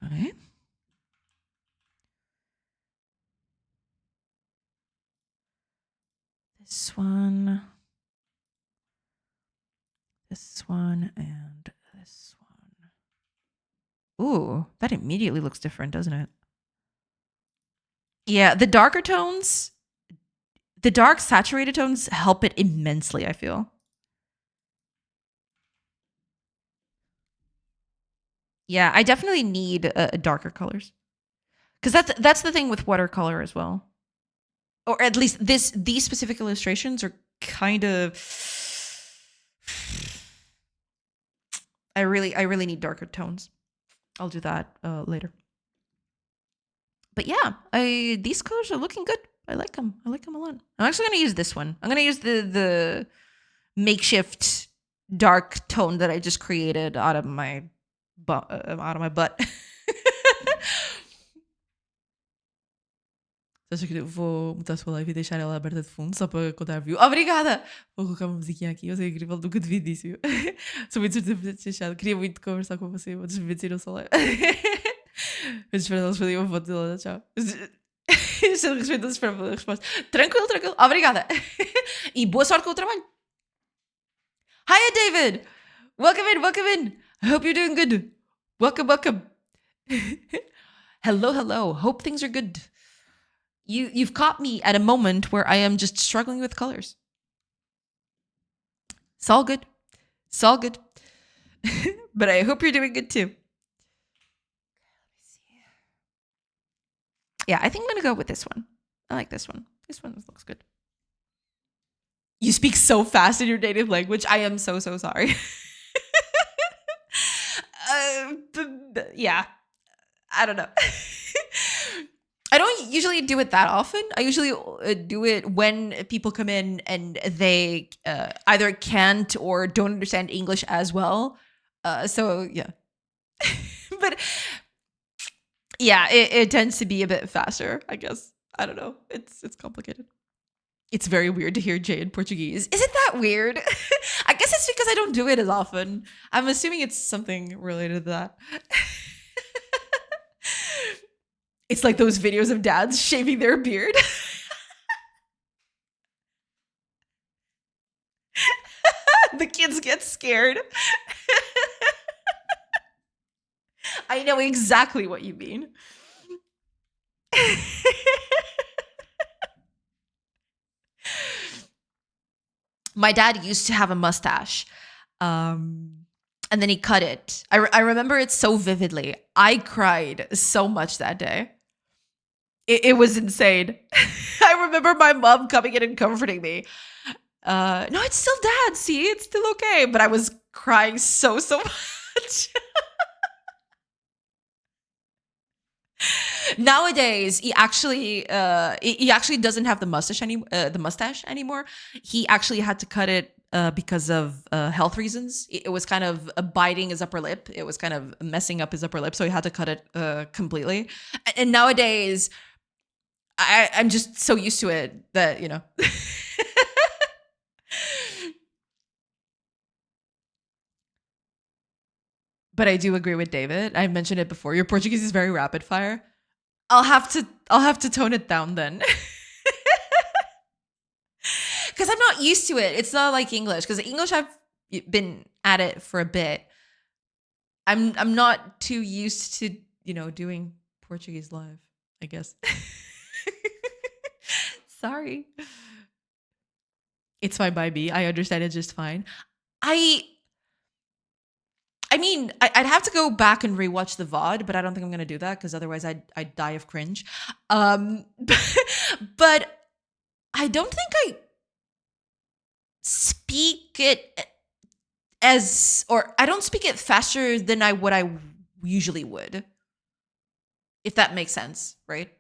Okay. This one, and this one. Ooh, that immediately looks different, doesn't it? Yeah, the darker tones, the dark saturated tones help it immensely, I feel. Yeah, I definitely need darker colors. Because that's the thing with watercolor as well. Or at least these specific illustrations are kind of I really need darker tones. I'll do that later. But yeah, these colors are looking good. I like them. I like them a lot. I'm actually gonna use this one. I'm gonna use the makeshift dark tone that I just created out of my butt. Acho que eu vou mutar a sua live e deixar ela aberta de fundo só para contar view. Obrigada! Vou colocar uma musiquinha aqui, eu sei incrível, nunca devia disso. Sou muito chateada, queria muito conversar com você, mas desmentir só live. Mas espero eles fazerem uma foto dela, tchau. Se respeito, espero pela resposta. Tranquilo, tranquilo, obrigada! E boa sorte com o trabalho. Hiya, David! Welcome in, welcome in! I hope you're doing good. Welcome, welcome. Hello, hello. Hope things are good. You've caught me at a moment where I am just struggling with colors. It's all good. It's all good. But I hope you're doing good too. Yeah, I think I'm gonna go with this one. I like this one. This one looks good. You speak so fast in your native language. I am so sorry. Yeah, I don't know. I don't usually do it that often. I usually do it when people come in and they either can't or don't understand English as well. So yeah, but yeah, it tends to be a bit faster, I guess. I don't know. It's complicated. It's very weird to hear Jay in Portuguese. Isn't that weird? I guess it's because I don't do it as often. I'm assuming it's something related to that. It's like those videos of dads shaving their beard. The kids get scared. I know exactly what you mean. My dad used to have a mustache. And then he cut it. I remember it so vividly. I cried so much that day. It was insane. I remember my mom coming in and comforting me. No, it's still dad. See, it's still okay. But I was crying so much. Nowadays, he actually doesn't have the mustache anymore. He actually had to cut it because of health reasons. It was kind of biting his upper lip. It was kind of messing up his upper lip, so he had to cut it completely. And nowadays, I'm just so used to it that, you know. But I do agree with David. I've mentioned it before. Your Portuguese is very rapid fire. I'll have to tone it down then. Because I'm not used to it. It's not like English. Because English, I've been at it for a bit. I'm not too used to, you know, doing Portuguese live, I guess. Sorry. It's fine by me. I understand it just fine. I mean, I'd have to go back and rewatch the VOD, but I don't think I'm gonna do that because otherwise I'd die of cringe. But I don't think I speak it I don't speak it faster than I usually would. If that makes sense, right?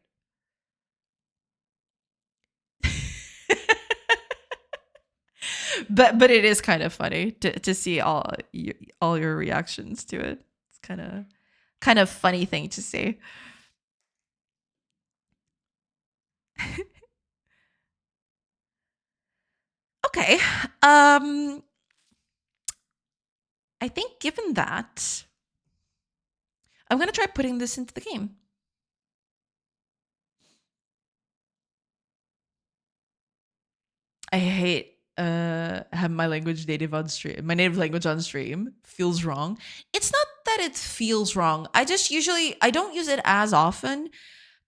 but it is kind of funny to see all your reactions to it. It's kind of funny thing to see. Okay. I think given that, I'm gonna try putting this into the game. I hate have my native language on stream feels wrong. It's not that it feels wrong. I don't use it as often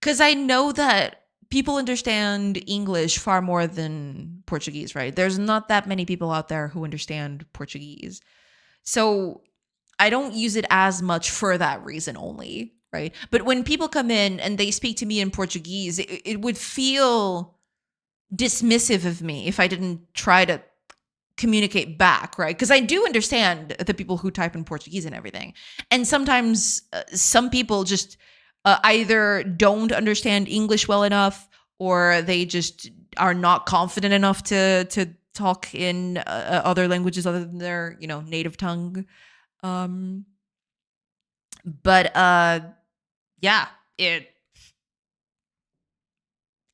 because I know that people understand English far more than Portuguese, right? There's not that many people out there who understand Portuguese. So I don't use it as much for that reason only, right? But when people come in and they speak to me in Portuguese, it would feel dismissive of me if I didn't try to communicate back, right? Because I do understand the people who type in Portuguese and everything. And sometimes some people just either don't understand English well enough, or they just are not confident enough to talk in other languages other than their, native tongue. But yeah,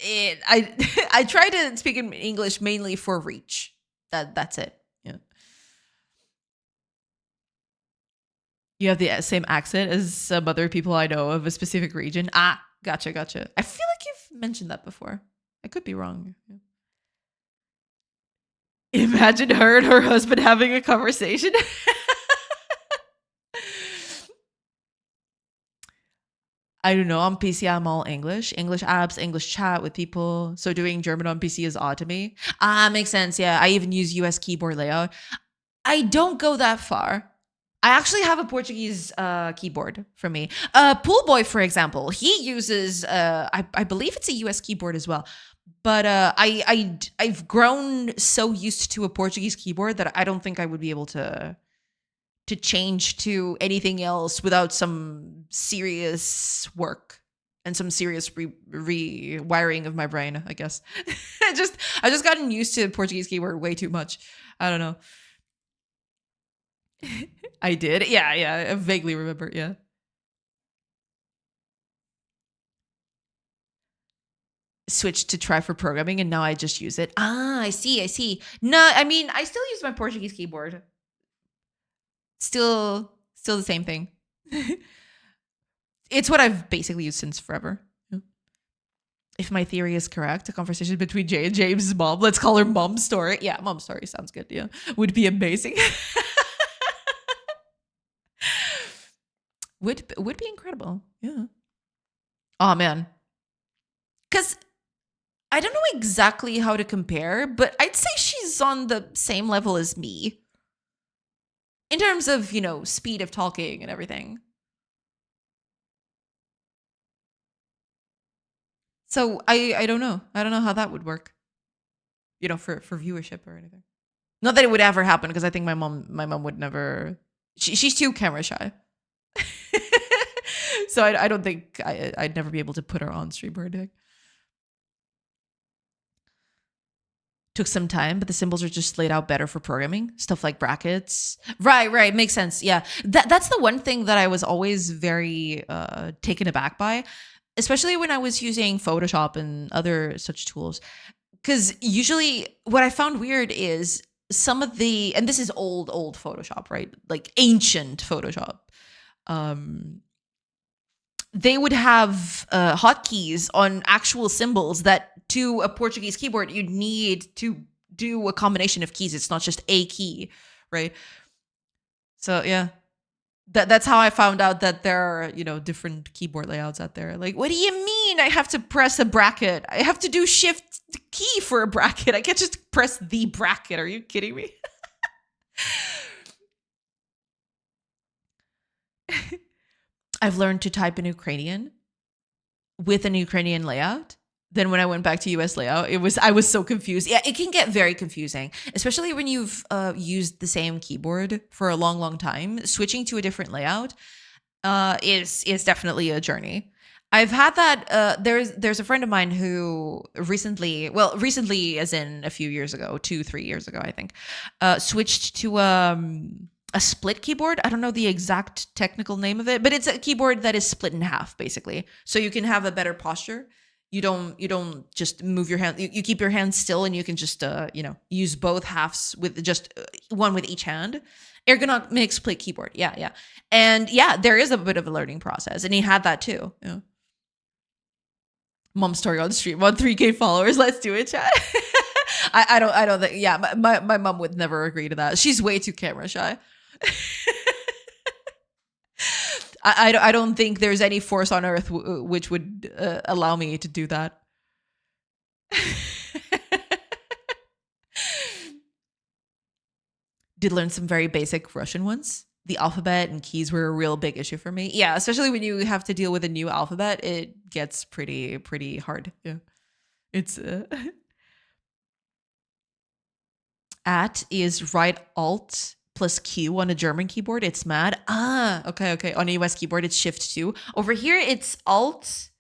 I I try to speak in English mainly for reach. That's it. Yeah. You have the same accent as some other people I know of a specific region. Ah, gotcha. I feel like you've mentioned that before. I could be wrong. Yeah. Imagine her and her husband having a conversation. I don't know. On PC, I'm all English apps, English chat with people. So doing German on PC is odd to me. Ah, makes sense. Yeah. I even use US keyboard layout. I don't go that far. I actually have a Portuguese keyboard for me. Pool Boy, for example, he uses, I believe it's a US keyboard as well. But I've grown so used to a Portuguese keyboard that I don't think I would be able to change to anything else without some serious work and some serious rewiring of my brain, I guess. I just gotten used to Portuguese keyboard way too much. I don't know. I did. Yeah. I vaguely remember. Yeah. Switched to try for programming and now I just use it. Ah, I see. No, I mean, I still use my Portuguese keyboard. Still the same thing. It's what I've basically used since forever. If my theory is correct, a conversation between Jay and James' mom, let's call her Mom Story. Yeah, Mom Story sounds good. Yeah, would be amazing. would be incredible. Yeah. Oh man. Because I don't know exactly how to compare, but I'd say she's on the same level as me in terms of, speed of talking and everything. So I don't know. I don't know how that would work, for viewership or anything. Not that it would ever happen, because I think my mom would never. She's too camera shy. So I don't think I'd never be able to put her on stream or anything. Took some time, but the symbols are just laid out better for programming. Stuff like brackets. Right. Makes sense. Yeah. That's the one thing that I was always very taken aback by, especially when I was using Photoshop and other such tools. Because usually what I found weird is some of and this is old Photoshop, right? Like ancient Photoshop. They would have hotkeys on actual symbols that to a Portuguese keyboard, you'd need to do a combination of keys. It's not just a key, right? So yeah, that's how I found out that there are, different keyboard layouts out there. Like, what do you mean I have to press a bracket? I have to do shift key for a bracket. I can't just press the bracket. Are you kidding me? I've learned to type in Ukrainian with an Ukrainian layout. Then when I went back to US layout, I was so confused. Yeah, it can get very confusing, especially when you've used the same keyboard for a long time. Switching to a different layout is definitely a journey. I've had that. There's a friend of mine who recently, as in a few years ago, 2-3 years ago, I think, switched to a split keyboard. I don't know the exact technical name of it, but it's a keyboard that is split in half, basically, so you can have a better posture. You don't just move your hand. You keep your hand still, and you can just use both halves with just one with each hand. Ergonomic split keyboard. Yeah. And yeah, there is a bit of a learning process, and he had that too. Yeah. Mom story on stream on 3K followers. Let's do it, chat. I don't think. Yeah, my mom would never agree to that. She's way too camera shy. I don't think there's any force on earth which would allow me to do that. Did learn some very basic Russian ones. The alphabet and keys were a real big issue for me. Yeah, especially when you have to deal with a new alphabet, it gets pretty hard. Yeah, it's at is right alt plus Q on a German keyboard. It's mad. Okay. On a US keyboard, it's shift 2. Over here, it's alt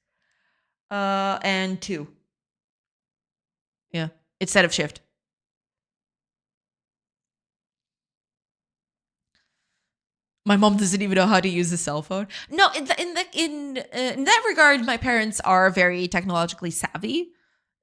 and 2. Yeah, instead of shift. My mom doesn't even know how to use a cell phone. No, in that regard, my parents are very technologically savvy.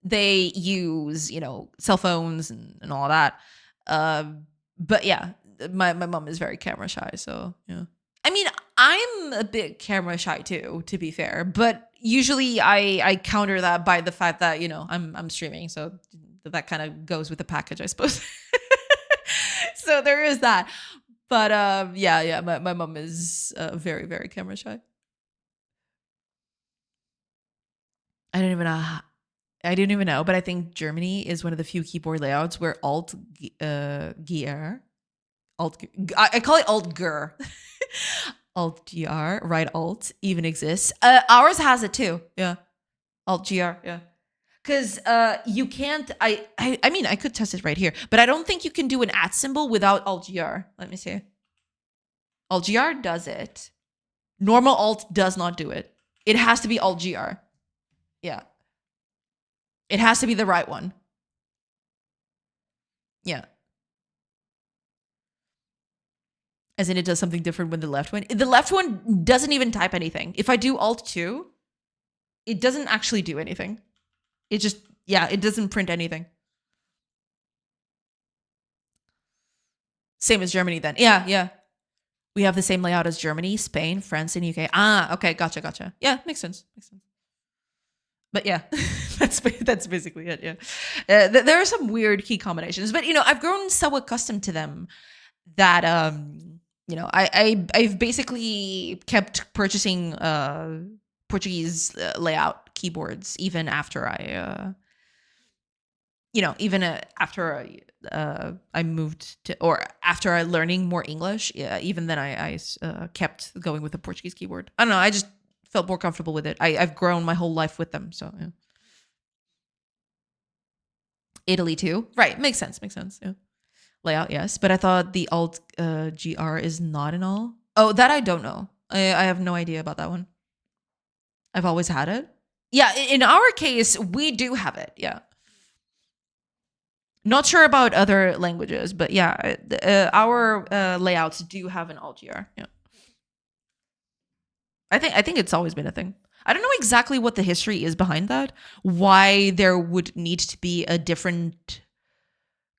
They use cell phones and all that. But yeah, my mom is very camera shy. So yeah, I mean, I'm a bit camera shy too, to be fair. But usually, I counter that by the fact that I'm streaming, so that kind of goes with the package, I suppose. So there is that. But yeah, my mom is very, very camera shy. I don't even know, but I think Germany is one of the few keyboard layouts where Alt GR, I call it Alt GR, Alt GR, right Alt even exists. Ours has it too. Yeah, Alt GR. Yeah. Because you can't. I mean, I could test it right here, but I don't think you can do an @ symbol without Alt GR. Let me see. Alt GR does it. Normal Alt does not do it. It has to be Alt GR. Yeah. It has to be the right one. Yeah. As in, it does something different when the left one. The left one doesn't even type anything. If I do Alt 2, it doesn't actually do anything. It just, it doesn't print anything. Same as Germany then. Yeah. We have the same layout as Germany, Spain, France, and UK. Okay, gotcha. Yeah, makes sense. But yeah, that's basically it. Yeah, there are some weird key combinations, but I've grown so accustomed to them that I've basically kept purchasing Portuguese layout keyboards even after after I moved to, or after I learning more English. Yeah, even then I kept going with the Portuguese keyboard. I don't know. I just felt more comfortable with it. I've grown my whole life with them. So yeah. Italy too. Right. Makes sense. Yeah. Layout, yes. But I thought the Alt GR is not an all. Oh, that I don't know. I have no idea about that one. I've always had it. Yeah, in our case, we do have it. Yeah. Not sure about other languages, but yeah, our layouts do have an Alt GR. Yeah. I think it's always been a thing. I don't know exactly what the history is behind that. Why there would need to be a different,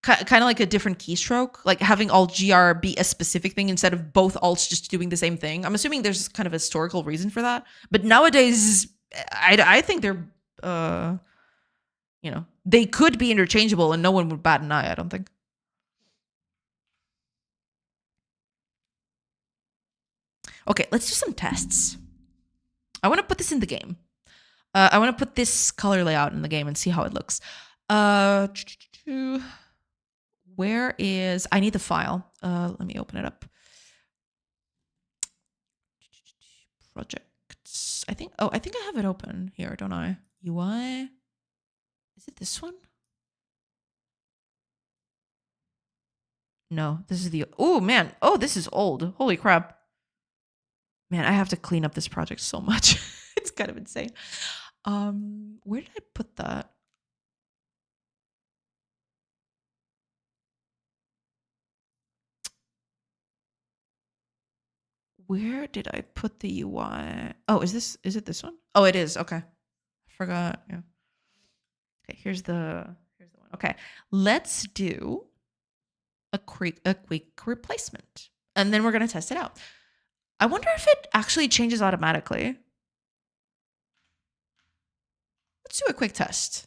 kind of like a different keystroke, like having Alt GR be a specific thing instead of both alts just doing the same thing. I'm assuming there's kind of a historical reason for that. But nowadays, I think they're, they could be interchangeable and no one would bat an eye, I don't think. Okay, let's do some tests. I want to put this in the game. I want to put this color layout in the game and see how it looks. Where is... I need the file. Let me open it up. Projects. I think I have it open here, don't I? UI. Is it this one? No, this is the... Oh, man. Oh, this is old. Holy crap. Man, I have to clean up this project so much. It's kind of insane. Where did I put that? Where did I put the UI? Oh, is it this one? Oh, it is. Okay. I forgot. Yeah. Okay, here's the one. Okay. Let's do a quick replacement. And then we're going to test it out. I wonder if it actually changes automatically. Let's do a quick test.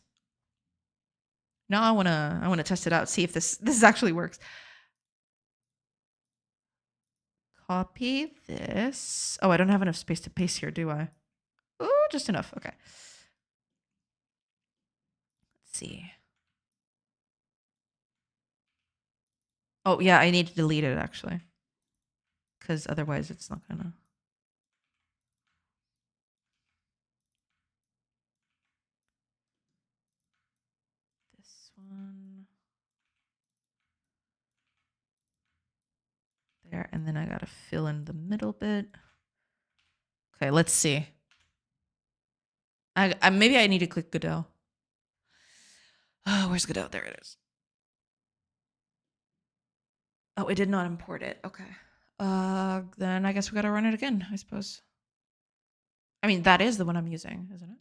Now I want to test it out, see if this actually works. Copy this. Oh, I don't have enough space to paste here, do I? Oh, just enough. Okay. Let's see. Oh, yeah, I need to delete it actually. Because otherwise it's not gonna. This one. There, and then I gotta fill in the middle bit. Okay, let's see. I maybe I need to click Godot. Oh, where's Godot? There it is. Oh, it did not import it. Okay. Then I guess we gotta run it again, I suppose. I mean, that is the one I'm using, isn't it?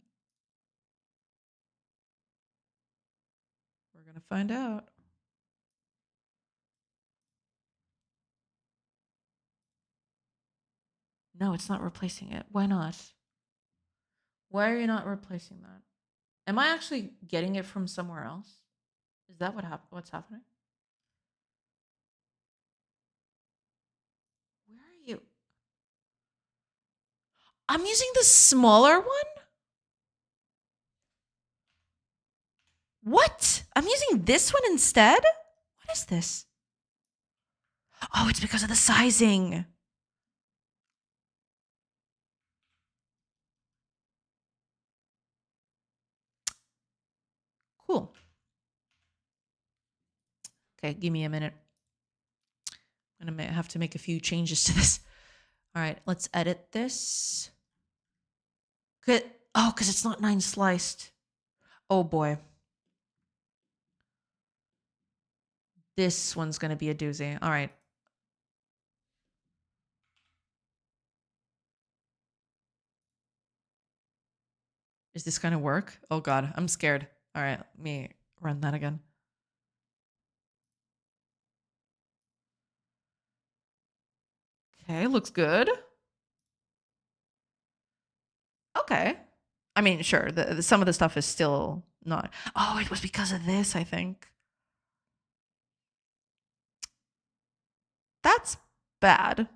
We're gonna find out. No, it's not replacing it. Why not? Why are you not replacing that? Am I actually getting it from somewhere else? Is that what's happening? Where are you? I'm using the smaller one? What? I'm using this one instead? What is this? Oh, it's because of the sizing. Cool. Okay, give me a minute. I'm gonna have to make a few changes to this. All right, let's edit this. Good. Oh, because it's not 9 sliced. Oh boy. This one's gonna be a doozy. All right. Is this gonna work? Oh god, I'm scared. All right, let me run that again. Okay, looks good. Okay. I mean, sure, some of the stuff is still not. Oh, it was because of this, I think. That's bad.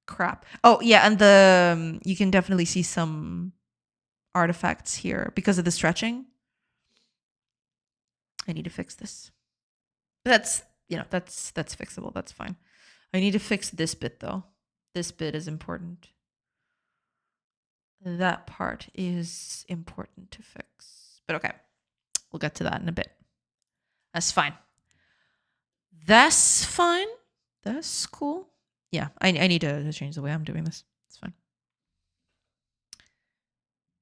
Crap. Oh, yeah, and you can definitely see some artifacts here because of the stretching. I need to fix this. That's fixable. That's fine. I need to fix this bit though. This bit is important. That part is important to fix. But okay, we'll get to that in a bit. That's fine. That's fine. That's cool. Yeah, I need to change the way I'm doing this. It's fine.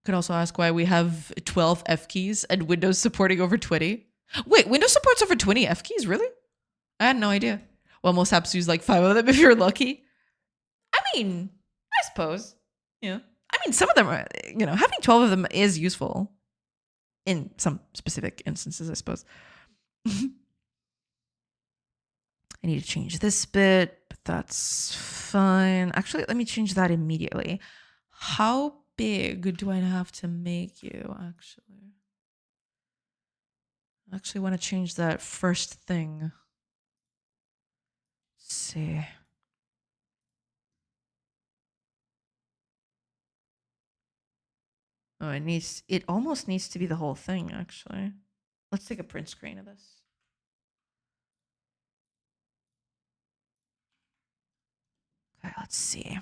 Could also ask why we have 12 F keys and Windows supporting over 20. Wait, Windows supports over 20 F keys? Really? I had no idea. Well, most apps use like 5 of them if you're lucky. I mean, I suppose. Yeah. I mean, some of them are, having 12 of them is useful in some specific instances, I suppose. I need to change this bit, but that's fine. Actually, let me change that immediately. How big do I have to make you, actually? I actually want to change that first thing. Let's see. Oh, it almost needs to be the whole thing, actually. Let's take a print screen of this. Okay, let's see.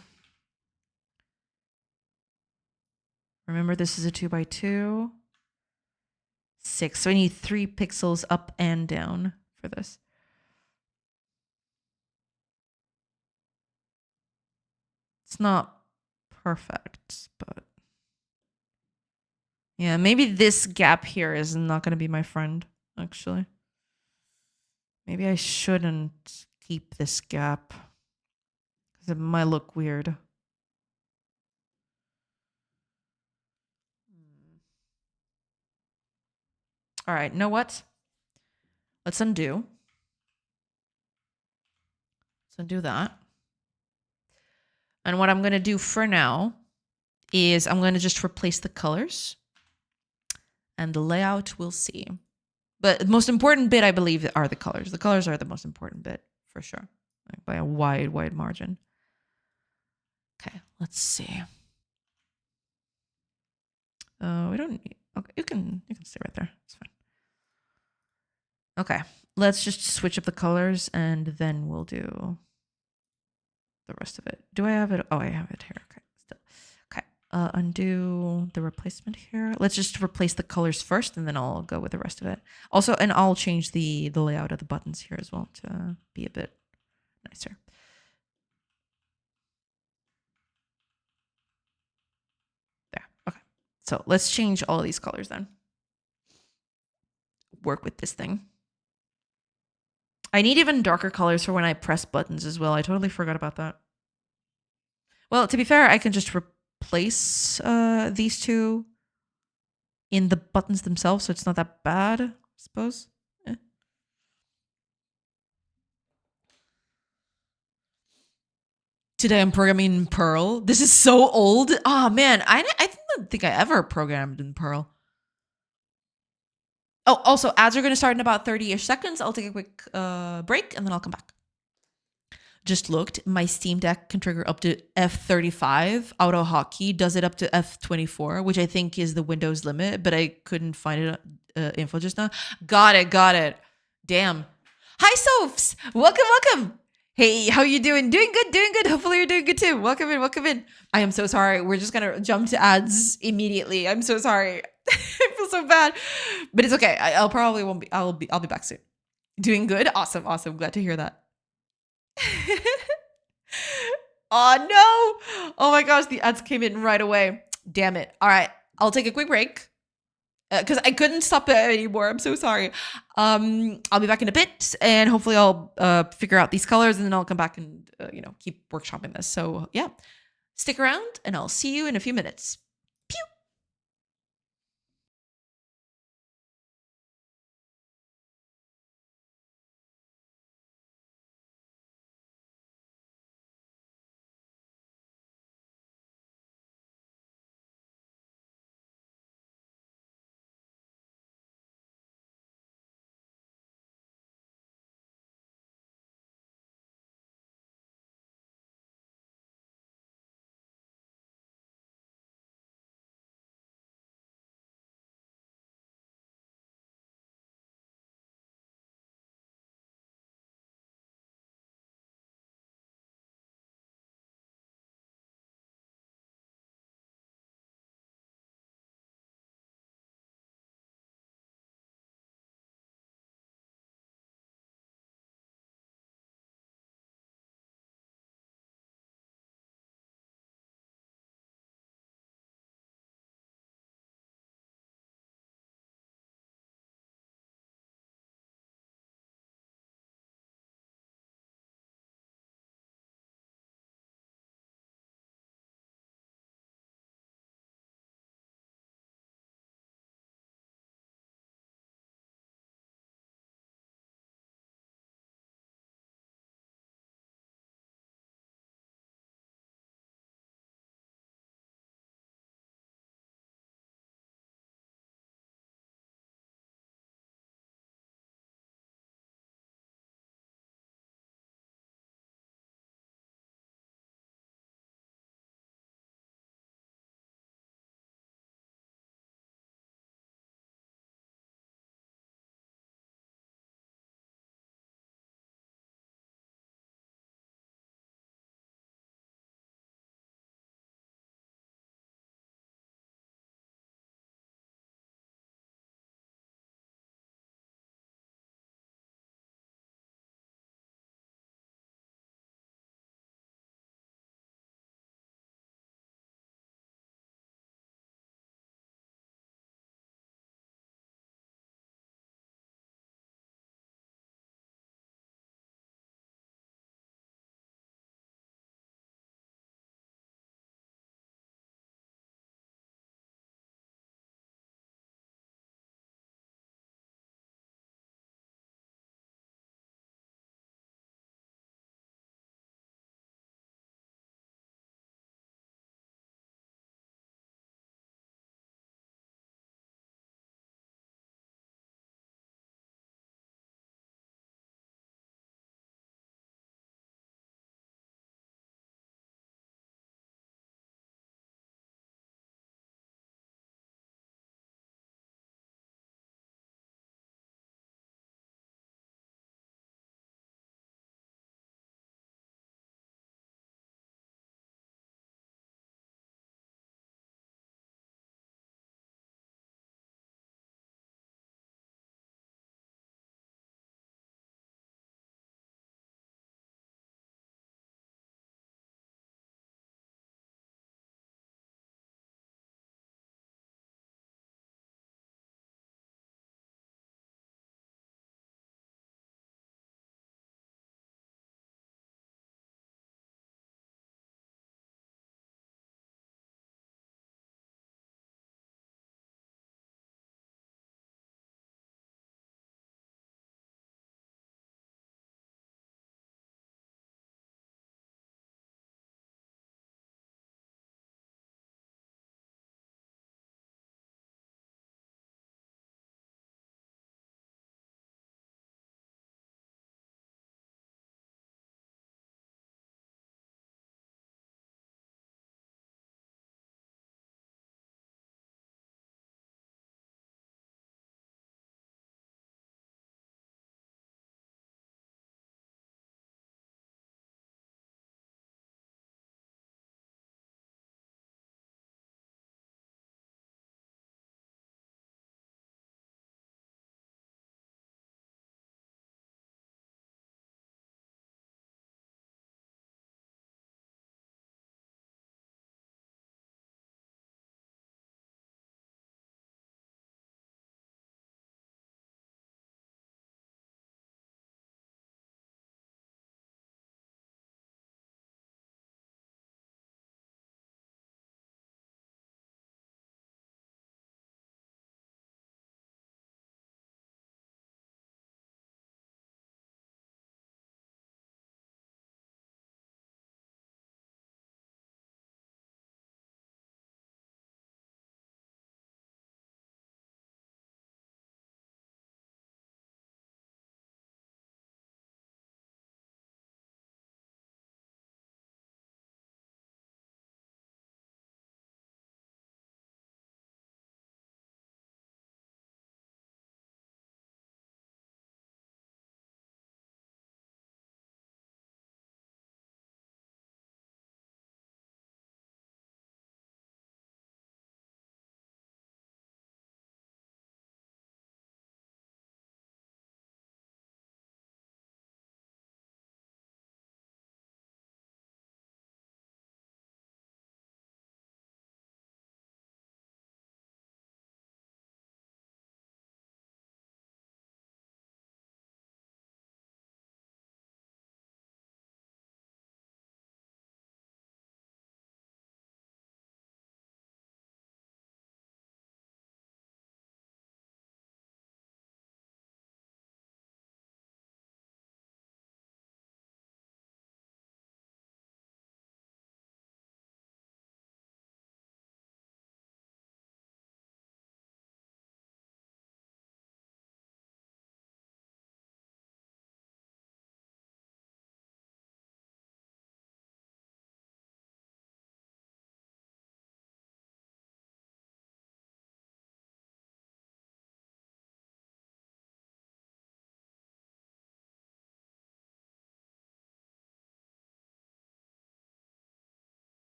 Remember, this is a 2x2. 6. So I need 3 pixels up and down for this. It's not perfect, but yeah, maybe this gap here is not going to be my friend, actually. Maybe I shouldn't keep this gap because it might look weird. All right, you know what? Let's undo. Let's undo that. And what I'm going to do for now is I'm going to just replace the colors. And the layout, we'll see. But the most important bit, I believe, are the colors. The colors are the most important bit, for sure. Like by a wide, wide margin. Okay, let's see. We don't need... Okay, you can stay right there. It's fine. Okay, let's just switch up the colors and then we'll do the rest of it. Do I have it? Oh, I have it here. Okay, still. Okay, undo the replacement here. Let's just replace the colors first and then I'll go with the rest of it. Also, and I'll change the layout of the buttons here as well to be a bit nicer. There, okay. So let's change all of these colors then. Work with this thing. I need even darker colors for when I press buttons as well. I totally forgot about that. Well, to be fair, I can just replace these two in the buttons themselves, so it's not that bad, I suppose. Today I'm programming in Perl. This is so old. Oh man, I don't think I ever programmed in Perl. Oh, also, ads are going to start in about 30-ish seconds. I'll take a quick break and then I'll come back. Just looked. My Steam Deck can trigger up to F35. Auto hotkey does it up to F24, which I think is the Windows limit, but I couldn't find it info just now. Got it. Damn. Hi, Sophs. Welcome. Hey, how you doing? Doing good. Hopefully you're doing good too. Welcome in. I am so sorry. We're just gonna jump to ads immediately. I'm so sorry. I feel so bad, but it's okay. I'll probably won't be. I'll be back soon. Doing good. Awesome. Glad to hear that. Oh no. Oh my gosh, the ads came in right away. Damn it. All right, I'll take a quick break because I couldn't stop it anymore. I'm so sorry. I'll be back in a bit and hopefully I'll figure out these colors and then I'll come back and keep workshopping this. So yeah, stick around and I'll see you in a few minutes.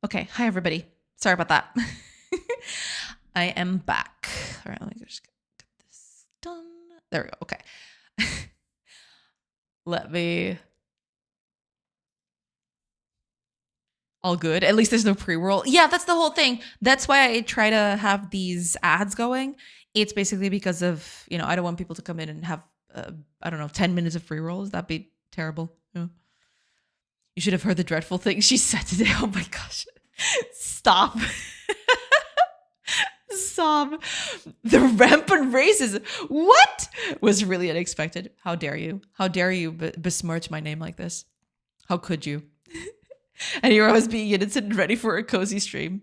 Okay, hi everybody. Sorry about that. I am back. All right, let me just get this done. There we go. Okay. Let me. All good. At least there's no pre-roll. Yeah, that's the whole thing. That's why I try to have these ads going. It's basically because of, I don't want people to come in and have, I don't know, 10 minutes of pre-rolls. That'd be terrible. Yeah. You should have heard the dreadful things she said today. Oh my gosh. Stop. Stop. The rampant racism. What? Was really unexpected. How dare you? How dare you besmirch my name like this? How could you? And here I was being innocent and ready for a cozy stream.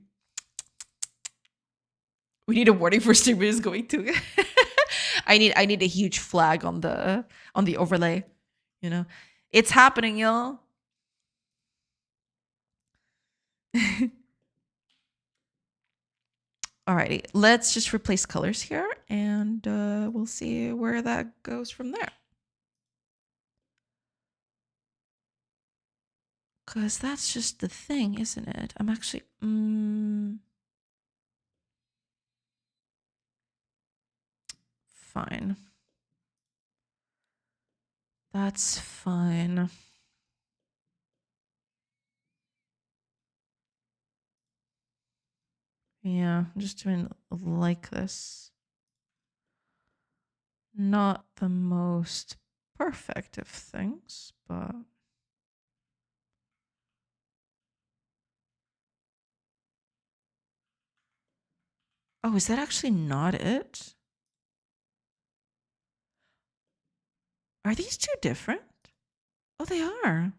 We need a warning for streamers going to. I need a huge flag on the overlay. It's happening, y'all. Alrighty, let's just replace colors here, and we'll see where that goes from there. Because that's just the thing, isn't it? I'm actually... Fine. That's fine. Yeah, I'm just doing like this. Not the most perfect of things, but... Oh, is that actually not it? Are these two different? Oh, they are.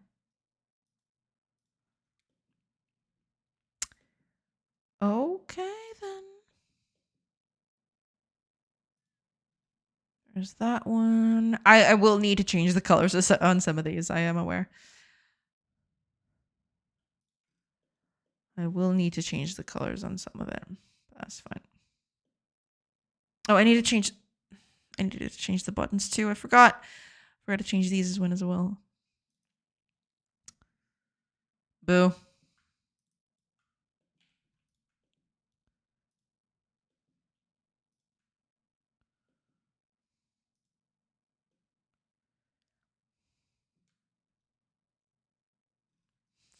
Okay, then. There's that one. I will need to change the colors on some of these. I am aware. I will need to change the colors on some of them. That's fine. Oh, I need to change the buttons too. I forgot to change these as well. Boo.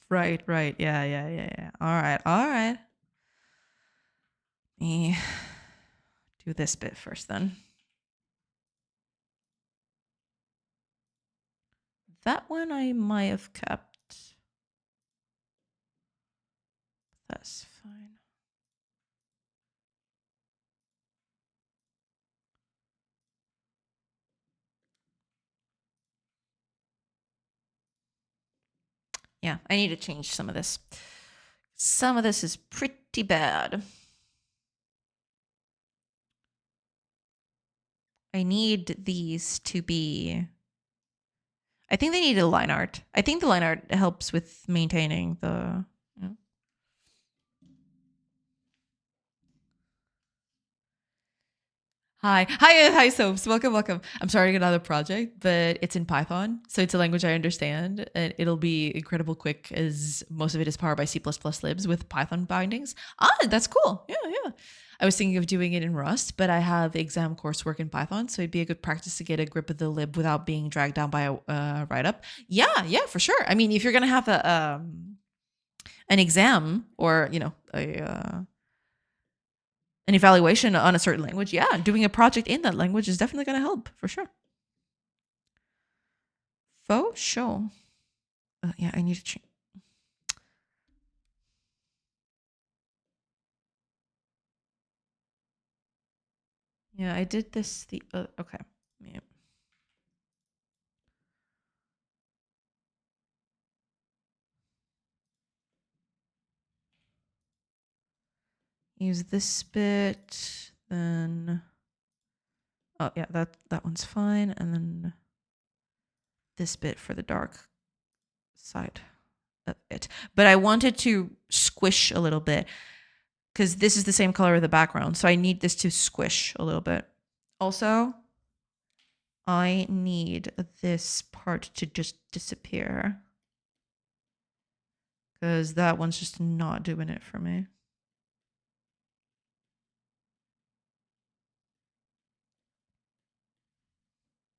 Right. Yeah. All right. Me do this bit first then. That one I might have kept. That's fine. Yeah, I need to change some of this. Some of this is pretty bad. I need these to be... I think they need a line art. I think the line art helps with maintaining the... Hi, Soaps. Welcome. I'm starting another project, but it's in Python, so it's a language I understand, and it'll be incredible quick, as most of it is powered by C++ libs with Python bindings. That's cool. Yeah. I was thinking of doing it in Rust, but I have exam coursework in Python, so it'd be a good practice to get a grip of the lib without being dragged down by a write-up. Yeah, for sure. I mean, if you're gonna have an exam or an evaluation on a certain language, yeah, doing a project in that language is definitely going to help, for sure. Faux show. Yeah, I need to change. Yeah, I did this okay. Yeah. Use this bit, then... Oh, yeah, that one's fine. And then this bit for the dark side of it. But I wanted to squish a little bit because this is the same color of the background. So I need this to squish a little bit. Also, I need this part to just disappear because that one's just not doing it for me.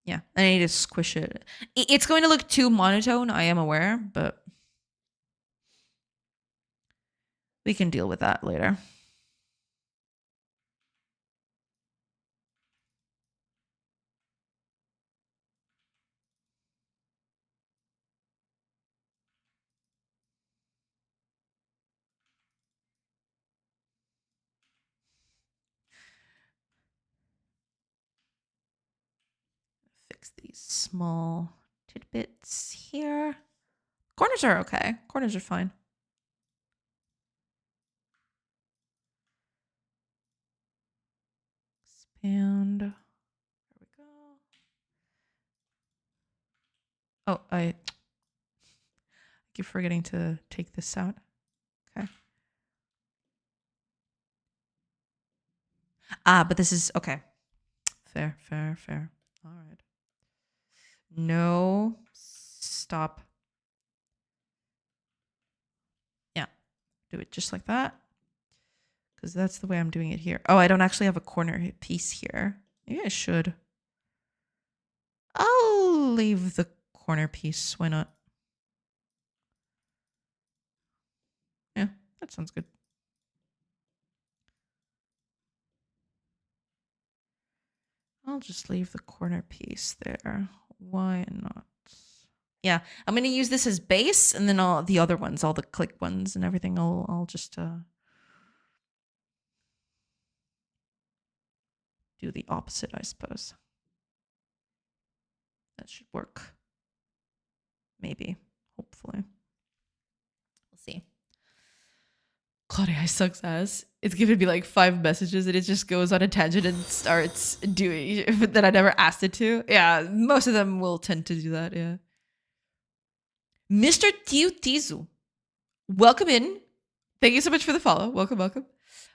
Yeah, I need to squish it. It's going to look too monotone, I am aware, but we can deal with that later. Fix these small tidbits here. Corners are okay. Corners are fine. Expand. There we go. Oh, I keep forgetting to take this out. Okay. But this is okay. Fair. All right. No. Stop. Yeah. Do it just like that. Because that's the way I'm doing it here. Oh, I don't actually have a corner piece here. Maybe I should. I'll leave the corner piece. Why not? Yeah, that sounds good. I'll just leave the corner piece there. Why not? Yeah, I'm going to use this as base, and then all the other ones, all the click ones and everything, I'll just do the opposite, I suppose. That should work. Maybe. Hopefully. We'll see. Claudia sucks ass. It's giving me like 5 messages and it just goes on a tangent and starts doing that I never asked it to. Yeah, most of them will tend to do that, yeah. Mr. Tiutizu, welcome in. Thank you so much for the follow. Welcome.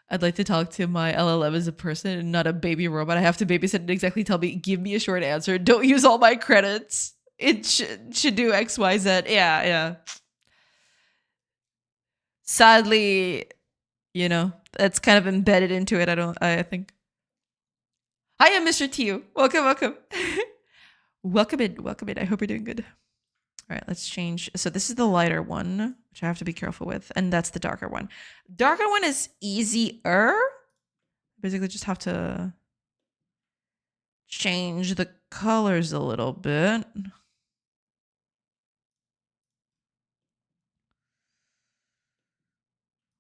I'd like to talk to my LLM as a person and not a baby robot. I have to babysit and exactly tell me, give me a short answer. Don't use all my credits. It should do X, Y, Z. Yeah. Sadly, you know, that's kind of embedded into it. I think. Hiya, Mr. Tiu. Welcome. Welcome in. I hope you're doing good. All right, let's change. So this is the lighter one, which I have to be careful with. And that's the darker one. Darker one is easier. Basically just have to change the colors a little bit.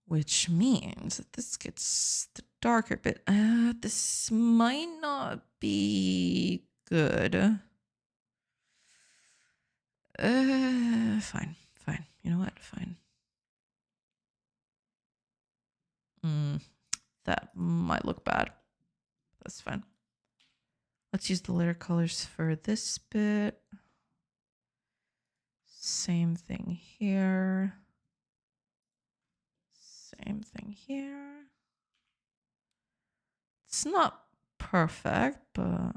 Which means that this gets the darker bit. This might not be good. Fine. You know what? Fine. That might look bad. That's fine. Let's use the layer colors for this bit. Same thing here. Same thing here. It's not perfect, but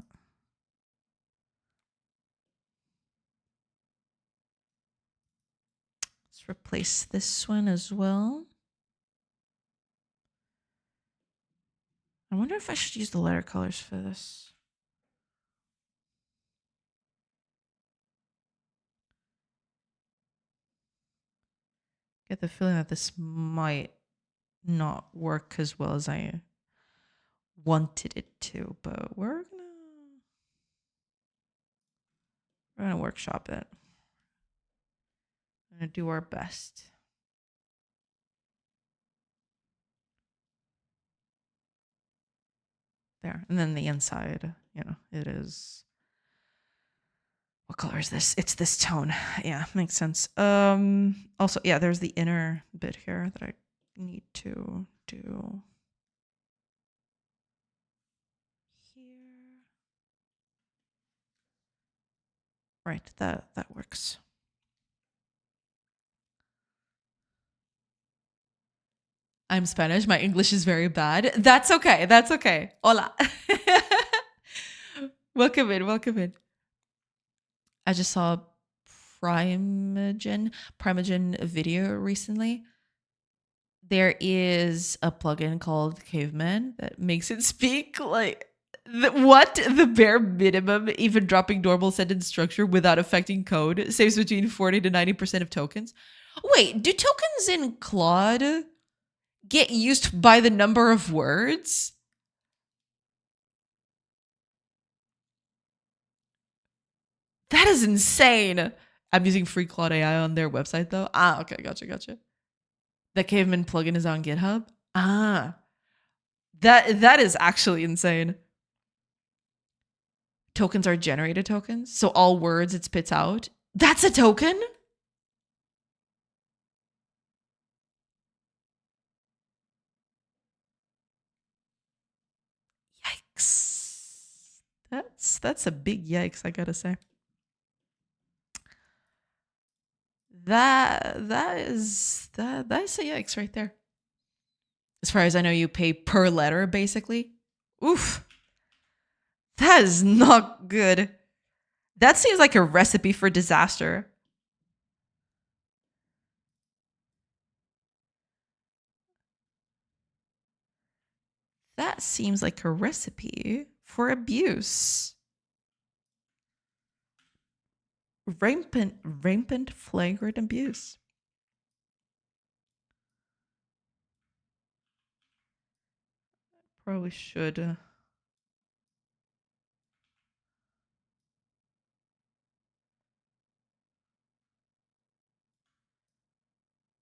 let's replace this one as well. I wonder if I should use the layer colors for this. Get the feeling that this might not work as well as I wanted it to, but we're gonna workshop it. We're gonna do our best. There, and then the inside, you know, it is. What color is this? It's this tone. Yeah, makes sense. Also, yeah, there's the inner bit here that I need to do. Here. Right, that works. I'm Spanish. My English is very bad. That's okay. Hola. Welcome in. I just saw Primogen video recently. There is a plugin called Caveman that makes it speak like the bare minimum, even dropping normal sentence structure without affecting code, saves between 40 to 90% of tokens. Wait, do tokens in Claude get used by the number of words? That is insane. I'm using free Claude AI on their website though. Ah, okay, gotcha. The Caveman plugin is on GitHub. Ah, that is actually insane. Tokens are generated tokens, so all words it spits out. That's a token? Yikes. That's a big yikes, I gotta say. That's a yikes right there. As far as I know, you pay per letter, basically. Oof. That is not good. That seems like a recipe for disaster. That seems like a recipe for abuse. Rampant flagrant abuse. Probably should.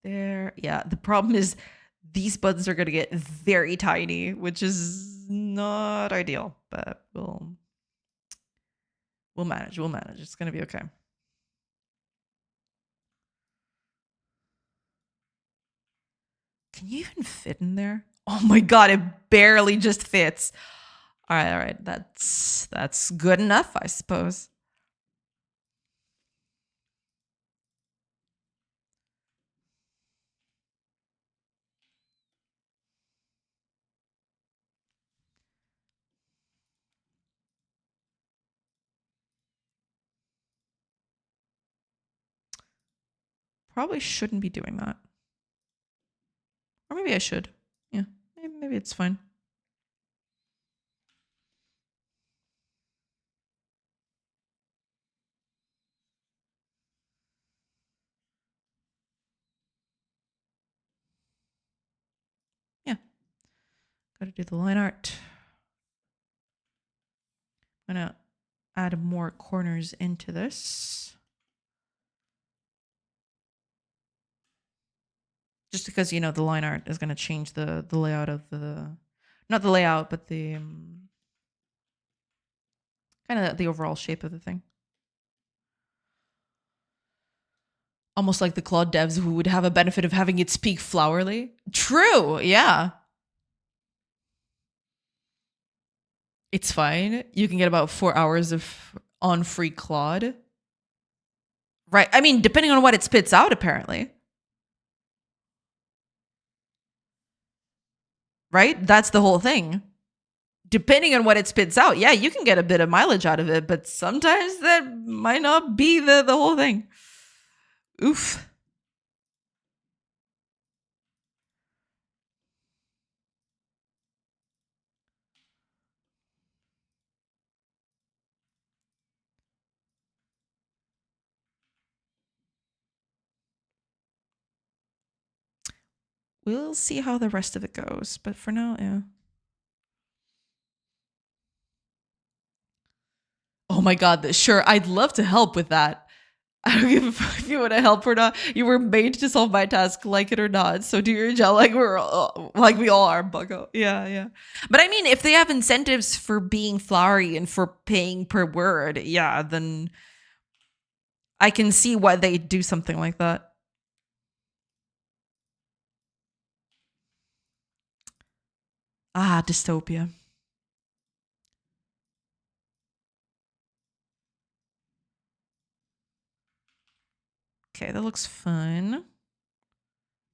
There. Yeah, the problem is these buttons are going to get very tiny, which is not ideal, but we'll manage. We'll manage. It's going to be okay. Can you even fit in there? Oh my god, it barely just fits. All right. That's good enough, I suppose. Probably shouldn't be doing that. Or maybe I should. Yeah, maybe it's fine. Yeah. Gotta do the line art. I'm gonna add more corners into this. Just because, you know, the line art is gonna change the layout of the, not the layout, but the kind of the overall shape of the thing. Almost like the Claude devs who would have a benefit of having it speak flowery. True, yeah. It's fine. You can get about 4 hours of on free Claude. Right. I mean, depending on what it spits out, apparently. Right? That's the whole thing. Depending on what it spits out, yeah, you can get a bit of mileage out of it, but sometimes that might not be the whole thing. Oof. We'll see how the rest of it goes, but for now, yeah. Oh my god, sure, I'd love to help with that. I don't give a fuck if you want to help or not. You were made to solve my task, like it or not. So do your job like we all are, bucko. Yeah. But I mean, if they have incentives for being flowery and for paying per word, yeah, then I can see why they do something like that. Ah, dystopia. Okay, that looks fun.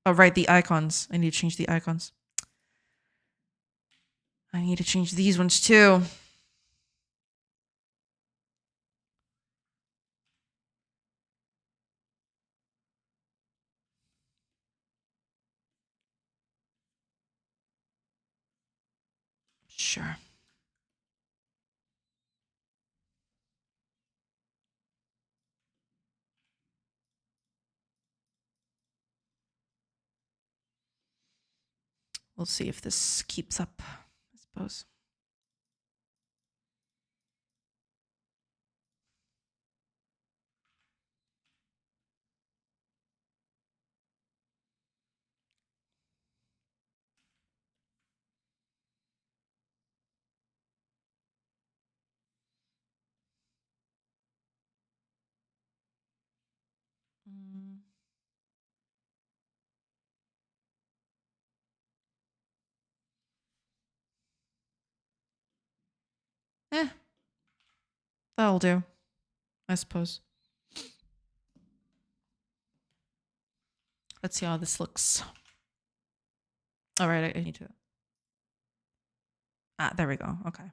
Oh, right, the icons. I need to change the icons. I need to change these ones too. Sure. We'll see if this keeps up, I suppose. Mm. Eh, that'll do, I suppose. Let's see how this looks. All right, I need to. Ah, there we go. Okay.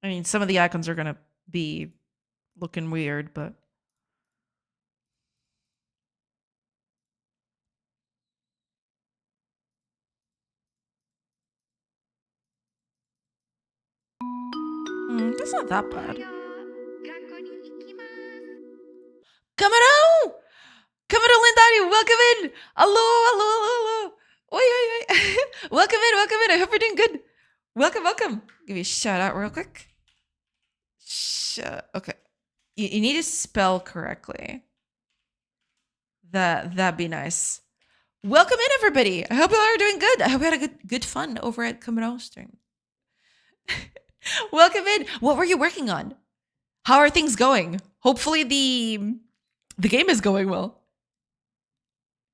I mean, some of the icons are gonna be looking weird, but that's not that bad. Camaro! Camaro Lindario, welcome in! Hello, hello, hello, hello! Oi, oi, oi! Welcome in, welcome in. I hope you're doing good. Welcome, welcome. Give you a shout out real quick. Okay. You need to spell correctly. That'd be nice. Welcome in, everybody. I hope you all are doing good. I hope you had a good fun over at Camaro stream. Welcome in. What were you working on? How are things going? Hopefully the game is going well.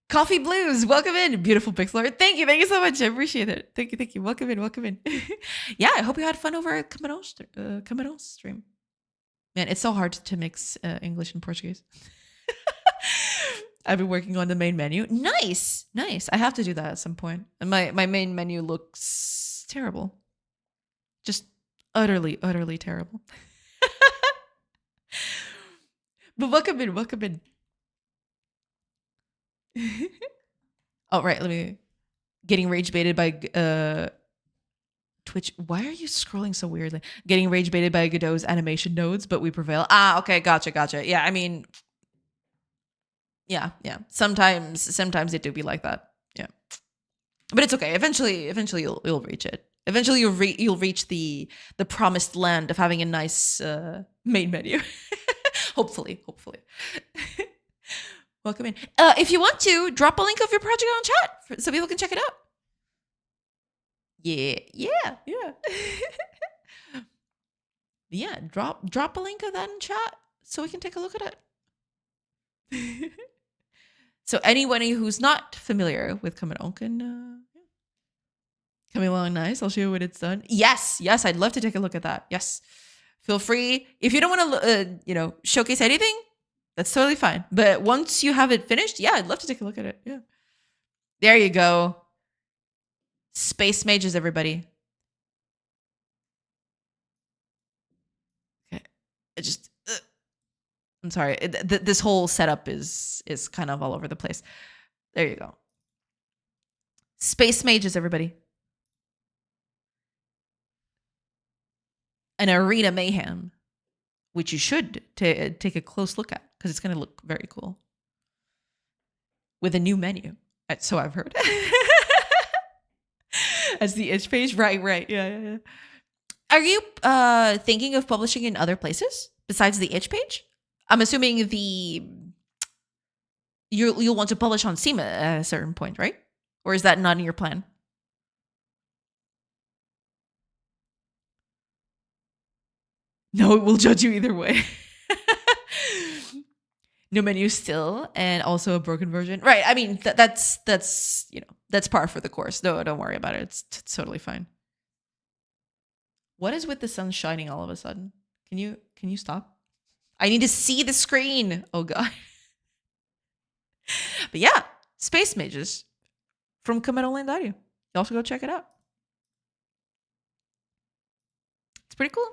Coffee Blues, welcome in. Beautiful pixel art. Thank you so much. I appreciate it. Thank you. Welcome in. Yeah, I hope you had fun over at Camaro stream. Man, it's so hard to mix English and Portuguese. I've been working on the main menu. Nice. I have to do that at some point. And my main menu looks terrible. Just utterly terrible. But welcome in. Oh, right. Let me. Getting rage baited by Twitch. Why are you scrolling so weirdly? Getting rage baited by Godot's animation nodes, but we prevail. Ah, okay. Gotcha. Yeah, I mean, yeah. Sometimes it do be like that. Yeah, but it's okay. Eventually you'll reach it. Eventually you'll reach the promised land of having a nice main menu. Hopefully. Welcome in. If you want to, drop a link of your project on chat so people can check it out. Yeah. Yeah, drop a link of that in chat so we can take a look at it. So anyone who's not familiar with Camaro can coming along nice. I'll show you when it's done. Yes, I'd love to take a look at that. Yes. Feel free. If you don't want to showcase anything, that's totally fine. But once you have it finished, yeah, I'd love to take a look at it. Yeah. There you go. Space mages, everybody. Okay. I'm sorry. This whole setup is kind of all over the place. There you go. Space mages, everybody. An arena mayhem, which you should take a close look at because it's going to look very cool with a new menu. So I've heard. As the itch page, right. Yeah. Are you thinking of publishing in other places besides the itch page? I'm assuming you'll want to publish on Steam at a certain point, right? Or is that not in your plan? No, it will judge you either way. No menu still, and also a broken version. Right. I mean, that's that's par for the course. No, don't worry about it. It's totally fine. What is with the sun shining all of a sudden? Can you stop? I need to see the screen. Oh god. But yeah, Space Mages from Camaro Lendario. You also go check it out. It's pretty cool.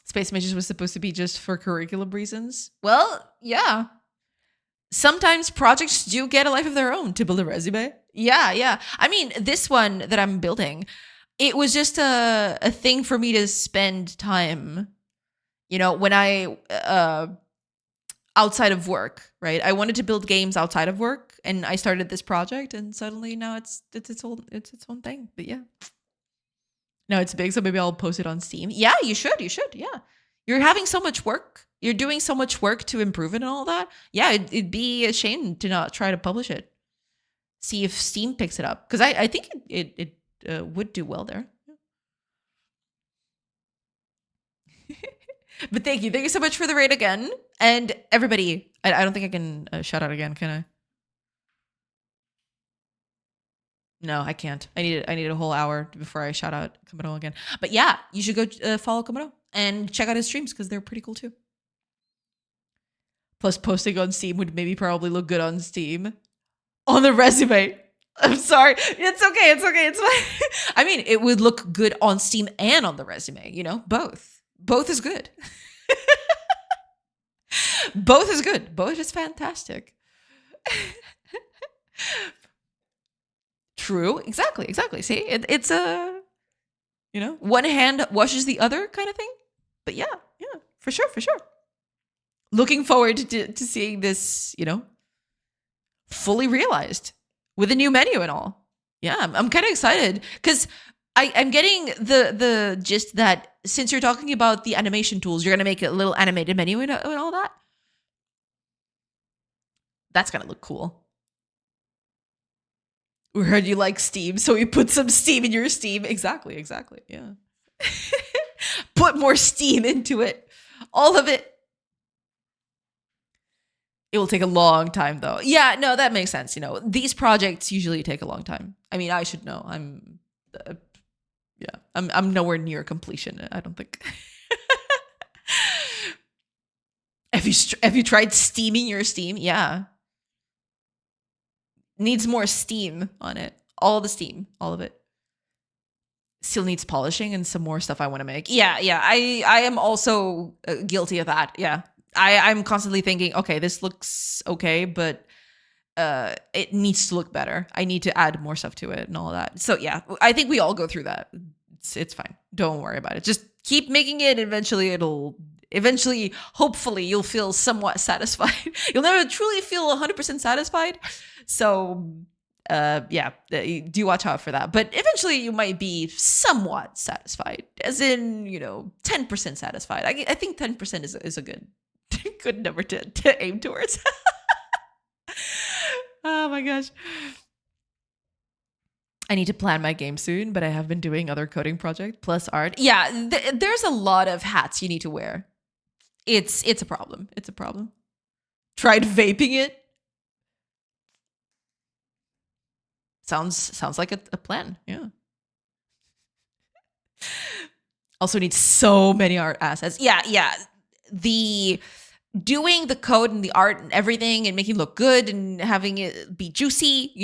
Space Mages was supposed to be just for curriculum reasons. Well, yeah. sometimes projects do get a life of their own to build a resume. Yeah. I mean, this one that I'm building, it was just a thing for me to spend time, when I outside of work, right? I wanted to build games outside of work, and I started this project, and suddenly now it's its own thing. But yeah, now it's big, so maybe I'll post it on Steam. Yeah, you should. Yeah, you're having so much work. You're doing so much work to improve it and all that. Yeah, it'd be a shame to not try to publish it. See if Steam picks it up, because I think it would do well there. But thank you so much for the raid again, and everybody. I don't think I can shout out again, can I? No, I can't. I need a whole hour before I shout out Komodo again. But yeah, you should go follow Komodo and check out his streams because they're pretty cool too. Plus, posting on Steam would maybe probably look good on Steam. On the resume. I'm sorry. It's okay. It's fine. I mean, it would look good on Steam and on the resume, both. Both is good. Both is good. Both is fantastic. True. Exactly. See, it's a, one hand washes the other kind of thing. But yeah, for sure. Looking forward to seeing this, fully realized with a new menu and all. Yeah, I'm kind of excited because I'm getting the gist that since you're talking about the animation tools, you're going to make a little animated menu and all that. That's going to look cool. We heard you like Steam, so we put some Steam in your Steam. Exactly. Yeah. Put more Steam into it. All of it. It will take a long time, though. Yeah, no, that makes sense. These projects usually take a long time. I mean, I should know. I'm nowhere near completion, I don't think. Have you tried steaming your Steam? Yeah. Needs more steam on it. All the steam, all of it. Still needs polishing and some more stuff I want to make. Yeah. I am also guilty of that. Yeah. I'm constantly thinking, okay, this looks okay, but it needs to look better. I need to add more stuff to it and all of that. So yeah, I think we all go through that. It's fine. Don't worry about it. Just keep making it. Eventually, hopefully, you'll feel somewhat satisfied. You'll never truly feel 100% satisfied. So do watch out for that. But eventually, you might be somewhat satisfied, as in 10% satisfied. I think 10% is a good number to aim towards. Oh my gosh. I need to plan my game soon, but I have been doing other coding projects plus art. Yeah, there's a lot of hats you need to wear. It's a problem. Tried vaping it. Sounds like a plan. Yeah. Also need so many art assets. Yeah. Doing the code and the art and everything and making it look good and having it be juicy,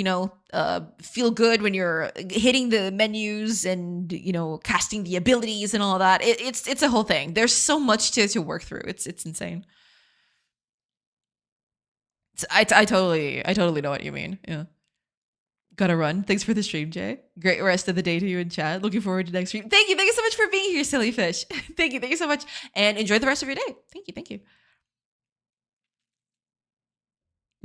feel good when you're hitting the menus and, casting the abilities and all that. It's a whole thing. There's so much to work through. It's insane. I totally know what you mean. Yeah. Gotta run. Thanks for the stream, Jay. Great rest of the day to you in chat. Looking forward to next stream. Thank you so much for being here, silly fish. Thank you so much. And enjoy the rest of your day. Thank you.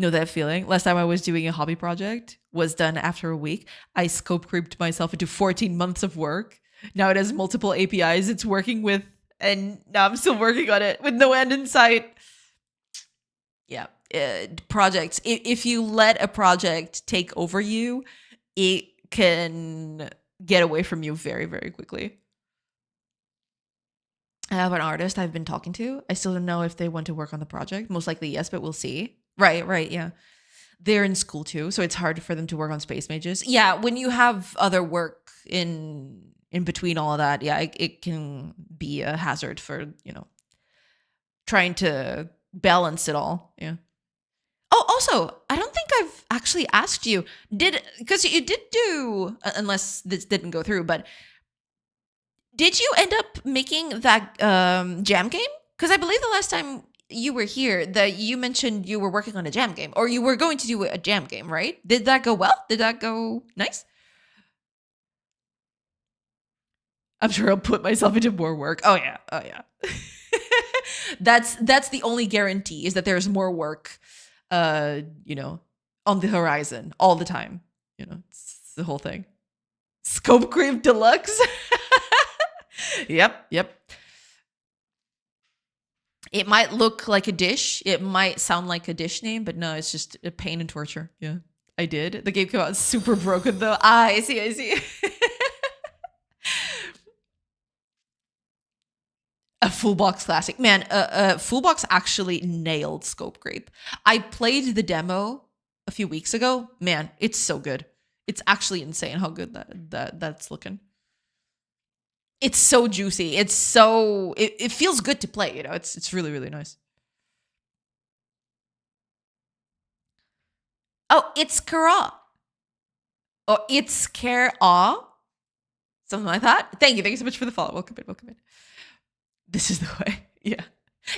Know that feeling? Last time I was doing a hobby project was done after a week. I scope creeped myself into 14 months of work. Now it has multiple APIs it's working with, and now I'm still working on it with no end in sight. Yeah. Projects. If you let a project take over you, it can get away from you very, very quickly. I have an artist I've been talking to. I still don't know if they want to work on the project. Most likely yes, but we'll see. Right, yeah. They're in school too, so it's hard for them to work on Space Mages. Yeah, when you have other work in between all of that, yeah, it can be a hazard for, trying to balance it all. Yeah. Oh, also, I don't think I've actually asked you, because you did do, unless this didn't go through, but did you end up making that jam game? Because I believe the last time you were here, that you mentioned you were working on a jam game, or you were going to do a jam game, right? Did that go well? Did that go nice? I'm sure I'll put myself into more work. Oh yeah. Oh yeah. That's the only guarantee, is that there's more work you know, on the horizon all the time. You know, it's the whole thing. Scope creep deluxe. Yep. It might look like a dish. It might sound like a dish name, but no, it's just a pain and torture. Yeah, I did. The game came out super broken though. I see. A full box classic. Man, full box actually nailed Scope Grape. I played the demo a few weeks ago. Man, it's so good. It's actually insane how good that's looking. It's so juicy. It's so it feels good to play, you know. It's really, really nice. Oh, it's Kara. Oh, it's Care Aw. Something like that. Thank you so much for the follow. Welcome in. This is the way. Yeah.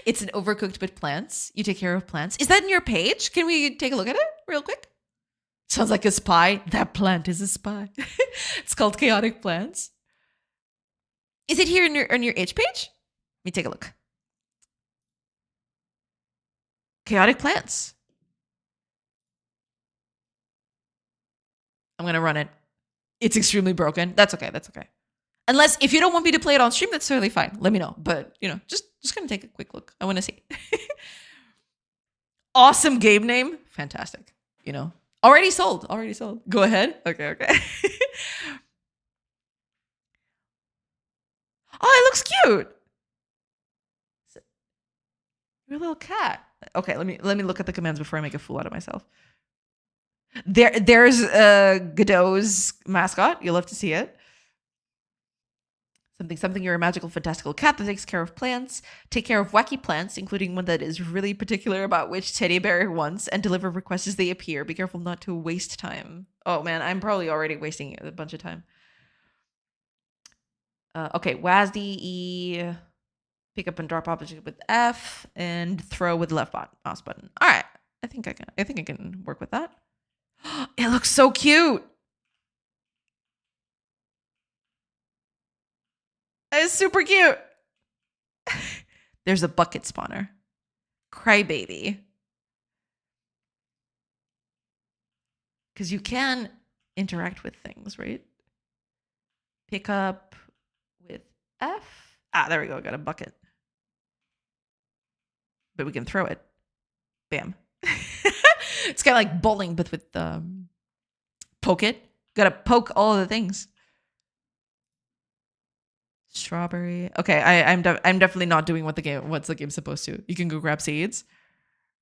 It's an overcooked with plants. You take care of plants. Is that in your page? Can we take a look at it real quick? Sounds like a spy. That plant is a spy. It's called Chaotic Plants. Is it here on your H page? Let me take a look. Chaotic Plants. I'm going to run it. It's extremely broken. That's okay. Unless, if you don't want me to play it on stream, that's totally fine. Let me know. But, you know, just gonna take a quick look. I want to see. Awesome game name. Fantastic. You know, already sold. Go ahead. Okay. Oh, it looks cute. You're a little cat. Okay, let me look at the commands before I make a fool out of myself. There's Godot's mascot. You'll love to see it. Something, you're a magical, fantastical cat that takes care of plants. Take care of wacky plants, including one that is really particular about which teddy bear it wants, and deliver requests as they appear. Be careful not to waste time. Oh man, I'm probably already wasting a bunch of time. Okay, WASD, E, pick up and drop object with F, and throw with the left mouse button. All right, I think I can work with that. It looks so cute. It's super cute. There's a bucket spawner. Crybaby. Because you can interact with things, right? Pick up with F. Ah, there we go. Got a bucket. But we can throw it. Bam. It's kind of like bowling, but with poke it. Gotta poke all of the things. Strawberry. Okay, I'm definitely not doing what's the game supposed to. You can go grab seeds.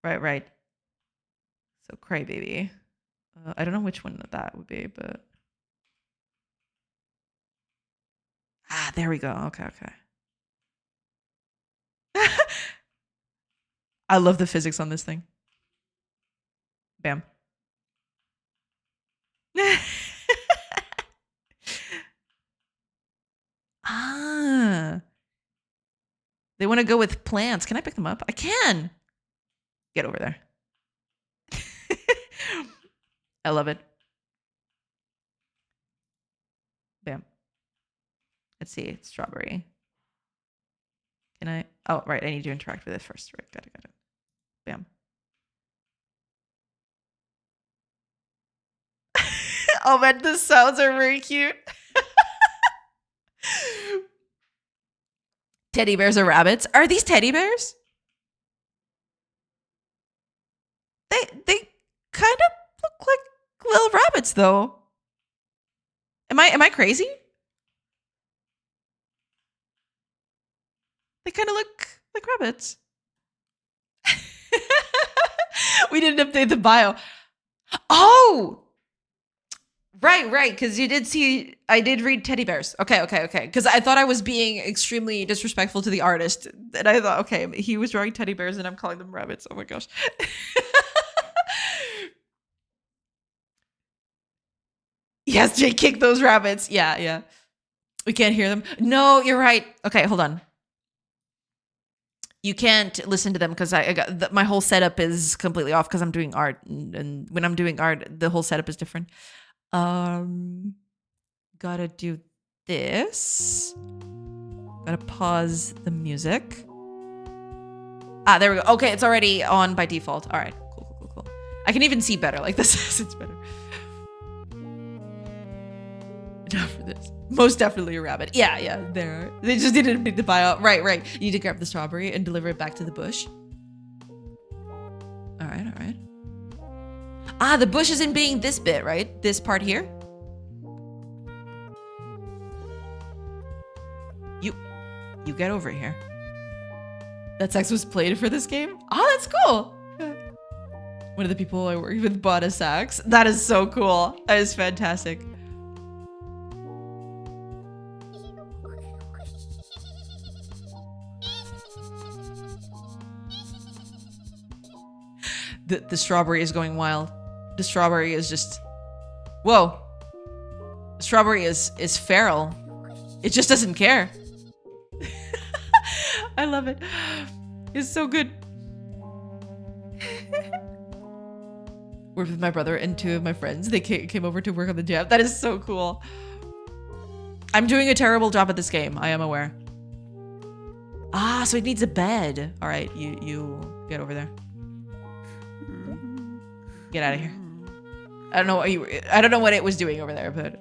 Right. So Crybaby. I don't know which one that would be, but there we go. Okay. I love the physics on this thing. Bam. They want to go with plants. Can I pick them up? I can. Get over there. I love it. Bam. Let's see. Strawberry. Can I? Oh, right. I need to interact with it first. Right. Got it. Bam. Oh man, the sounds are very cute. Teddy bears or rabbits? Are these teddy bears? They kind of look like little rabbits, though. Am I crazy? They kind of look like rabbits. We didn't update the bio. Oh, right. Because you did see, I did read teddy bears. Okay. Because I thought I was being extremely disrespectful to the artist, and I thought, okay, he was drawing teddy bears, and I'm calling them rabbits. Oh my gosh. Yes, Jay, kick those rabbits. Yeah. We can't hear them. No, you're right. Okay, hold on. You can't listen to them because I got my whole setup is completely off because I'm doing art, and when I'm doing art, the whole setup is different. Gotta do this. Gotta pause the music. Ah, there we go. Okay, it's already on by default. All right, cool. I can even see better like this. It's better. Enough for this. Most definitely a rabbit. Yeah, there. They just didn't make the buyout. Right. You need to grab the strawberry and deliver it back to the bush. All right. Ah, the bush isn't being this bit, right? This part here. You get over here. That sax was played for this game? Oh, that's cool. One of the people I work with bought a sax. That is so cool. That is fantastic. The strawberry is going wild. The strawberry is just... Whoa. The strawberry is feral. It just doesn't care. I love it. It's so good. Worked with my brother and two of my friends. They came over to work on the jam. That is so cool. I'm doing a terrible job at this game. I am aware. Ah, so it needs a bed. All right, you get over there. Get out of here. I don't know what it was doing over there, but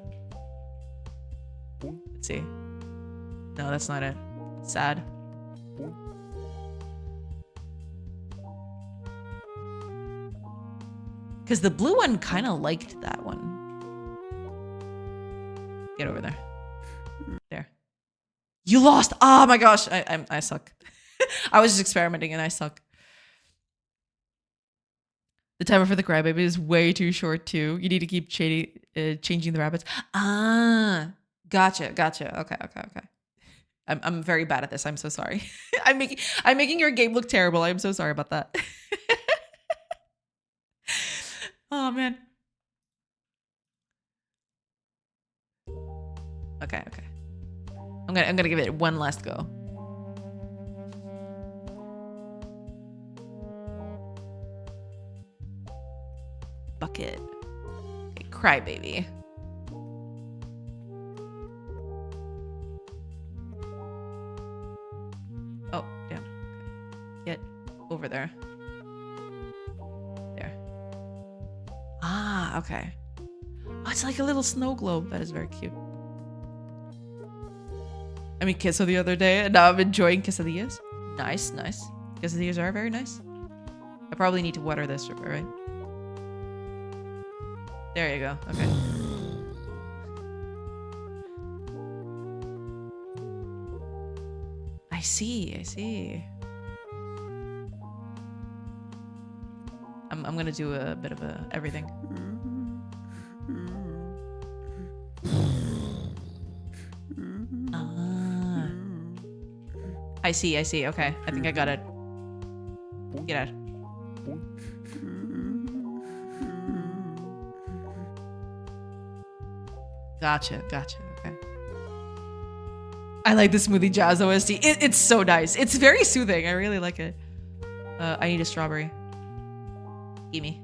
let's see. No, that's not it. Sad. Because the blue one kind of liked that one. Get over there. There. You lost. Oh my gosh. I suck. I was just experimenting and I suck. The timer for the crybaby is way too short too. You need to keep changing the rabbits. Ah, gotcha. Okay. I'm very bad at this. I'm so sorry. I'm making your game look terrible. I'm so sorry about that. Oh man. Okay. I'm gonna give it one last go. Bucket. Okay, crybaby. Oh, damn. Get over there. There. Ah, okay. Oh, it's like a little snow globe. That is very cute. I mean, queso the other day, and now I'm enjoying quesadillas. Nice. Quesadillas are very nice. I probably need to water this, right? There you go. Okay. I see. I'm gonna do a bit of everything. Ah. I see. Okay. I think I got it. Get out. Gotcha. Okay. I like the smoothie jazz OST. It's so nice. It's very soothing. I really like it. I need a strawberry. Gimme.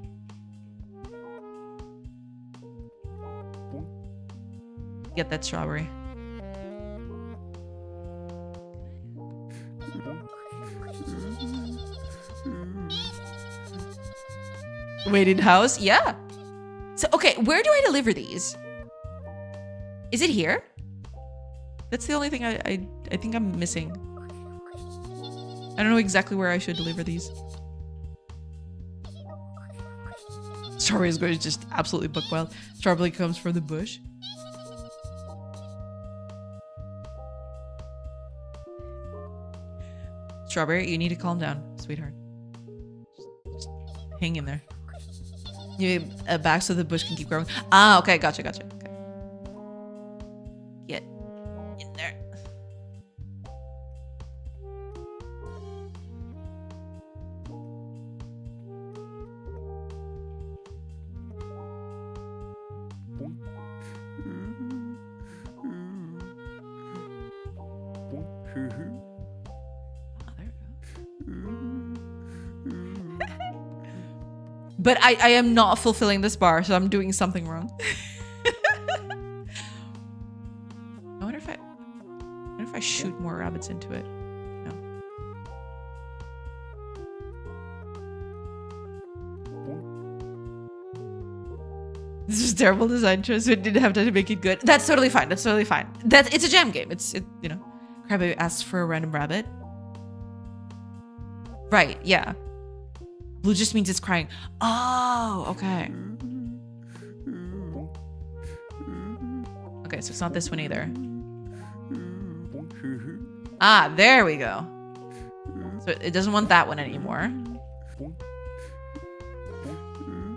Get that strawberry. Waiting house? Yeah. So, okay, where do I deliver these? Is it here? That's the only thing I think I'm missing. I don't know exactly where I should deliver these. Strawberry is going to just absolutely buck wild. Strawberry comes from the bush. Strawberry, you need to calm down, sweetheart. Just hang in there. You need a back so the bush can keep growing. Ah, okay, gotcha. Okay. Get in there. Oh, there we go. But I am not fulfilling this bar, so I'm doing something wrong. I wonder if I shoot more rabbits into it. No. This is terrible design choice. We didn't have time to make it good. That's totally fine. That's totally fine. It's a jam game. You know. Crabbaby asks for a random rabbit. Right, yeah. Blue just means it's crying. Oh, okay. Okay, so it's not this one either. Ah, there we go. So it doesn't want that one anymore.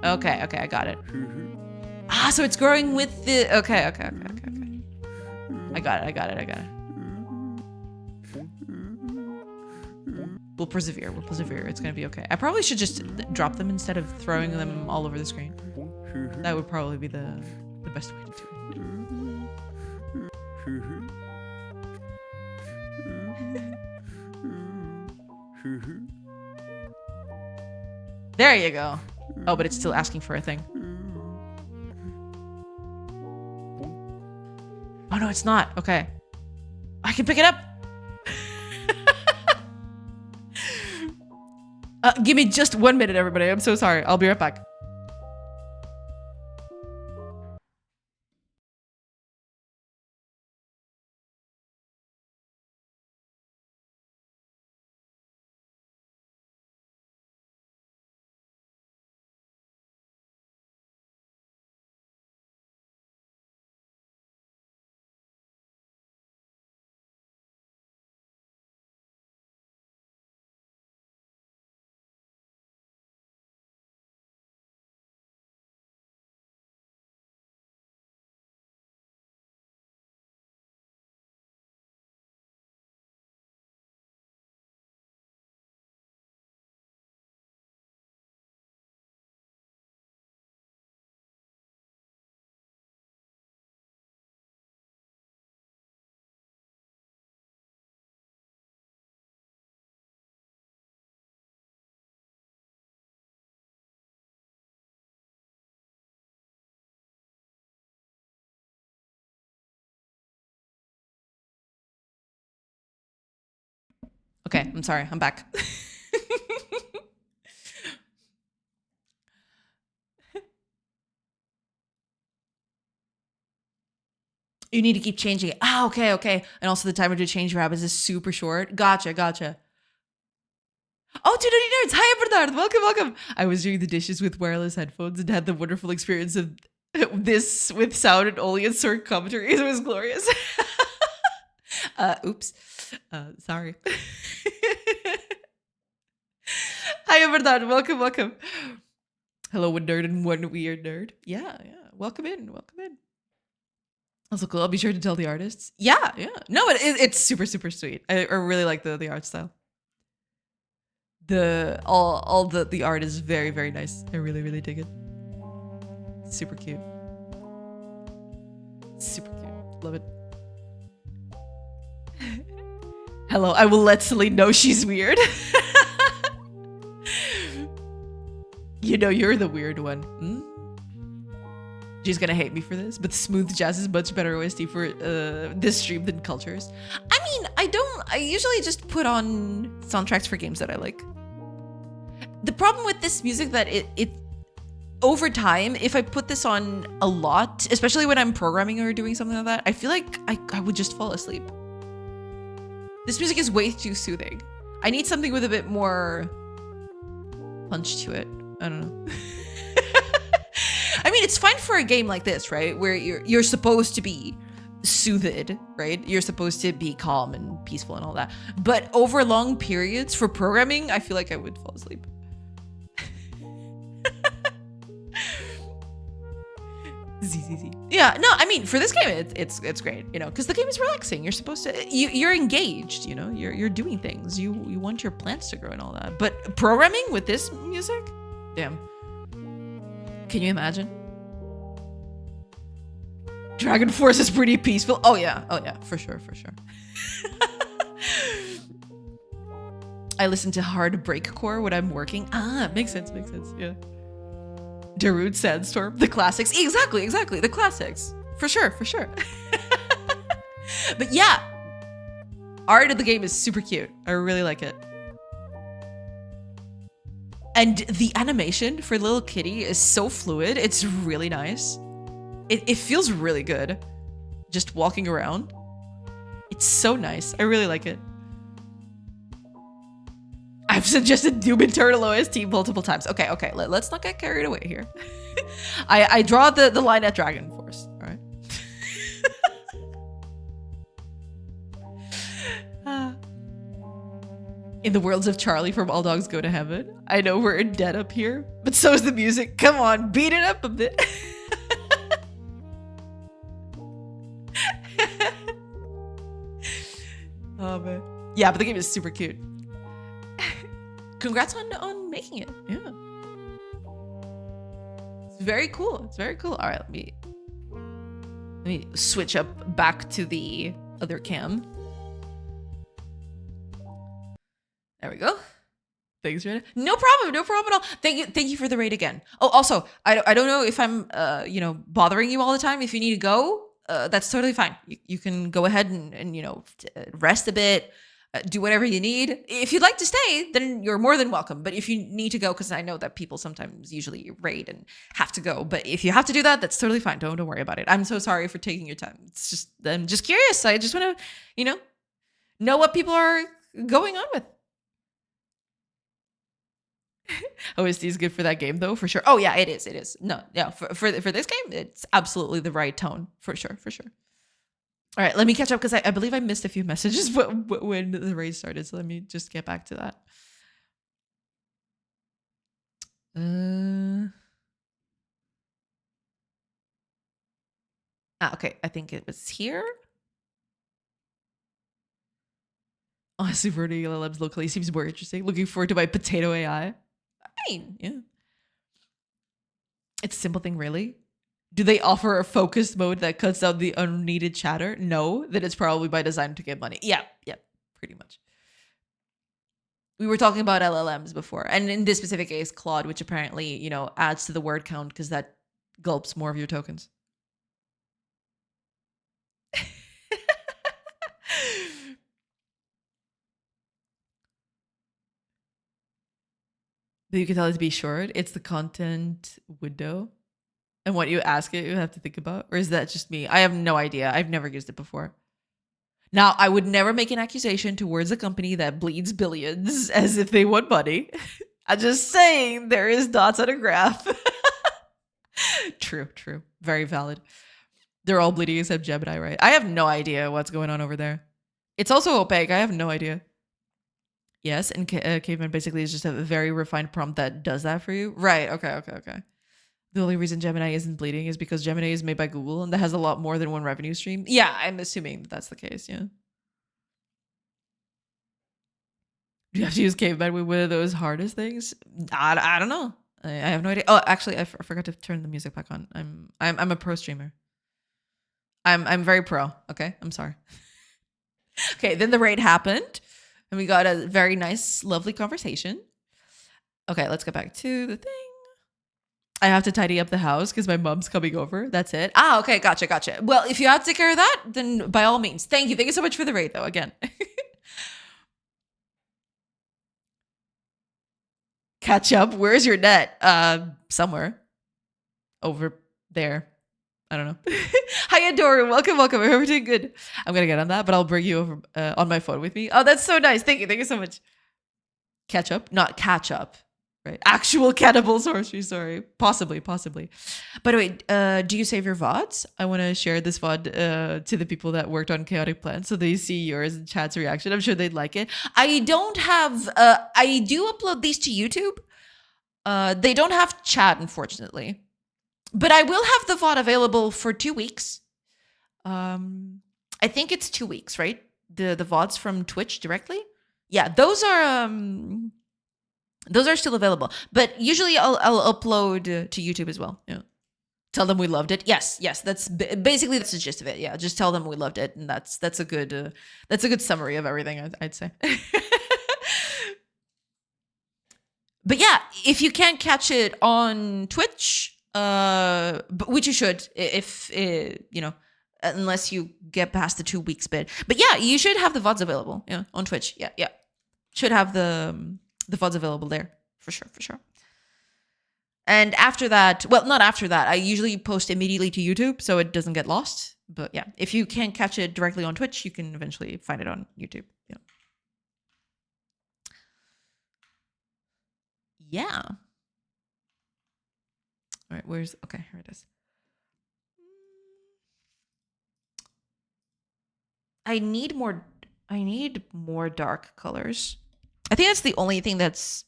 Okay, I got it. Ah, so it's growing with the... Okay. I got it. We'll persevere. It's gonna be okay. I probably should just drop them instead of throwing them all over the screen. That would probably be the best way to do it. There you go. Oh, but it's still asking for a thing. Oh no, it's not. Okay. I can pick it up. Give me just 1 minute, everybody. I'm so sorry. I'll be right back. Okay, I'm sorry. I'm back. You need to keep changing it. Ah, okay. And also the timer to change rabbits is super short. Gotcha. Oh, two dirty nerds. Hi, Bernard. Welcome. I was doing the dishes with wireless headphones and had the wonderful experience of this with sound and only insert commentary. It was glorious. Oops. Sorry. Hi, Bernard. Welcome. Hello, one nerd and one weird nerd. Yeah. Welcome in. Also cool. I'll be sure to tell the artists. Yeah. No, it's super sweet. I really like the art style. All the art is very, very nice. I really dig it. Super cute. Love it. Hello, I will let Celine know she's weird. You know you're the weird one. She's gonna hate me for this, but Smooth Jazz is much better OST for this stream than Cultures. I mean, I usually just put on soundtracks for games that I like. The problem with this music that it over time, if I put this on a lot, especially when I'm programming or doing something like that, I feel like I would just fall asleep. This music is way too soothing. I need something with a bit more punch to it. I don't know. I mean, it's fine for a game like this, right? Where you're supposed to be soothed, right? You're supposed to be calm and peaceful and all that. But over long periods for programming, I feel like I would fall asleep. Z. Yeah, no, I mean, for this game, it's great, you know, because the game is relaxing. You're supposed to, you're engaged, you know, you're doing things. You want your plants to grow and all that. But programming with this music, damn. Can you imagine? Dragon Force is pretty peaceful. Oh yeah, for sure. I listen to hard breakcore when I'm working. Ah, makes sense, yeah. Darude Sandstorm, the classics. Exactly, the classics. For sure. But yeah, art of the game is super cute. I really like it. And the animation for little kitty is so fluid. It's really nice. It feels really good just walking around. It's so nice. I really like it. I've suggested Doom Eternal OST multiple times. Okay, let's not get carried away here. I draw the line at Dragon Force, all right? In the worlds of Charlie from All Dogs Go to Heaven, I know we're in debt up here, but so is the music. Come on, beat it up a bit. Oh man. Yeah, but the game is super cute. Congrats on making it. Yeah. It's very cool. It's very cool. All right, let me switch up back to the other cam. There we go. Thanks, Rena. No problem at all. Thank you for the raid again. Oh, also, I don't know if I'm bothering you all the time. If you need to go, that's totally fine. You can go ahead and rest a bit, do whatever you need. If you'd like to stay, then you're more than welcome. But if you need to go, because I know that people sometimes usually raid and have to go. But if you have to do that, that's totally fine. Don't worry about it. I'm so sorry for taking your time. It's just I'm just curious. I just want to know what people are going on with. OST is good for that game though, for sure. Oh yeah, it is. No, yeah, for this game, it's absolutely the right tone, for sure. All right, let me catch up because I believe I missed a few messages when the raid started. So let me just get back to that. Okay, I think it was here. Honestly, running LLMs locally seems more interesting. Looking forward to my potato AI. I mean, yeah. It's a simple thing, really. Do they offer a focused mode that cuts out the unneeded chatter? No, then it's probably by design to get money. Yeah, pretty much. We were talking about LLMs before, and in this specific case, Claude, which apparently, adds to the word count because that gulps more of your tokens. But you can tell it to be short. It's the content window. And what you ask it, you have to think about. Or is that just me? I have no idea. I've never used it before. Now, I would never make an accusation towards a company that bleeds billions as if they want money. I'm just saying there is dots on a graph. True. Very valid. They're all bleeding except Gemini, right? I have no idea what's going on over there. It's also opaque. I have no idea. Yes, and Caveman basically is just a very refined prompt that does that for you. Right, okay. The only reason Gemini isn't bleeding is because Gemini is made by Google and that has a lot more than one revenue stream. Yeah, I'm assuming that's the case, yeah. Do you have to use Caveman with one of those hardest things? I don't know. I have no idea. Oh, actually, I forgot to turn the music back on. I'm a pro streamer. I'm very pro, okay? I'm sorry. Okay, then the raid happened. And we got a very nice, lovely conversation. Okay, let's get back to the thing. I have to tidy up the house because my mom's coming over. That's it. Okay, gotcha. Well, if you have to take care of that, then by all means. Thank you so much for the raid, though, again. Catch up. Where's your net? Somewhere. Over there. I don't know. Hi, Adora. Welcome. I hope you're doing good. I'm going to get on that, but I'll bring you over on my phone with me. Oh, that's so nice. Thank you so much. Catch up? Not catch up, right? Actual cannibal sorcery, sorry. Possibly. By the way, do you save your VODs? I want to share this VOD to the people that worked on Chaotic Plan so they see yours and chat's reaction. I'm sure they'd like it. I don't have... I do upload these to YouTube. They don't have chat, unfortunately. But I will have the VOD available for 2 weeks. I think it's 2 weeks, right? The VODs from Twitch directly. Yeah, those are still available. But usually I'll upload to YouTube as well. Yeah. Tell them we loved it. Yes. That's basically the gist of it. Yeah, just tell them we loved it, and that's a good summary of everything. I'd say. But yeah, if you can't catch it on Twitch, which you should, if unless you get past the 2 weeks bit. But yeah, you should have the VODs available. Yeah, on Twitch. Yeah, yeah, should have the VODs available there for sure, for sure. And after that, well, not after that, I usually post immediately to YouTube so it doesn't get lost. But yeah, if you can't catch it directly on Twitch, you can eventually find it on YouTube. Yeah. Yeah. All right, okay, here it is. I need more dark colors. I think that's the only thing that's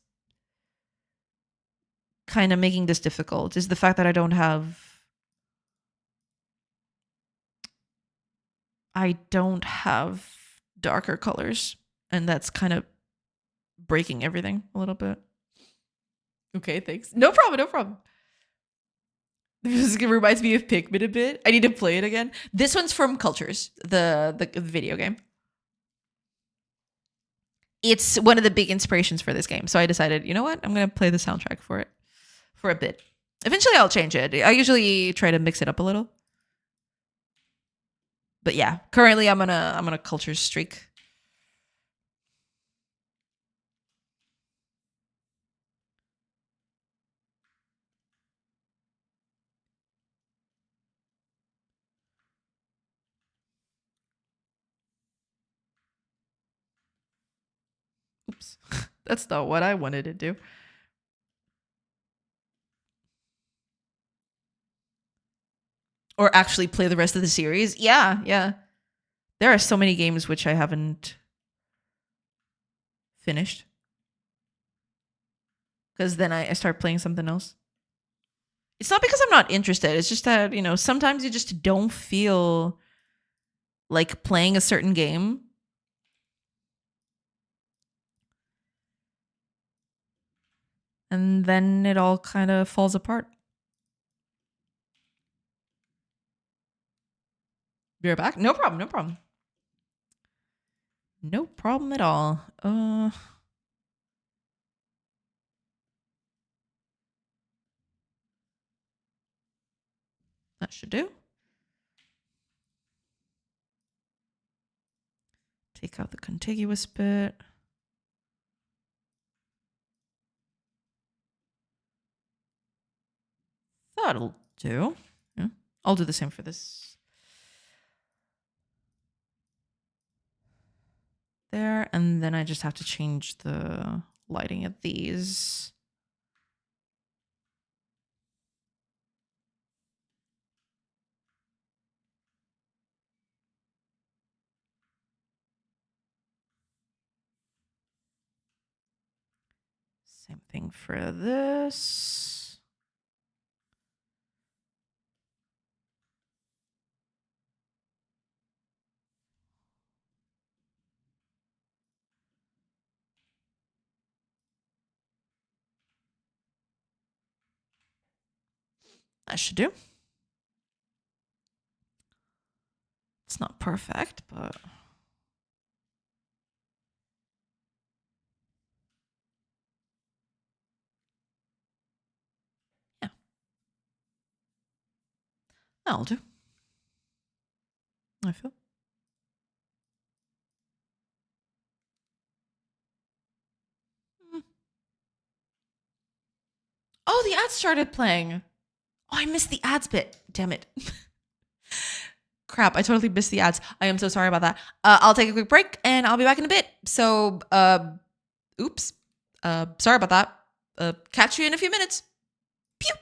kind of making this difficult is the fact that I don't have darker colors, and that's kind of breaking everything a little bit. Okay, thanks. No problem, no problem. This reminds me of Pikmin a bit. I need to play it again. This one's from Cultures, the video game. It's one of the big inspirations for this game. So I decided, you know what? I'm going to play the soundtrack for it for a bit. Eventually I'll change it. I usually try to mix it up a little. But yeah, currently I'm on a Cultures streak. Oops. That's not what I wanted to do. Or actually play the rest of the series. Yeah, yeah. There are so many games which I haven't finished. Because then I start playing something else. It's not because I'm not interested. It's just that, sometimes you just don't feel like playing a certain game. And then it all kind of falls apart. You're back? No problem, no problem. No problem at all. That should do. Take out the contiguous bit. That'll do. Yeah. I'll do the same for this. There, and then I just have to change the lighting of these. Same thing for this. That should do. It's not perfect, but yeah. That'll do. I feel. Oh, the ads started playing. Oh, I missed the ads bit. Damn it. Crap, I totally missed the ads. I am so sorry about that. I'll take a quick break and I'll be back in a bit. So, oops. Sorry about that. Catch you in a few minutes. Pew!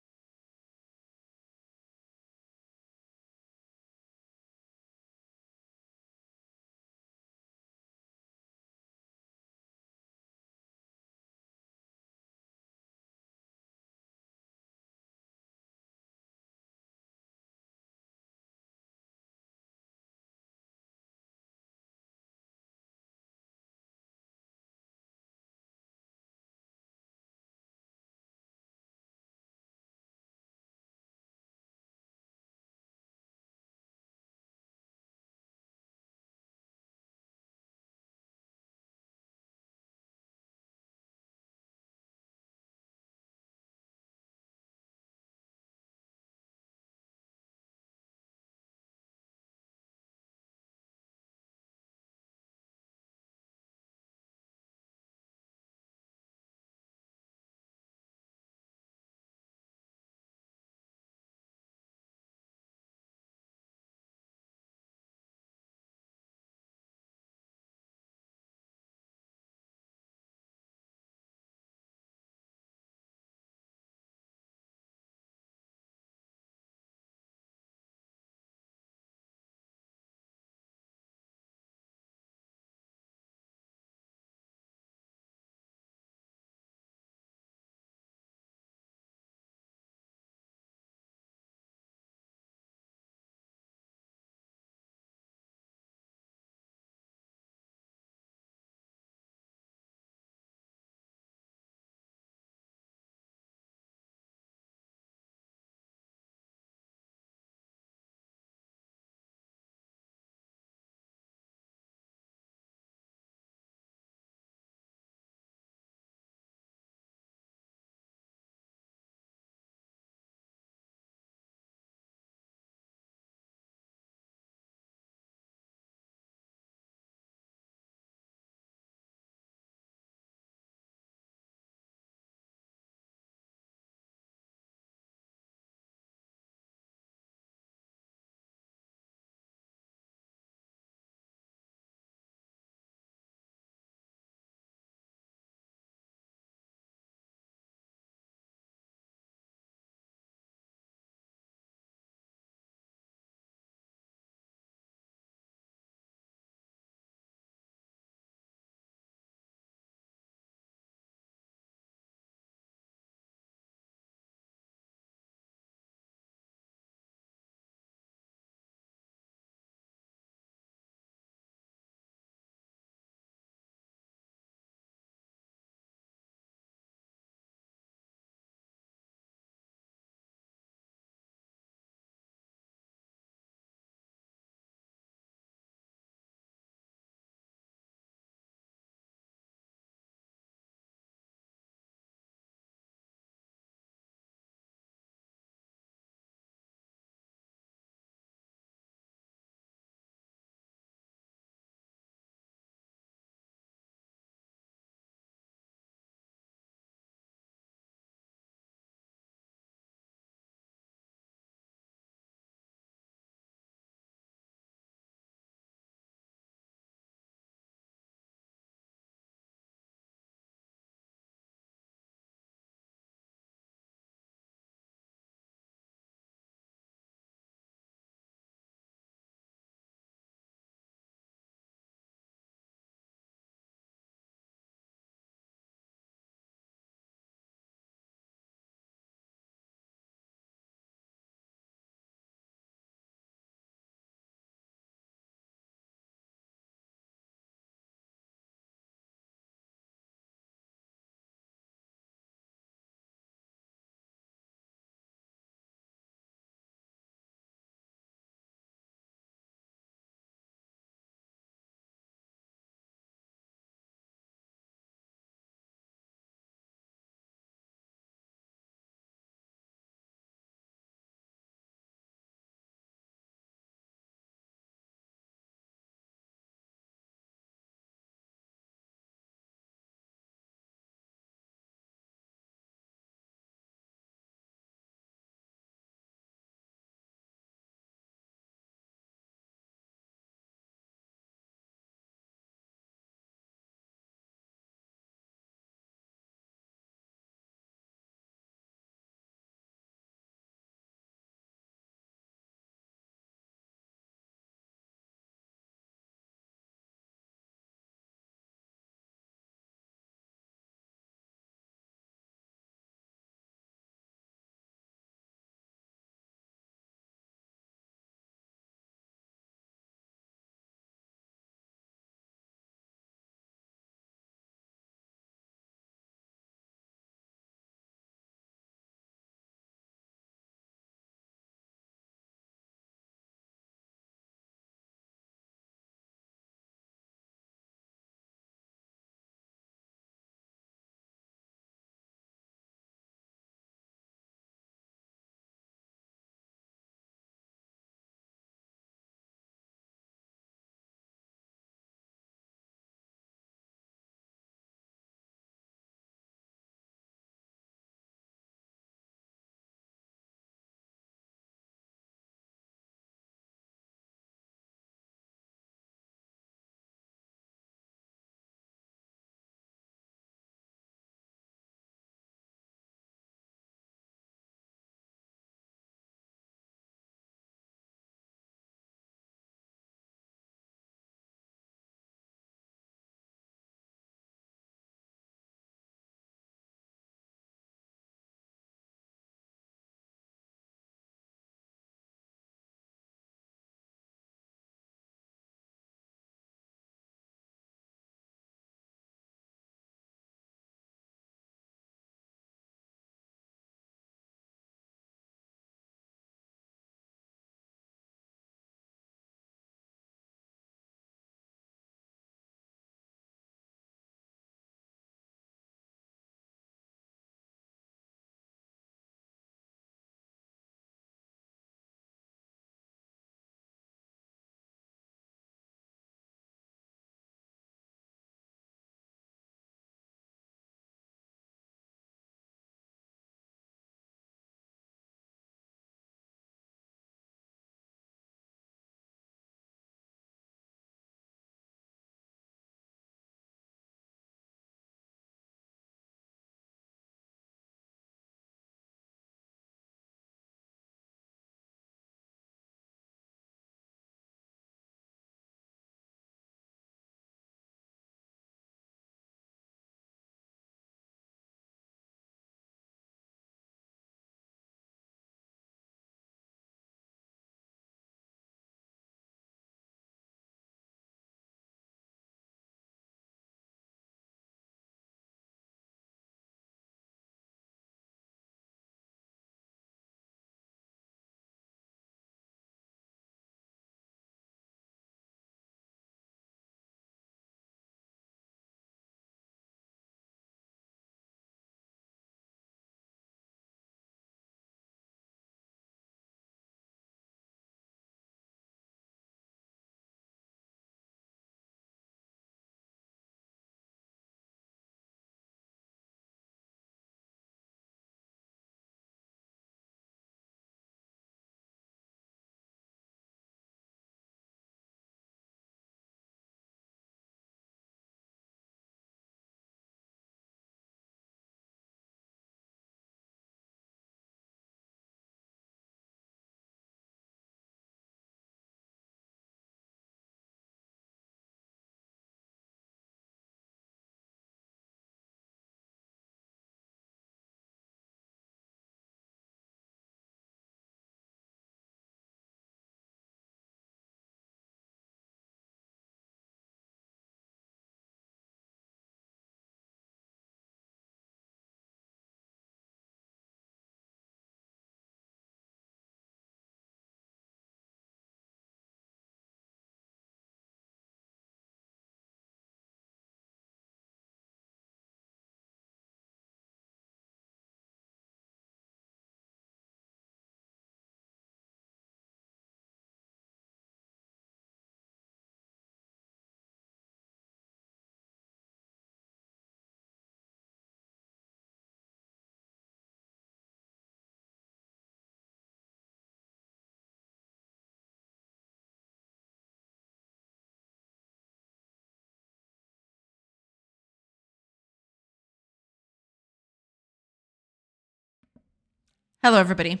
Hello, everybody.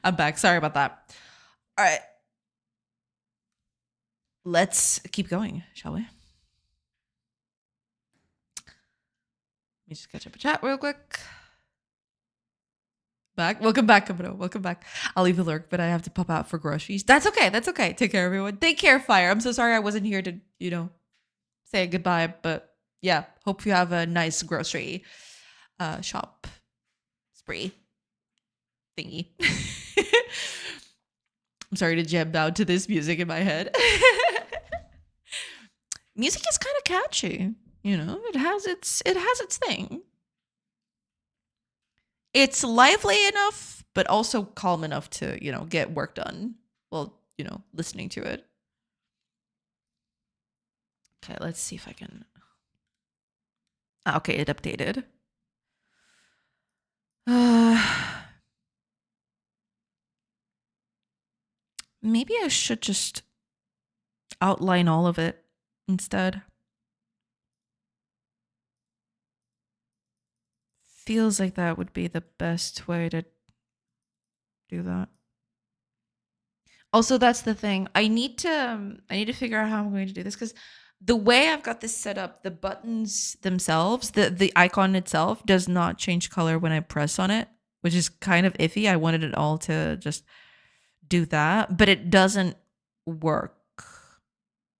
I'm back. Sorry about that. All right. Let's keep going, shall we? Let me just catch up a chat real quick. Back. Welcome back, Godot. Welcome back. I'll leave a lurk, but I have to pop out for groceries. That's okay. That's okay. Take care, everyone. Take care, Fire. I'm so sorry I wasn't here to, say goodbye, but yeah, hope you have a nice grocery shop spree thingy. I'm sorry to jam down to this music in my head. Music is kind of catchy, It has its thing. It's lively enough, but also calm enough to, get work done while, listening to it. Okay, let's see if I can. Okay, it updated. Maybe I should just outline all of it instead. Feels like that would be the best way to do that. Also, that's the thing. I need to figure out how I'm going to do this, because the way I've got this set up, the buttons themselves, the icon itself does not change color when I press on it, which is kind of iffy. I wanted it all to just do that, but it doesn't work.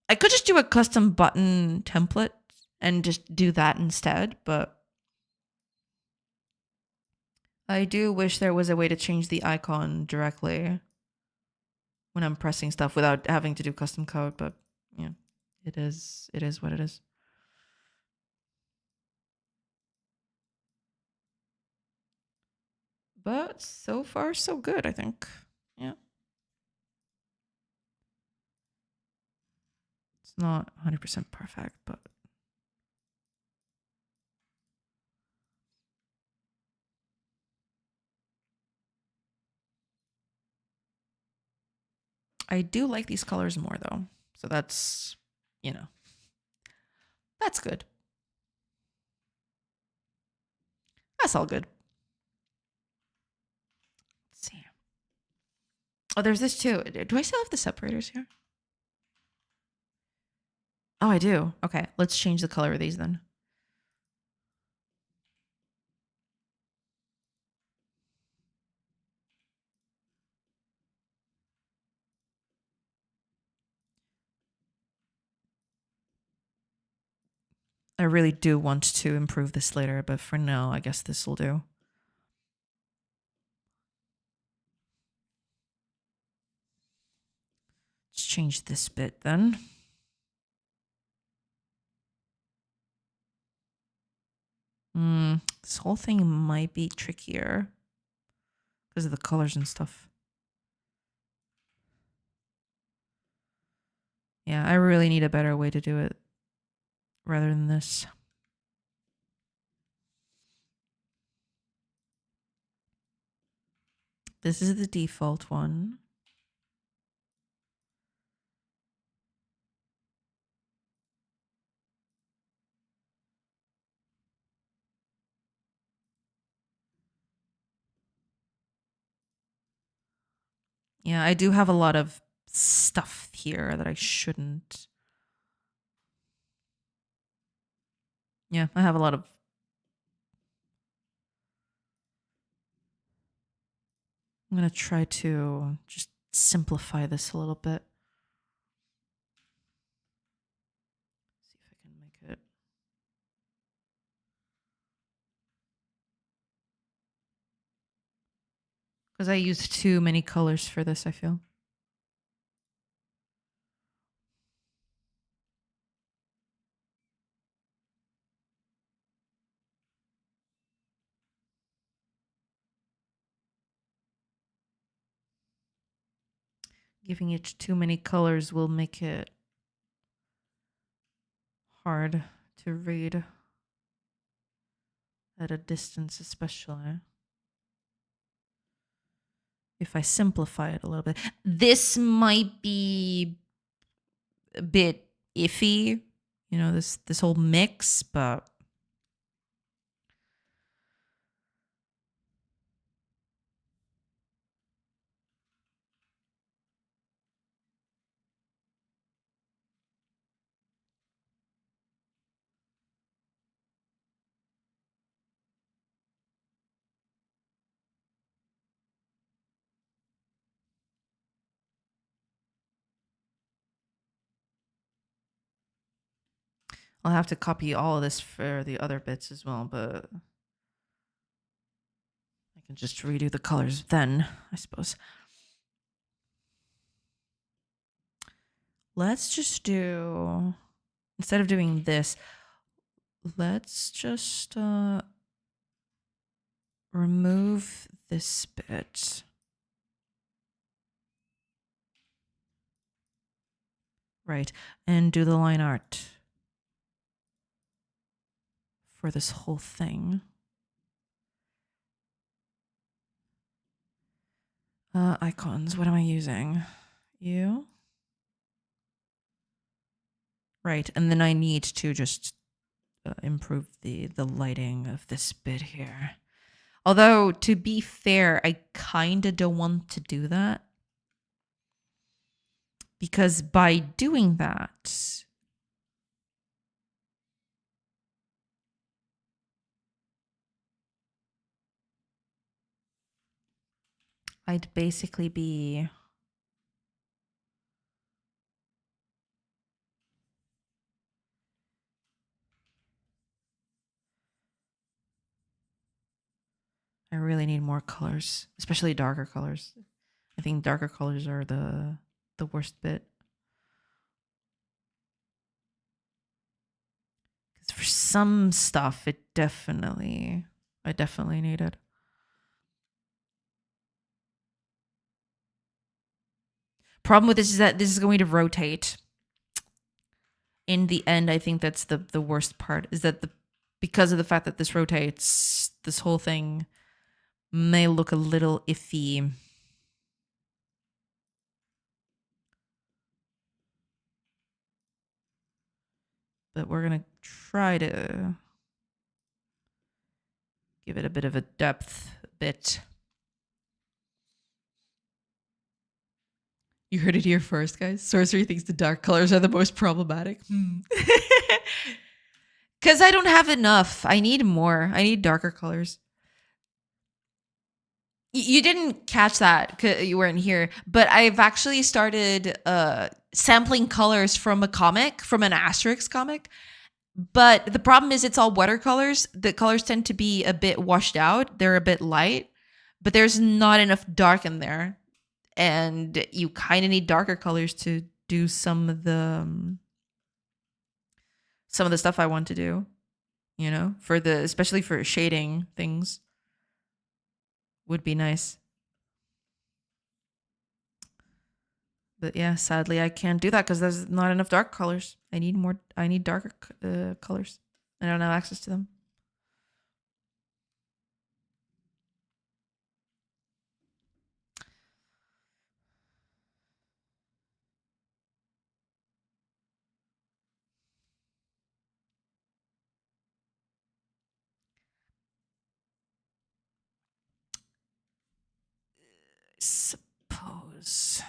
I could just do a custom button template and just do that instead, but I do wish there was a way to change the icon directly when I'm pressing stuff without having to do custom code, but yeah, it is what it is. But so far so good, I think. Yeah. It's not 100% perfect, but I do like these colors more though. So that's, that's good. That's all good. Let's see. Oh, there's this too. Do I still have the separators here? Oh, I do. Okay, let's change the color of these then. I really do want to improve this later, but for now, I guess this will do. Let's change this bit then. This whole thing might be trickier because of the colors and stuff. Yeah, I really need a better way to do it rather than this. This is the default one. Yeah, I do have a lot of stuff here that I shouldn't. Yeah, I have a lot of. I'm going to try to just simplify this a little bit. See if I can make it. Because I used too many colors for this, I feel. Giving it too many colors will make it hard to read at a distance, especially if I simplify it a little bit. This might be a bit iffy, this whole mix, but I'll have to copy all of this for the other bits as well, but I can just redo the colors then, I suppose. Let's just do, instead of doing this, let's just remove this bit. Right, and do the line art for this whole thing. Icons, what am I using? You? Right, and then I need to just improve the lighting of this bit here. Although, to be fair, I kind of don't want to do that. Because by doing that, I'd basically be... I really need more colors, especially darker colors. I think darker colors are the worst bit. Because for some stuff, I definitely need it. Problem with this is that this is going to rotate. In the end, I think that's the worst part, is that because of the fact that this rotates, this whole thing may look a little iffy. But we're going to try to give it a bit of a depth bit. You heard it here first, guys. Sorcery thinks the dark colors are the most problematic. Because I don't have enough. I need more. I need darker colors. You didn't catch that because you weren't here, but I've actually started sampling colors from a comic, from an Asterix comic. But the problem is it's all watercolors. The colors tend to be a bit washed out. They're a bit light, but there's not enough dark in there. And you kind of need darker colors to do some of the stuff I want to do, you know, especially for shading things would be nice. But yeah, sadly I can't do that because there's not enough dark colors. I need darker colors. I don't have access to them. Suppose.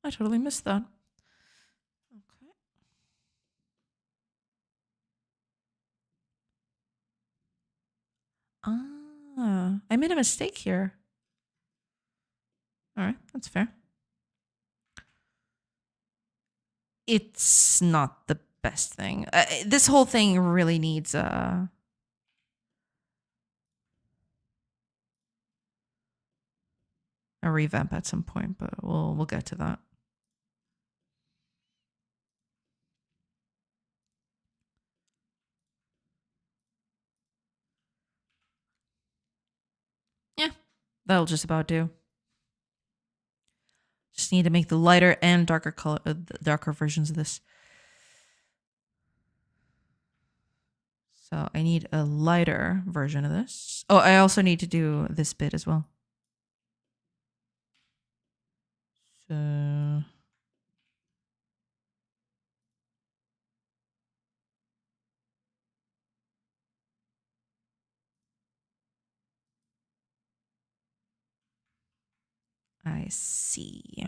I totally missed that. Okay. I made a mistake here. All right, that's fair. It's not the best thing. This whole thing really needs a revamp at some point, but we'll get to that. Yeah, that'll just about do. Just need to make the lighter and darker color, darker versions of this. So I need a lighter version of this. Oh, I also need to do this bit as well. So I see.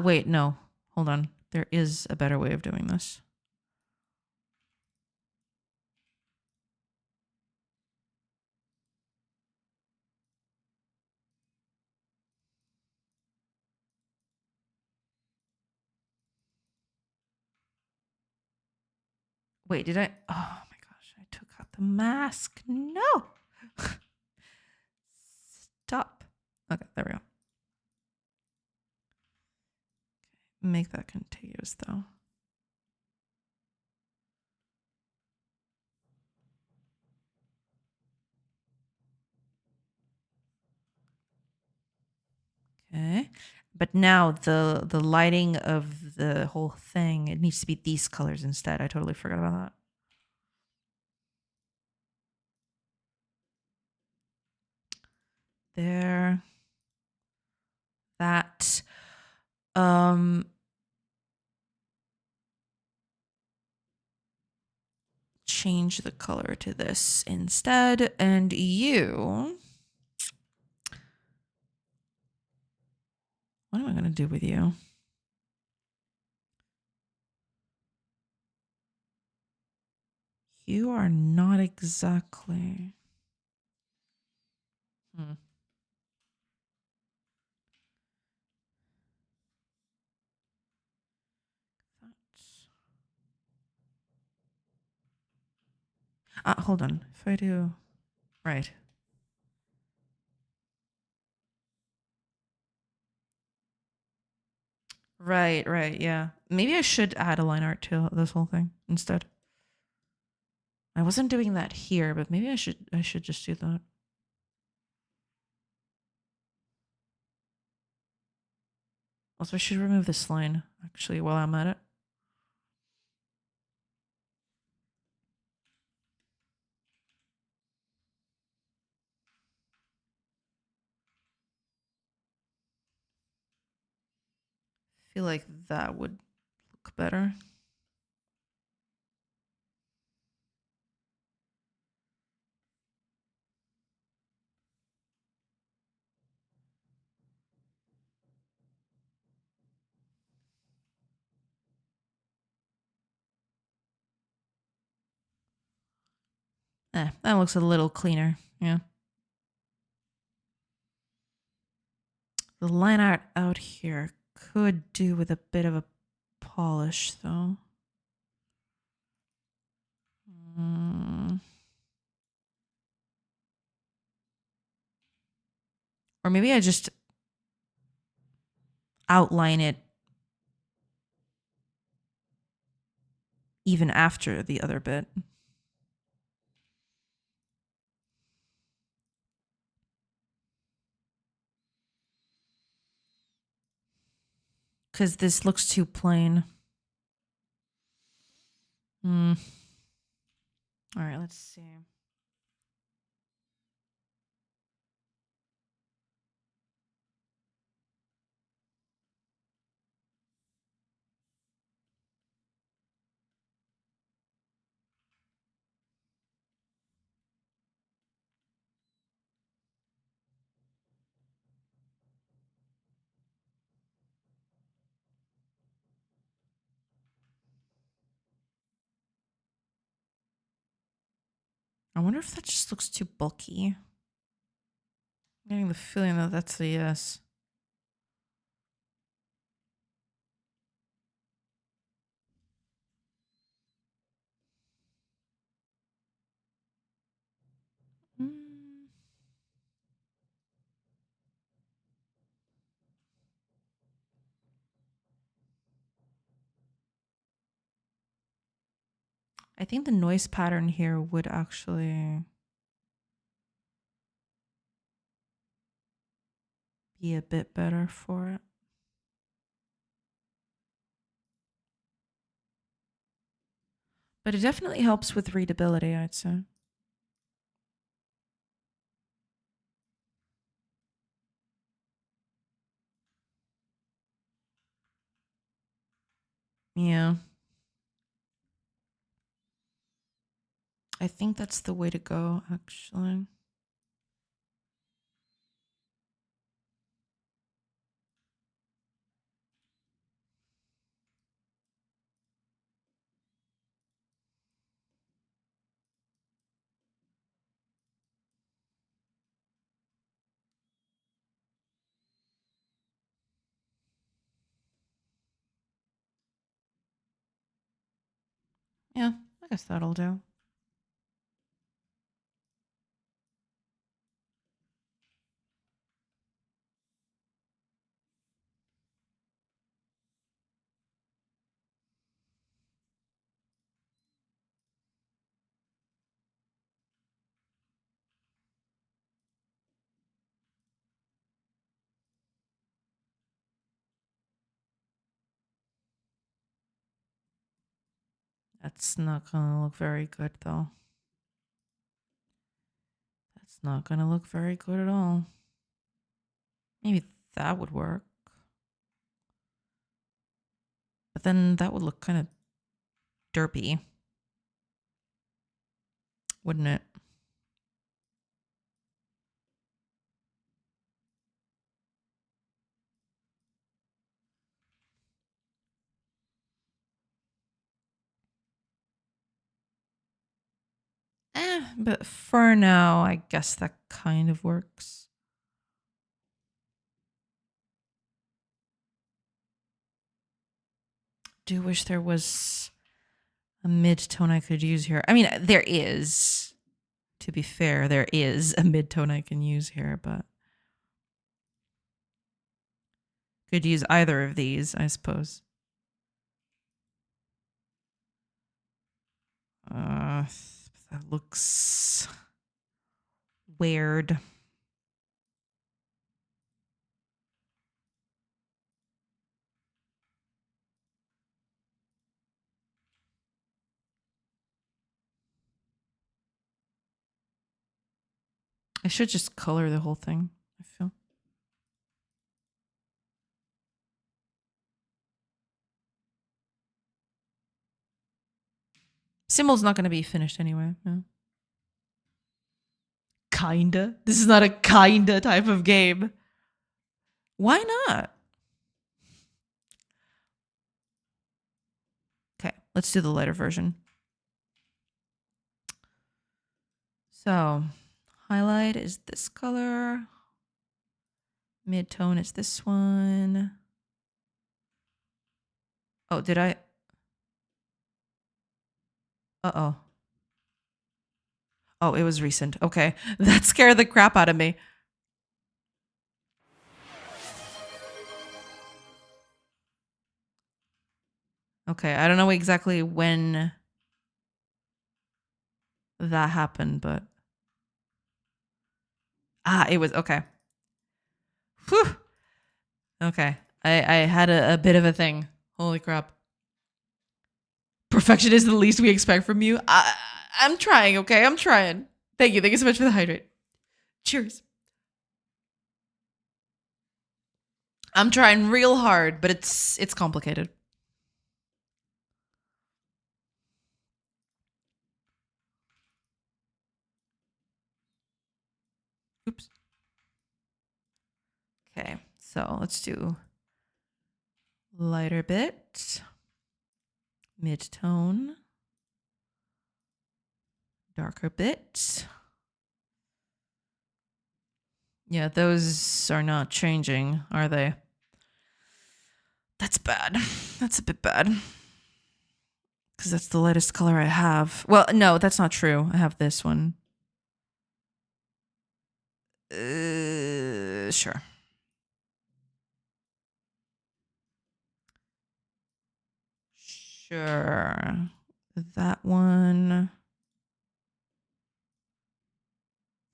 Wait, no. Hold on. There is a better way of doing this. Wait, did I? Oh my gosh, I took out the mask. No. Stop. Okay, there we go. Make that contiguous though. Okay. But now the lighting of the whole thing, it needs to be these colors instead. I totally forgot about that. There. That. Change the color to this instead. And you. What am I going to do with you? You are not exactly. Hold on. If I do. Right. Right, yeah. Maybe I should add a line art to this whole thing instead. I wasn't doing that here, but maybe I should just do that. Also, I should remove this line actually while I'm at it. Feel like that would look better. That looks a little cleaner. Yeah. The line art out here could do with a bit of a polish, though. Or maybe I just outline it even after the other bit. Because this looks too plain. All right, let's see. I wonder if that just looks too bulky. I'm getting the feeling that that's a yes. I think the noise pattern here would actually be a bit better for it. But it definitely helps with readability, I'd say. Yeah. I think that's the way to go, actually. Yeah, I guess that'll do. That's not gonna look very good, though. That's not gonna look very good at all. Maybe that would work. But then that would look kind of derpy, wouldn't it? But for now, I guess that kind of works. Do wish there was a mid-tone I could use here. I mean, there is. To be fair, there is a mid-tone I can use here, but could use either of these, I suppose. That looks weird. I should just color the whole thing, I feel. Symbol's not going to be finished anyway. No. Kinda. This is not a kinda type of game. Why not? Okay, let's do the lighter version. So, highlight is this color. Mid-tone is this one. Oh, did I? Uh-oh. Oh, it was recent. Okay. That scared the crap out of me. Okay, I don't know exactly when that happened, but... Ah, it was... Okay. Whew. Okay. I had a bit of a thing. Holy crap. Perfection is the least we expect from you. I'm trying, okay? I'm trying. Thank you. Thank you so much for the hydrate. Cheers. I'm trying real hard, but it's complicated. Oops. Okay, so let's do lighter bit, mid-tone, darker bit. Yeah, those are not changing, are they? That's bad. That's a bit bad. Because that's the lightest color I have. Well, no, that's not true. I have this one. Sure. Sure. That one.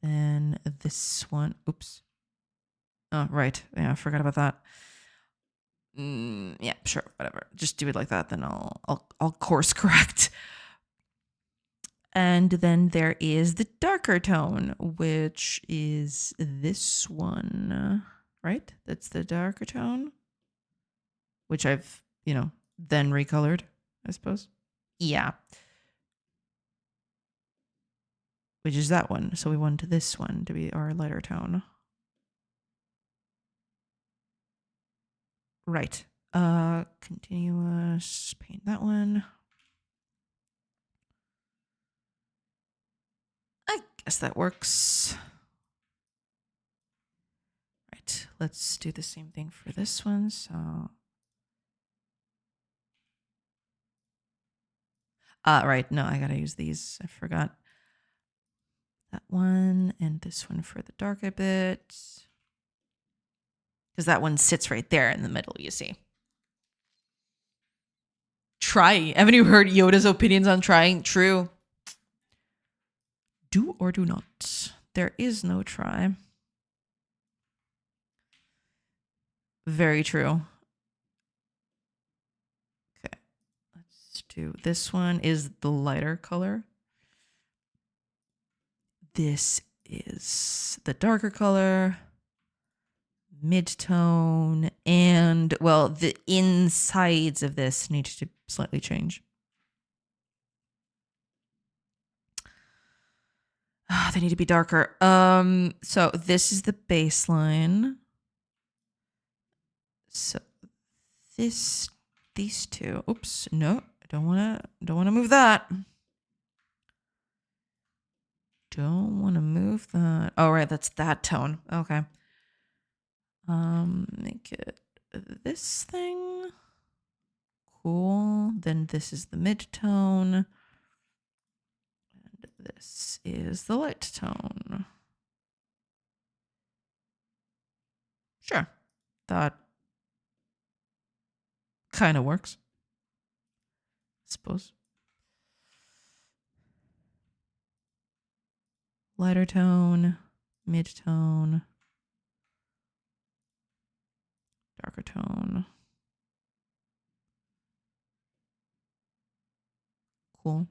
Then this one. Oops. Oh, right. Yeah, I forgot about that. Yeah, sure, whatever. Just do it like that. Then I'll course correct. And then there is the darker tone, which is this one, right? That's the darker tone, which I've, then recolored, I suppose. Yeah. Which is that one. So we want this one to be our lighter tone. Right. Continuous, paint that one. I guess that works. Right. Let's do the same thing for this one. So right. No, I gotta use these. I forgot. That one and this one for the darker bit. Because that one sits right there in the middle, you see. Try. Haven't you heard Yoda's opinions on trying? True. Do or do not. There is no try. Very true. Okay. Let's do this one is the lighter color. This is the darker color. Mid-tone. And, well, the insides of this need to slightly change. They need to be darker. So this is the baseline. So these two. Oops, no, I don't wanna move that. Don't wanna move that. Oh right, that's that tone. Okay. Make it this thing. Cool. Then this is the mid-tone. And this is the light tone. Sure. That kind of works, I suppose. Lighter tone, mid-tone, darker tone. Cool.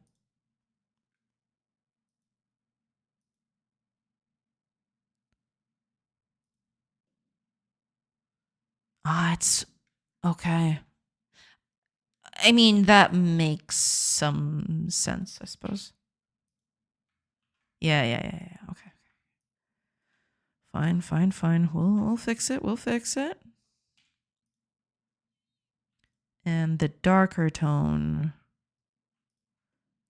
It's okay. I mean, that makes some sense, I suppose. Yeah. Okay. Fine. We'll fix it. We'll fix it. And the darker tone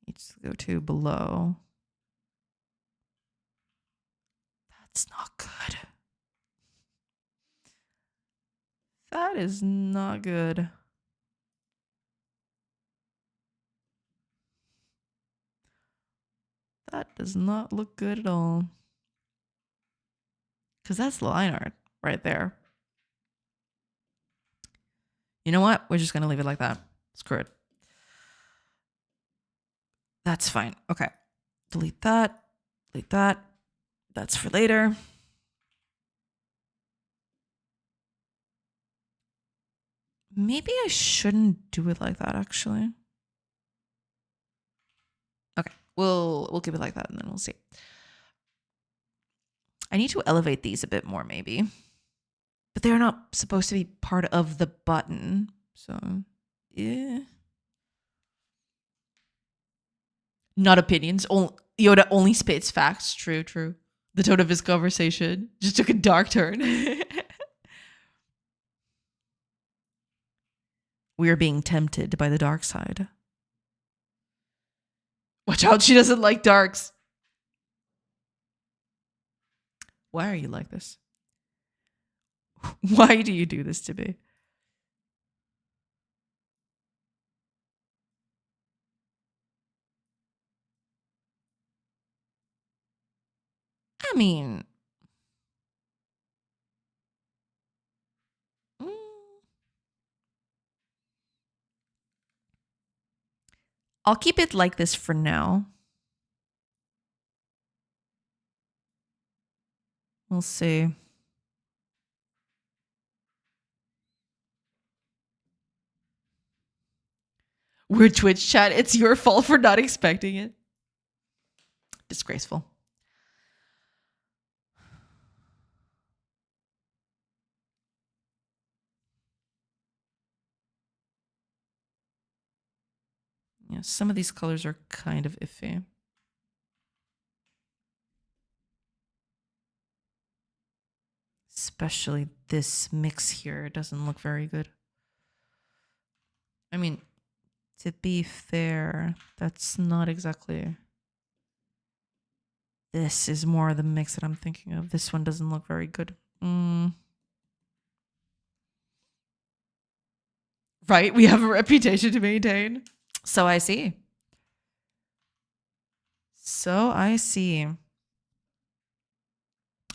needs to go to below. That's not good. That is not good. That does not look good at all. Because that's line art right there. You know what? We're just going to leave it like that. Screw it. That's fine. Okay. Delete that. Delete that. That's for later. Maybe I shouldn't do it like that, actually. Okay. We'll keep it like that and then we'll see. I need to elevate these a bit more, maybe. But they're not supposed to be part of the button. So, yeah. Not opinions. Yoda only spits facts. True. The tone of his conversation just took a dark turn. We are being tempted by the dark side. Watch out, she doesn't like darks. Why are you like this? Why do you do this to me? I mean, I'll keep it like this for now. We'll see. We're Twitch chat. It's your fault for not expecting it. Disgraceful. Yeah, some of these colors are kind of iffy. Especially this mix here doesn't look very good. I mean, to be fair, that's not exactly... This is more the mix that I'm thinking of. This one doesn't look very good. Right? We have a reputation to maintain. So I see. So I see.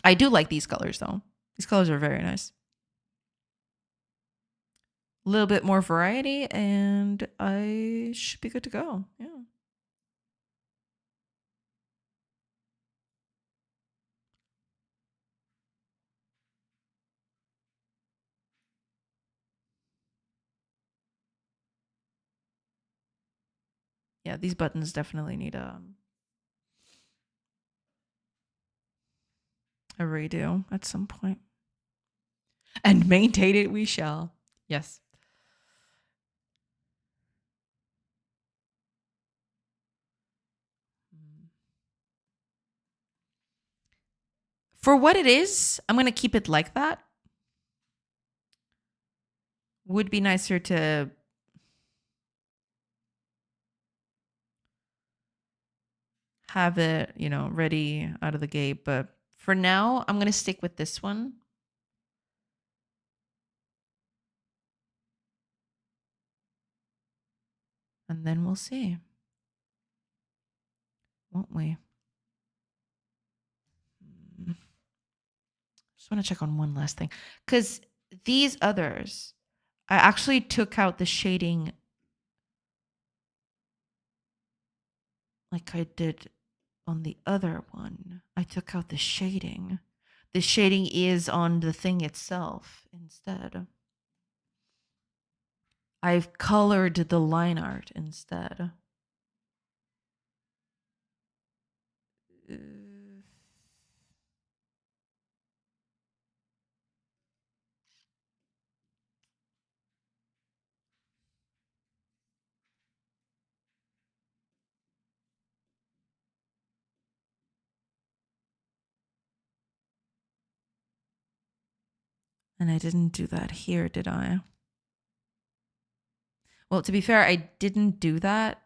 I do like these colors, though. These colors are very nice. A little bit more variety, and I should be good to go. Yeah. Yeah, these buttons definitely need a redo at some point. And maintain it we shall. Yes. For what it is, I'm going to keep it like that. Would be nicer to have it, you know, ready out of the gate. But for now, I'm going to stick with this one. And then we'll see. Won't we? Just want to check on one last thing. Because these others, I actually took out the shading like I did on the other one. I took out the shading. The shading is on the thing itself instead. I've colored the line art instead. And I didn't do that here, did I? Well, to be fair, I didn't do that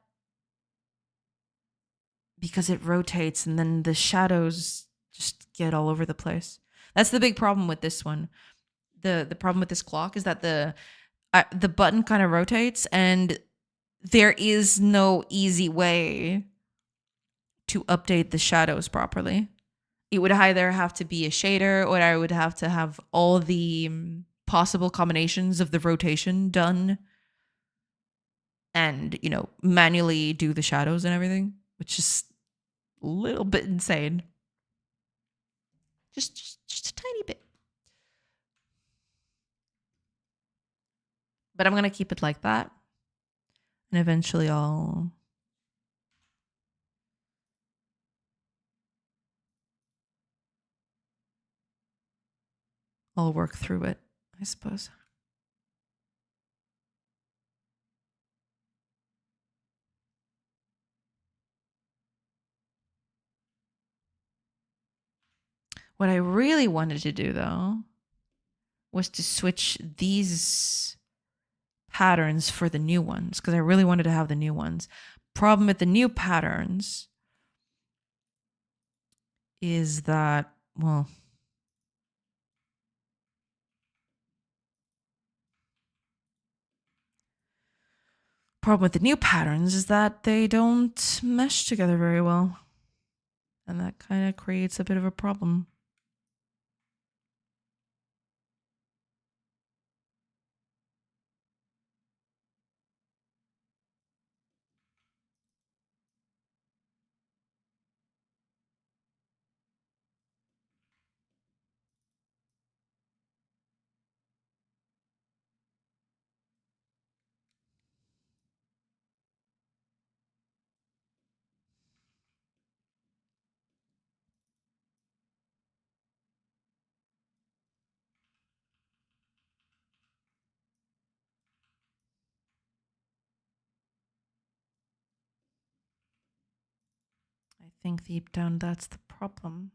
because it rotates and then the shadows just get all over the place. That's the big problem with this one. The problem with this clock is that the button kind of rotates and there is no easy way to update the shadows properly. It would either have to be a shader or I would have to have all the possible combinations of the rotation done and, you know, manually do the shadows and everything, which is a little bit insane. Just a tiny bit. But I'm going to keep it like that. And eventually I'll work through it, I suppose. What I really wanted to do, though, was to switch these patterns for the new ones, because I really wanted to have the new ones. Problem with the new patterns is that, well, problem with the new patterns is that they don't mesh together very well. And that kind of creates a bit of a problem. I think deep down that's the problem.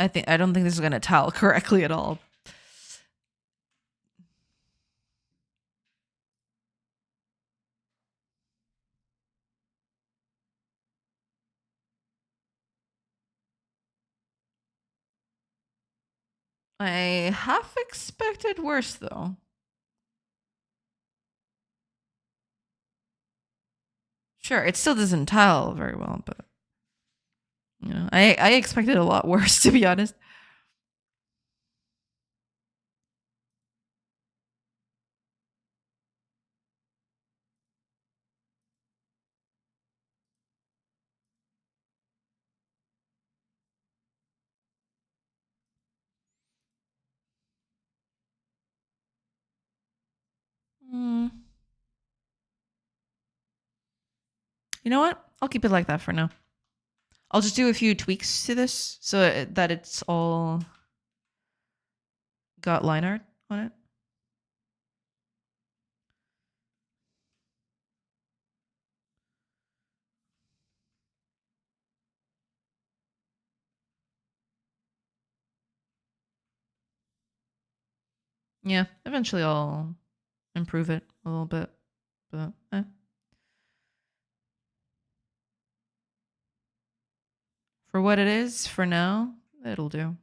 I don't think this is gonna tile correctly at all. I half expected worse though. Sure, it still doesn't tile very well, but you know, I expected a lot worse, to be honest. Mm. You know what? I'll keep it like that for now. I'll just do a few tweaks to this so that it's all got line art on it. Yeah, eventually I'll improve it a little bit, but for what it is, for now, it'll do.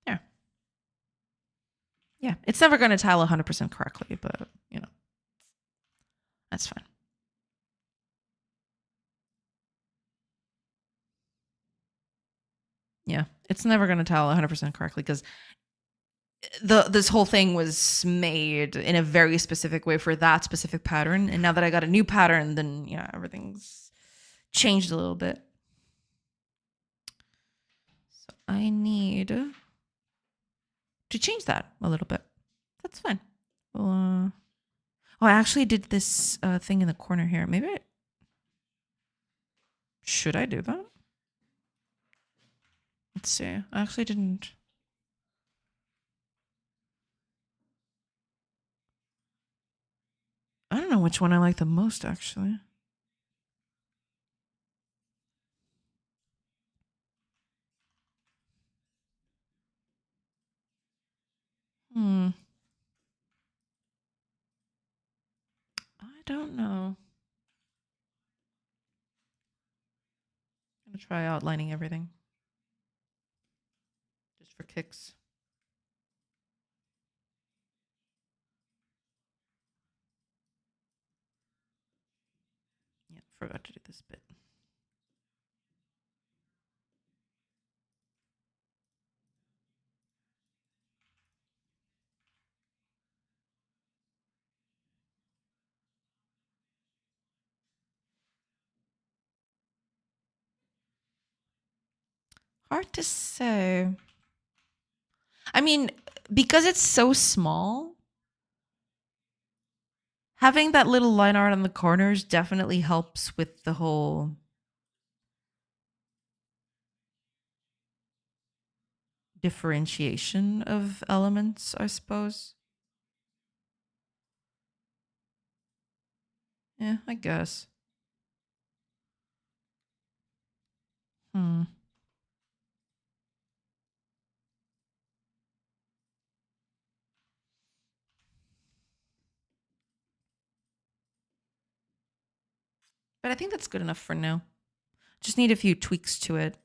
There. Yeah, it's never going to tile 100% correctly, but, you know, that's fine. Yeah, it's never going to tile 100% correctly because this whole thing was made in a very specific way for that specific pattern. And now that I got a new pattern, then, you know, everything's changed a little bit. So I need to change that a little bit. That's fine. Well, oh, I actually did this thing in the corner here. Maybe should I do that? Let's see. I actually didn't. I don't know which one I like the most, actually. I don't know. I'm gonna try outlining everything. Just for kicks. Yeah, forgot to do this bit. Hard to say. I mean, because it's so small, having that little line art on the corners definitely helps with the whole differentiation of elements, I suppose. Yeah, I guess. But I think that's good enough for now. Just need a few tweaks to it.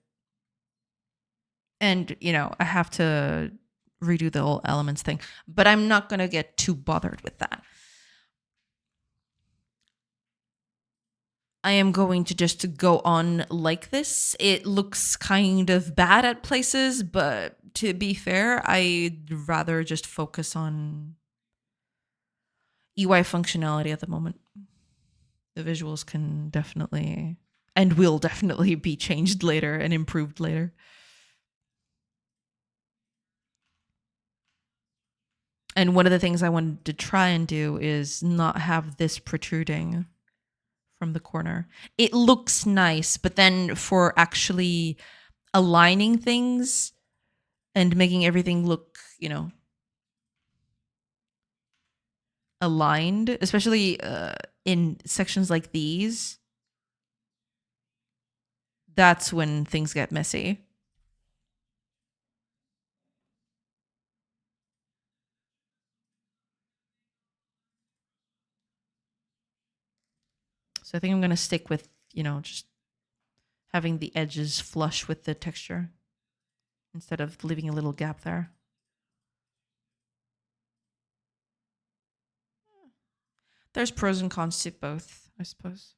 And, you know, I have to redo the whole elements thing, but I'm not going to get too bothered with that. I am going to just go on like this. It looks kind of bad at places, but to be fair, I'd rather just focus on UI functionality at the moment. The visuals can definitely and will definitely be changed later and improved later. And one of the things I wanted to try and do is not have this protruding from the corner. It looks nice, but then for actually aligning things and making everything look, aligned, especially in sections like these, that's when things get messy. So I think I'm going to stick with, just having the edges flush with the texture instead of leaving a little gap there. There's pros and cons to both, I suppose.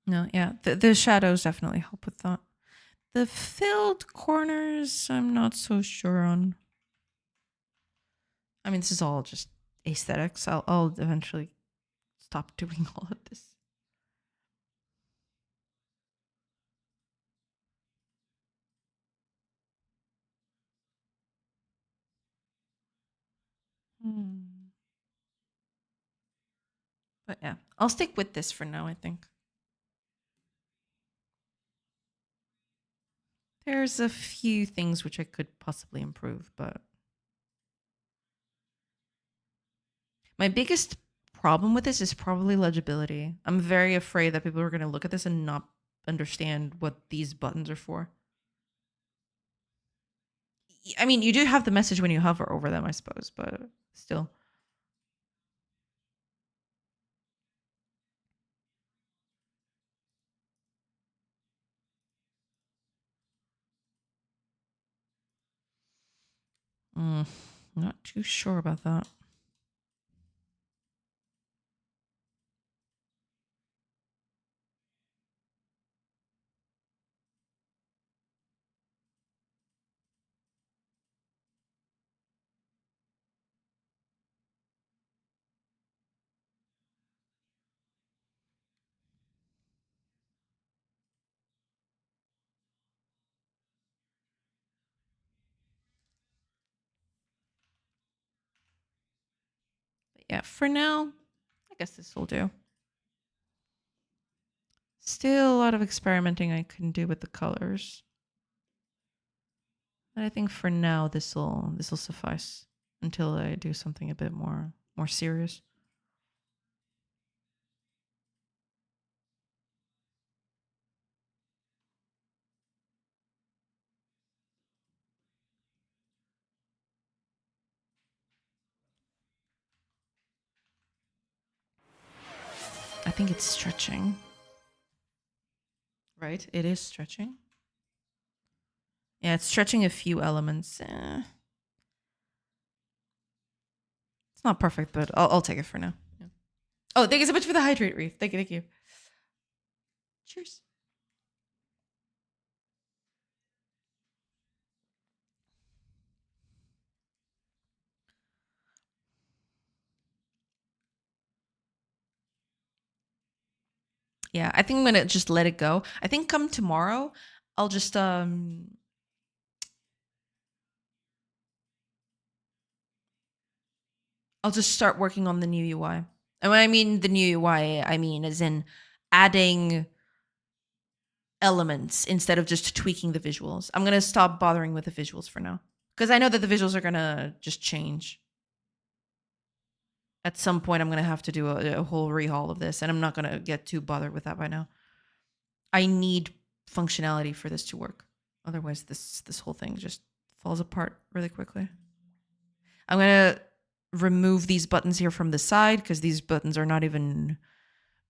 No, yeah, the shadows definitely help with that. The filled corners, I'm not so sure on. I mean, this is all just aesthetics. I'll eventually stop doing all of this. But yeah, I'll stick with this for now, I think. There's a few things which I could possibly improve, but my biggest problem with this is probably legibility. I'm very afraid that people are going to look at this and not understand what these buttons are for. I mean, you do have the message when you hover over them, I suppose, but still. Not too sure about that. But yeah, for now, I guess this will do. Still a lot of experimenting I can do with the colors. But I think for now this'll suffice until I do something a bit more serious. I think it's stretching. Right? It is stretching. Yeah, it's stretching a few elements. It's not perfect, but I'll take it for now. Yeah. Oh, thank you so much for the hydrate, Reef. Thank you, thank you. Cheers. Yeah, I think I'm gonna just let it go. I think come tomorrow, I'll just start working on the new UI. And when I mean the new UI, I mean as in adding elements instead of just tweaking the visuals. I'm going to stop bothering with the visuals for now because I know that the visuals are going to just change. At some point, I'm going to have to do a whole rehaul of this, and I'm not going to get too bothered with that by now. I need functionality for this to work. Otherwise, this whole thing just falls apart really quickly. I'm going to remove these buttons here from the side because these buttons are not even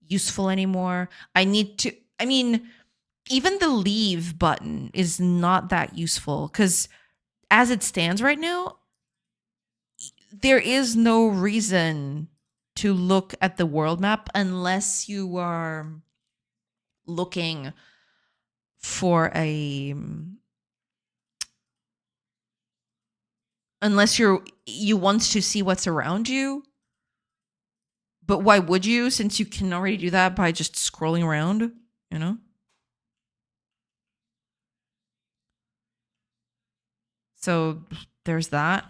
useful anymore. Even the leave button is not that useful because as it stands right now, there is no reason to look at the world map unless you are looking for unless you want to see what's around you. But why would you, since you can already do that by just scrolling around, you know? So there's that.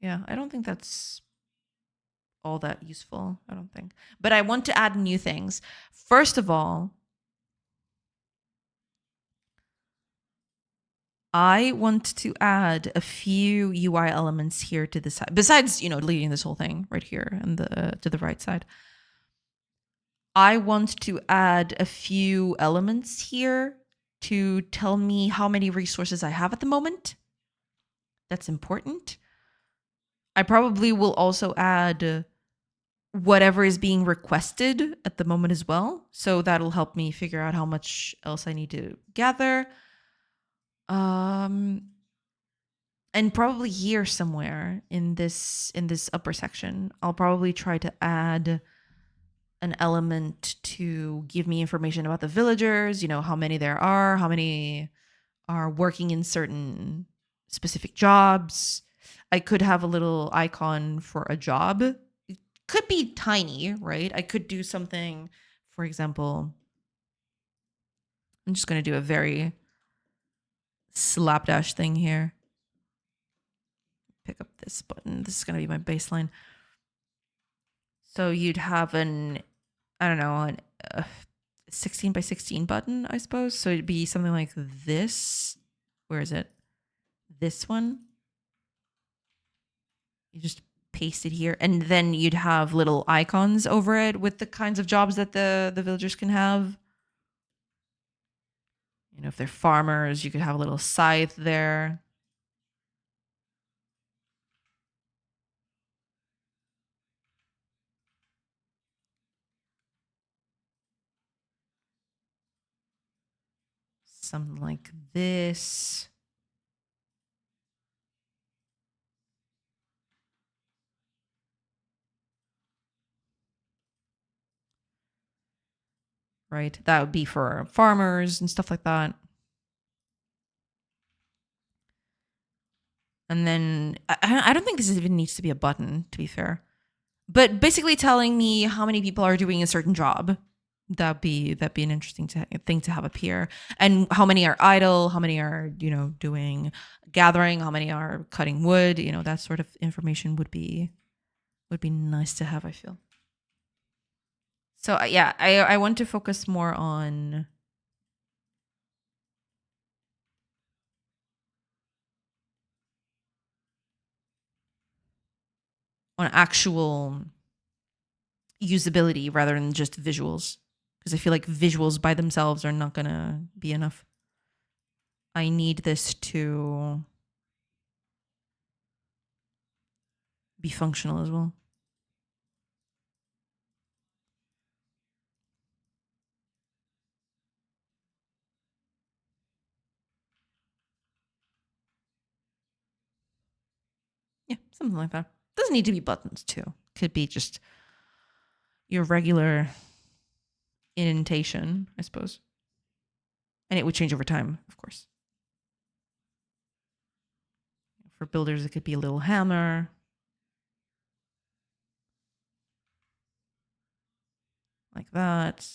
Yeah, I don't think that's all that useful, I don't think. But I want to add new things. First of all, I want to add a few UI elements here to the side, besides, deleting this whole thing right here and to the right side. I want to add a few elements here to tell me how many resources I have at the moment. That's important. I probably will also add whatever is being requested at the moment as well. So that'll help me figure out how much else I need to gather. And probably here somewhere in this upper section, I'll probably try to add an element to give me information about the villagers, how many there are, how many are working in certain specific jobs. I could have a little icon for a job. It could be tiny, right? I could do something, for example, I'm just going to do a very slapdash thing here. Pick up this button. This is going to be my baseline. So you'd have an 16 by 16 button, I suppose. So it'd be something like this. Where is it? This one. You just paste it here. And then you'd have little icons over it with the kinds of jobs that the villagers can have. If they're farmers, you could have a little scythe there. Something like this. Right? That would be for farmers and stuff like that. And then I don't think this even needs to be a button, to be fair. But basically telling me how many people are doing a certain job. That'd be an interesting thing to have appear. And how many are idle, how many are, doing gathering, how many are cutting wood, that sort of information would be nice to have, I feel. So yeah, I want to focus more on actual usability rather than just visuals, because I feel like visuals by themselves are not gonna be enough. I need this to be functional as well. Yeah, something like that. Doesn't need to be buttons too. Could be just your regular indentation, I suppose. And it would change over time, of course. For builders, it could be a little hammer. Like that.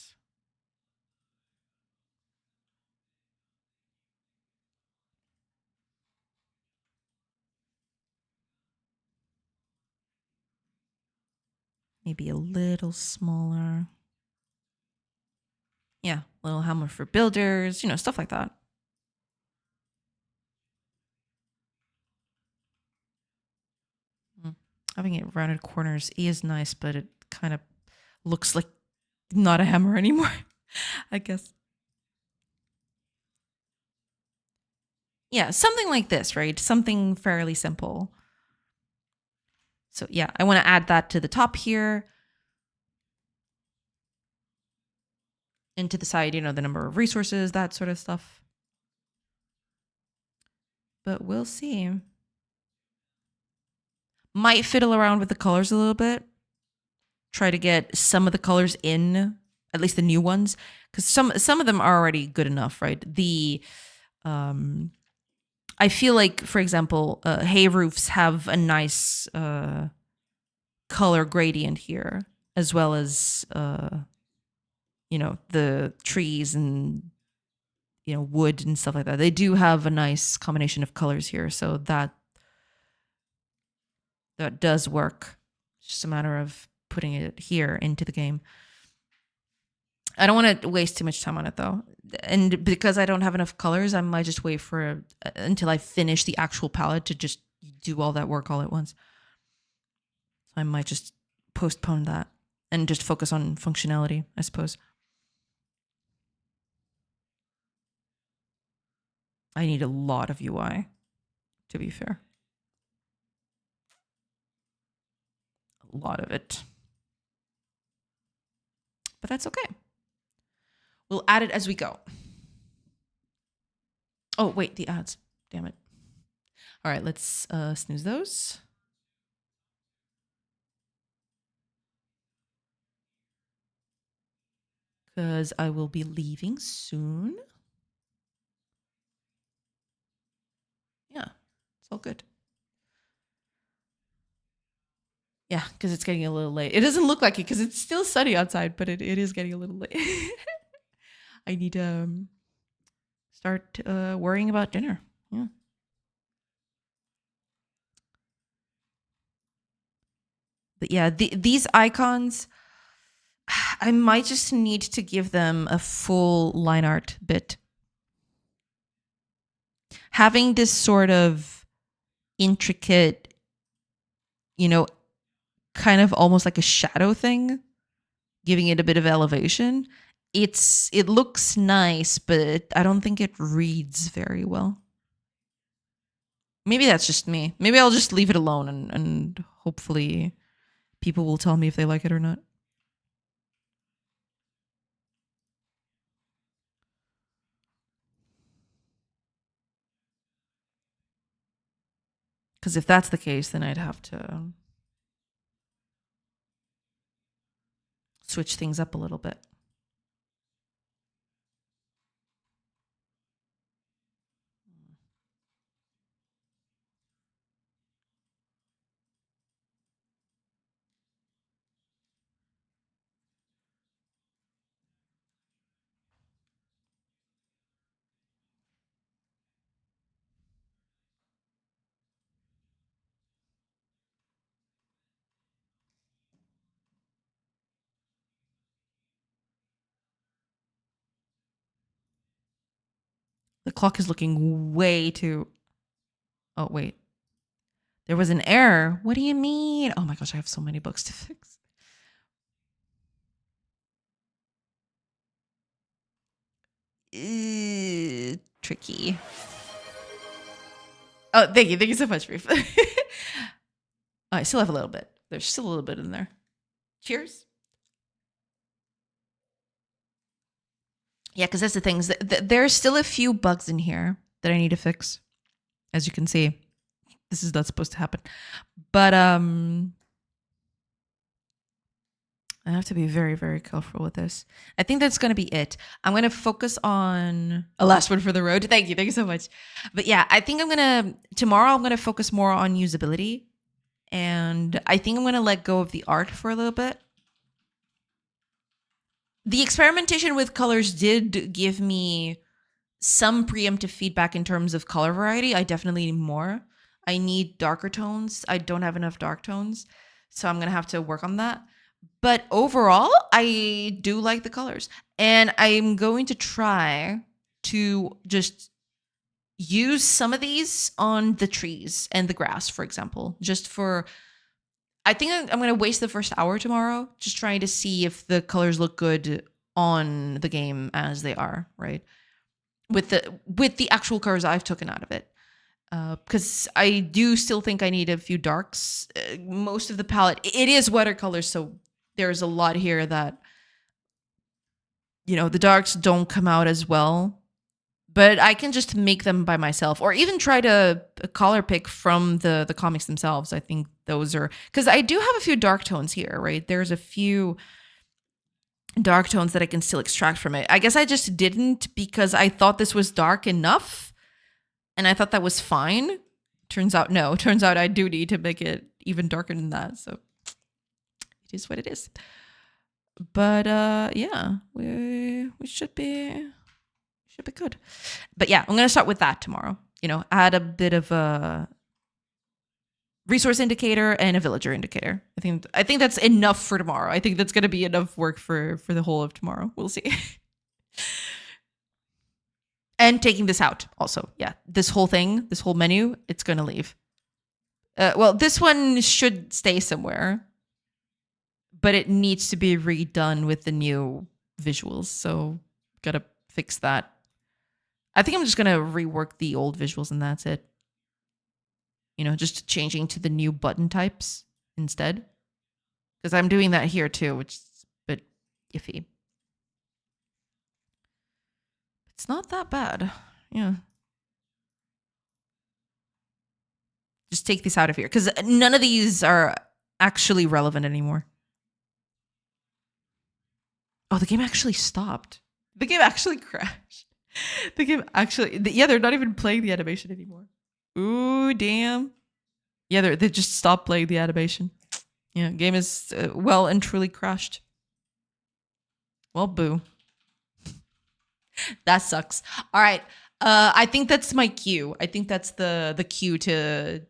Maybe a little smaller. Yeah, little hammer for builders, stuff like that. Having it rounded corners is nice, but it kind of looks like not a hammer anymore, I guess. Yeah, something like this, right? Something fairly simple. So yeah, I want to add that to the top here. And to the side, the number of resources, that sort of stuff. But we'll see. Might fiddle around with the colors a little bit. Try to get some of the colors in, at least the new ones, because some of them are already good enough, right? I feel like, for example, hay roofs have a nice color gradient here, as well as the trees and wood and stuff like that. They do have a nice combination of colors here, so that does work. It's just a matter of putting it here into the game. I don't want to waste too much time on it though, and because I don't have enough colors, I might just wait for until I finish the actual palette to just do all that work all at once. I might just postpone that and just focus on functionality, I suppose. I need a lot of UI, to be fair. A lot of it. But that's okay. We'll add it as we go. Oh, wait, the ads. Damn it. All right, let's snooze those. Because I will be leaving soon. Yeah, it's all good. Yeah, because it's getting a little late. It doesn't look like it because it's still sunny outside, but it is getting a little late. I need to start worrying about dinner. Yeah. But yeah, these icons, I might just need to give them a full line art bit. Having this sort of intricate, kind of almost like a shadow thing, giving it a bit of elevation. It looks nice, but I don't think it reads very well. Maybe that's just me. Maybe I'll just leave it alone and hopefully people will tell me if they like it or not. Because if that's the case, then I'd have to switch things up a little bit. The clock is looking way too... Oh, wait. There was an error. What do you mean? Oh my gosh, I have so many bugs to fix. Tricky. Oh, thank you. Thank you so much, Reef. Oh, I still have a little bit. There's still a little bit in there. Cheers. Yeah, because that's the thing. There's still a few bugs in here that I need to fix. As you can see, this is not supposed to happen. But I have to be very, very careful with this. I think that's going to be it. I'm going to focus on a last one for the road. Thank you. Thank you so much. But yeah, I think tomorrow I'm going to focus more on usability. And I think I'm going to let go of the art for a little bit. The experimentation with colors did give me some preemptive feedback in terms of color variety. I definitely need more. I need darker tones. I don't have enough dark tones. So I'm going to have to work on that. But overall, I do like the colors. And I'm going to try to just use some of these on the trees and the grass, for example, just for I think I'm going to waste the first hour tomorrow just trying to see if the colors look good on the game as they are, right? With the actual colors I've taken out of it. Because I do still think I need a few darks. Most of the palette, it is watercolors, so there's a lot here that, the darks don't come out as well. But I can just make them by myself, or even try to color pick from the comics themselves. I think those are because I do have a few dark tones here, right? There's a few dark tones that I can still extract from it. I guess I just didn't because I thought this was dark enough, and I thought that was fine. Turns out no. Turns out I do need to make it even darker than that. So it is what it is. But yeah, we should be good. But yeah, I'm going to start with that tomorrow. Add a bit of a resource indicator and a villager indicator. I think that's enough for tomorrow. I think that's going to be enough work for the whole of tomorrow. We'll see. And taking this out also. Yeah, this whole thing, this whole menu, it's going to leave. Well, this one should stay somewhere, but it needs to be redone with the new visuals. So got to fix that. I think I'm just going to rework the old visuals and that's it. Just changing to the new button types instead. Because I'm doing that here too, which is a bit iffy. It's not that bad. Yeah. Just take this out of here. Because none of these are actually relevant anymore. Oh, the game actually stopped. The game actually crashed. The game actually, they're not even playing the animation anymore. Ooh, damn. Yeah, they just stopped playing the animation. Yeah, game is well and truly crashed. Well, boo. That sucks. All right. I think that's my cue. I think that's the cue to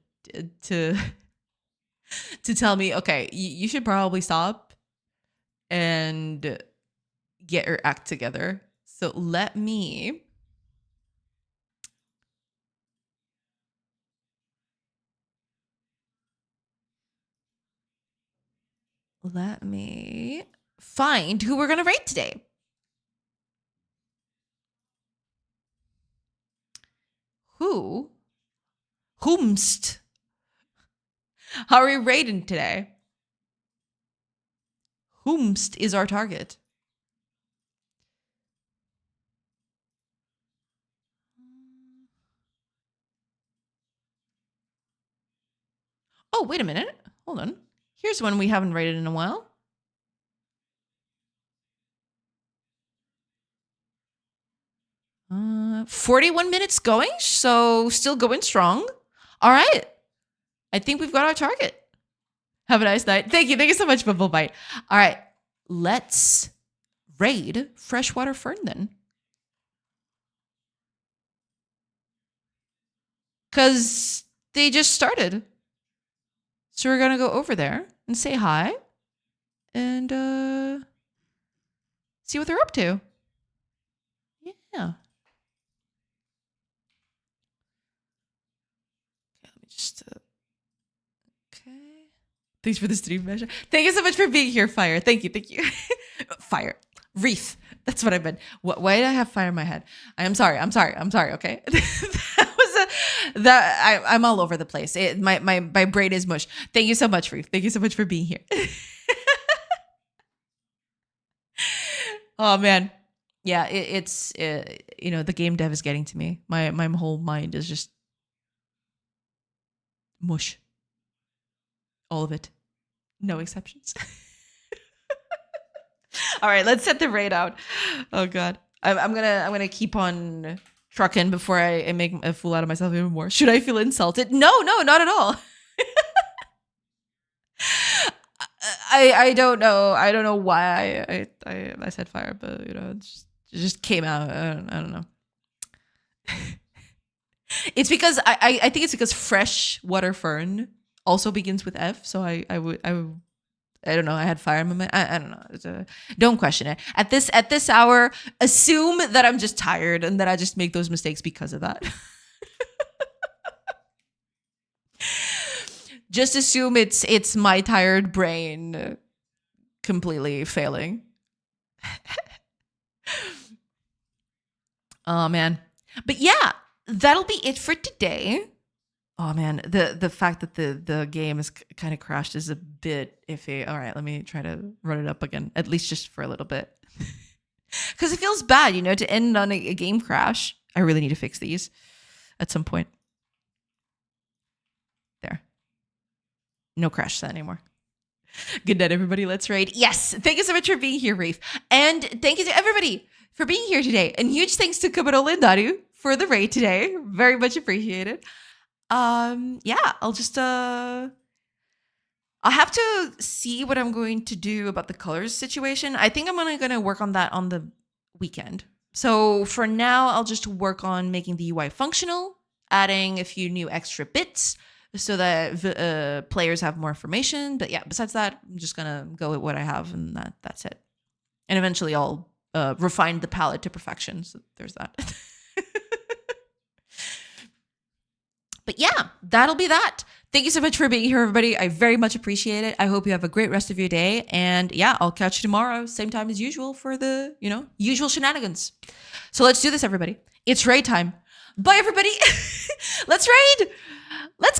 tell me, okay, you should probably stop and get your act together. So let me find who we're going to rate today. Whomst? How are we rating today? Whomst is our target. Oh, wait a minute. Hold on. Here's one we haven't rated in a while. Uh, 41 minutes going, so still going strong. All right. I think we've got our target. Have a nice night. Thank you so much, Bubble Bite. All right. Let's raid Freshwater Fern then. Because they just started. So we're going to go over there and say hi and see what they're up to. Yeah. Let me just... okay. Thanks for the stream measure. Thank you so much for being here, Fire. Thank you. Fire. Wreath. That's what I meant. Why did I have fire in my head? I'm sorry. Okay. I'm all over the place. My brain is mush. Thank you so much, Wreath. Thank you so much for being here. Oh man. Yeah, it's the game dev is getting to me. My whole mind is just mush. All of it. No exceptions. All right, let's set the raid out. Oh god. I'm gonna keep on trucking before I make a fool out of myself even more. Should I feel insulted? No, not at all. I don't know. I don't know why I said fire, but it just came out. I don't know. It's because I think it's because fresh water fern also begins with F. So I I don't know. I had fire in my mind. I don't know. Don't question it. At this hour, assume that I'm just tired and that I just make those mistakes because of that. Just assume it's my tired brain completely failing. Oh man. But yeah, that'll be it for today. Oh man, the fact that the game is kind of crashed is a bit iffy. All right, let me try to run it up again, at least just for a little bit. Because it feels bad, to end on a game crash. I really need to fix these at some point. There. No crash set anymore. Good night, everybody. Let's raid. Yes. Thank you so much for being here, Rafe. And thank you to everybody for being here today. And huge thanks to Kabarola and Daru for the raid today. Very much appreciated. Yeah, I'll just I'll have to see what I'm going to do about the colors situation. I think I'm gonna work on that on the weekend. So for now, I'll just work on making the UI functional, adding a few new extra bits so that players have more information. But yeah, besides that, I'm just gonna go with what I have, and that's it. And eventually, I'll refine the palette to perfection. So there's that. But yeah, that'll be that. Thank you so much for being here, everybody. I very much appreciate it. I hope you have a great rest of your day. And yeah, I'll catch you tomorrow, same time as usual for the, usual shenanigans. So let's do this, everybody. It's raid time. Bye, everybody. Let's raid. Let's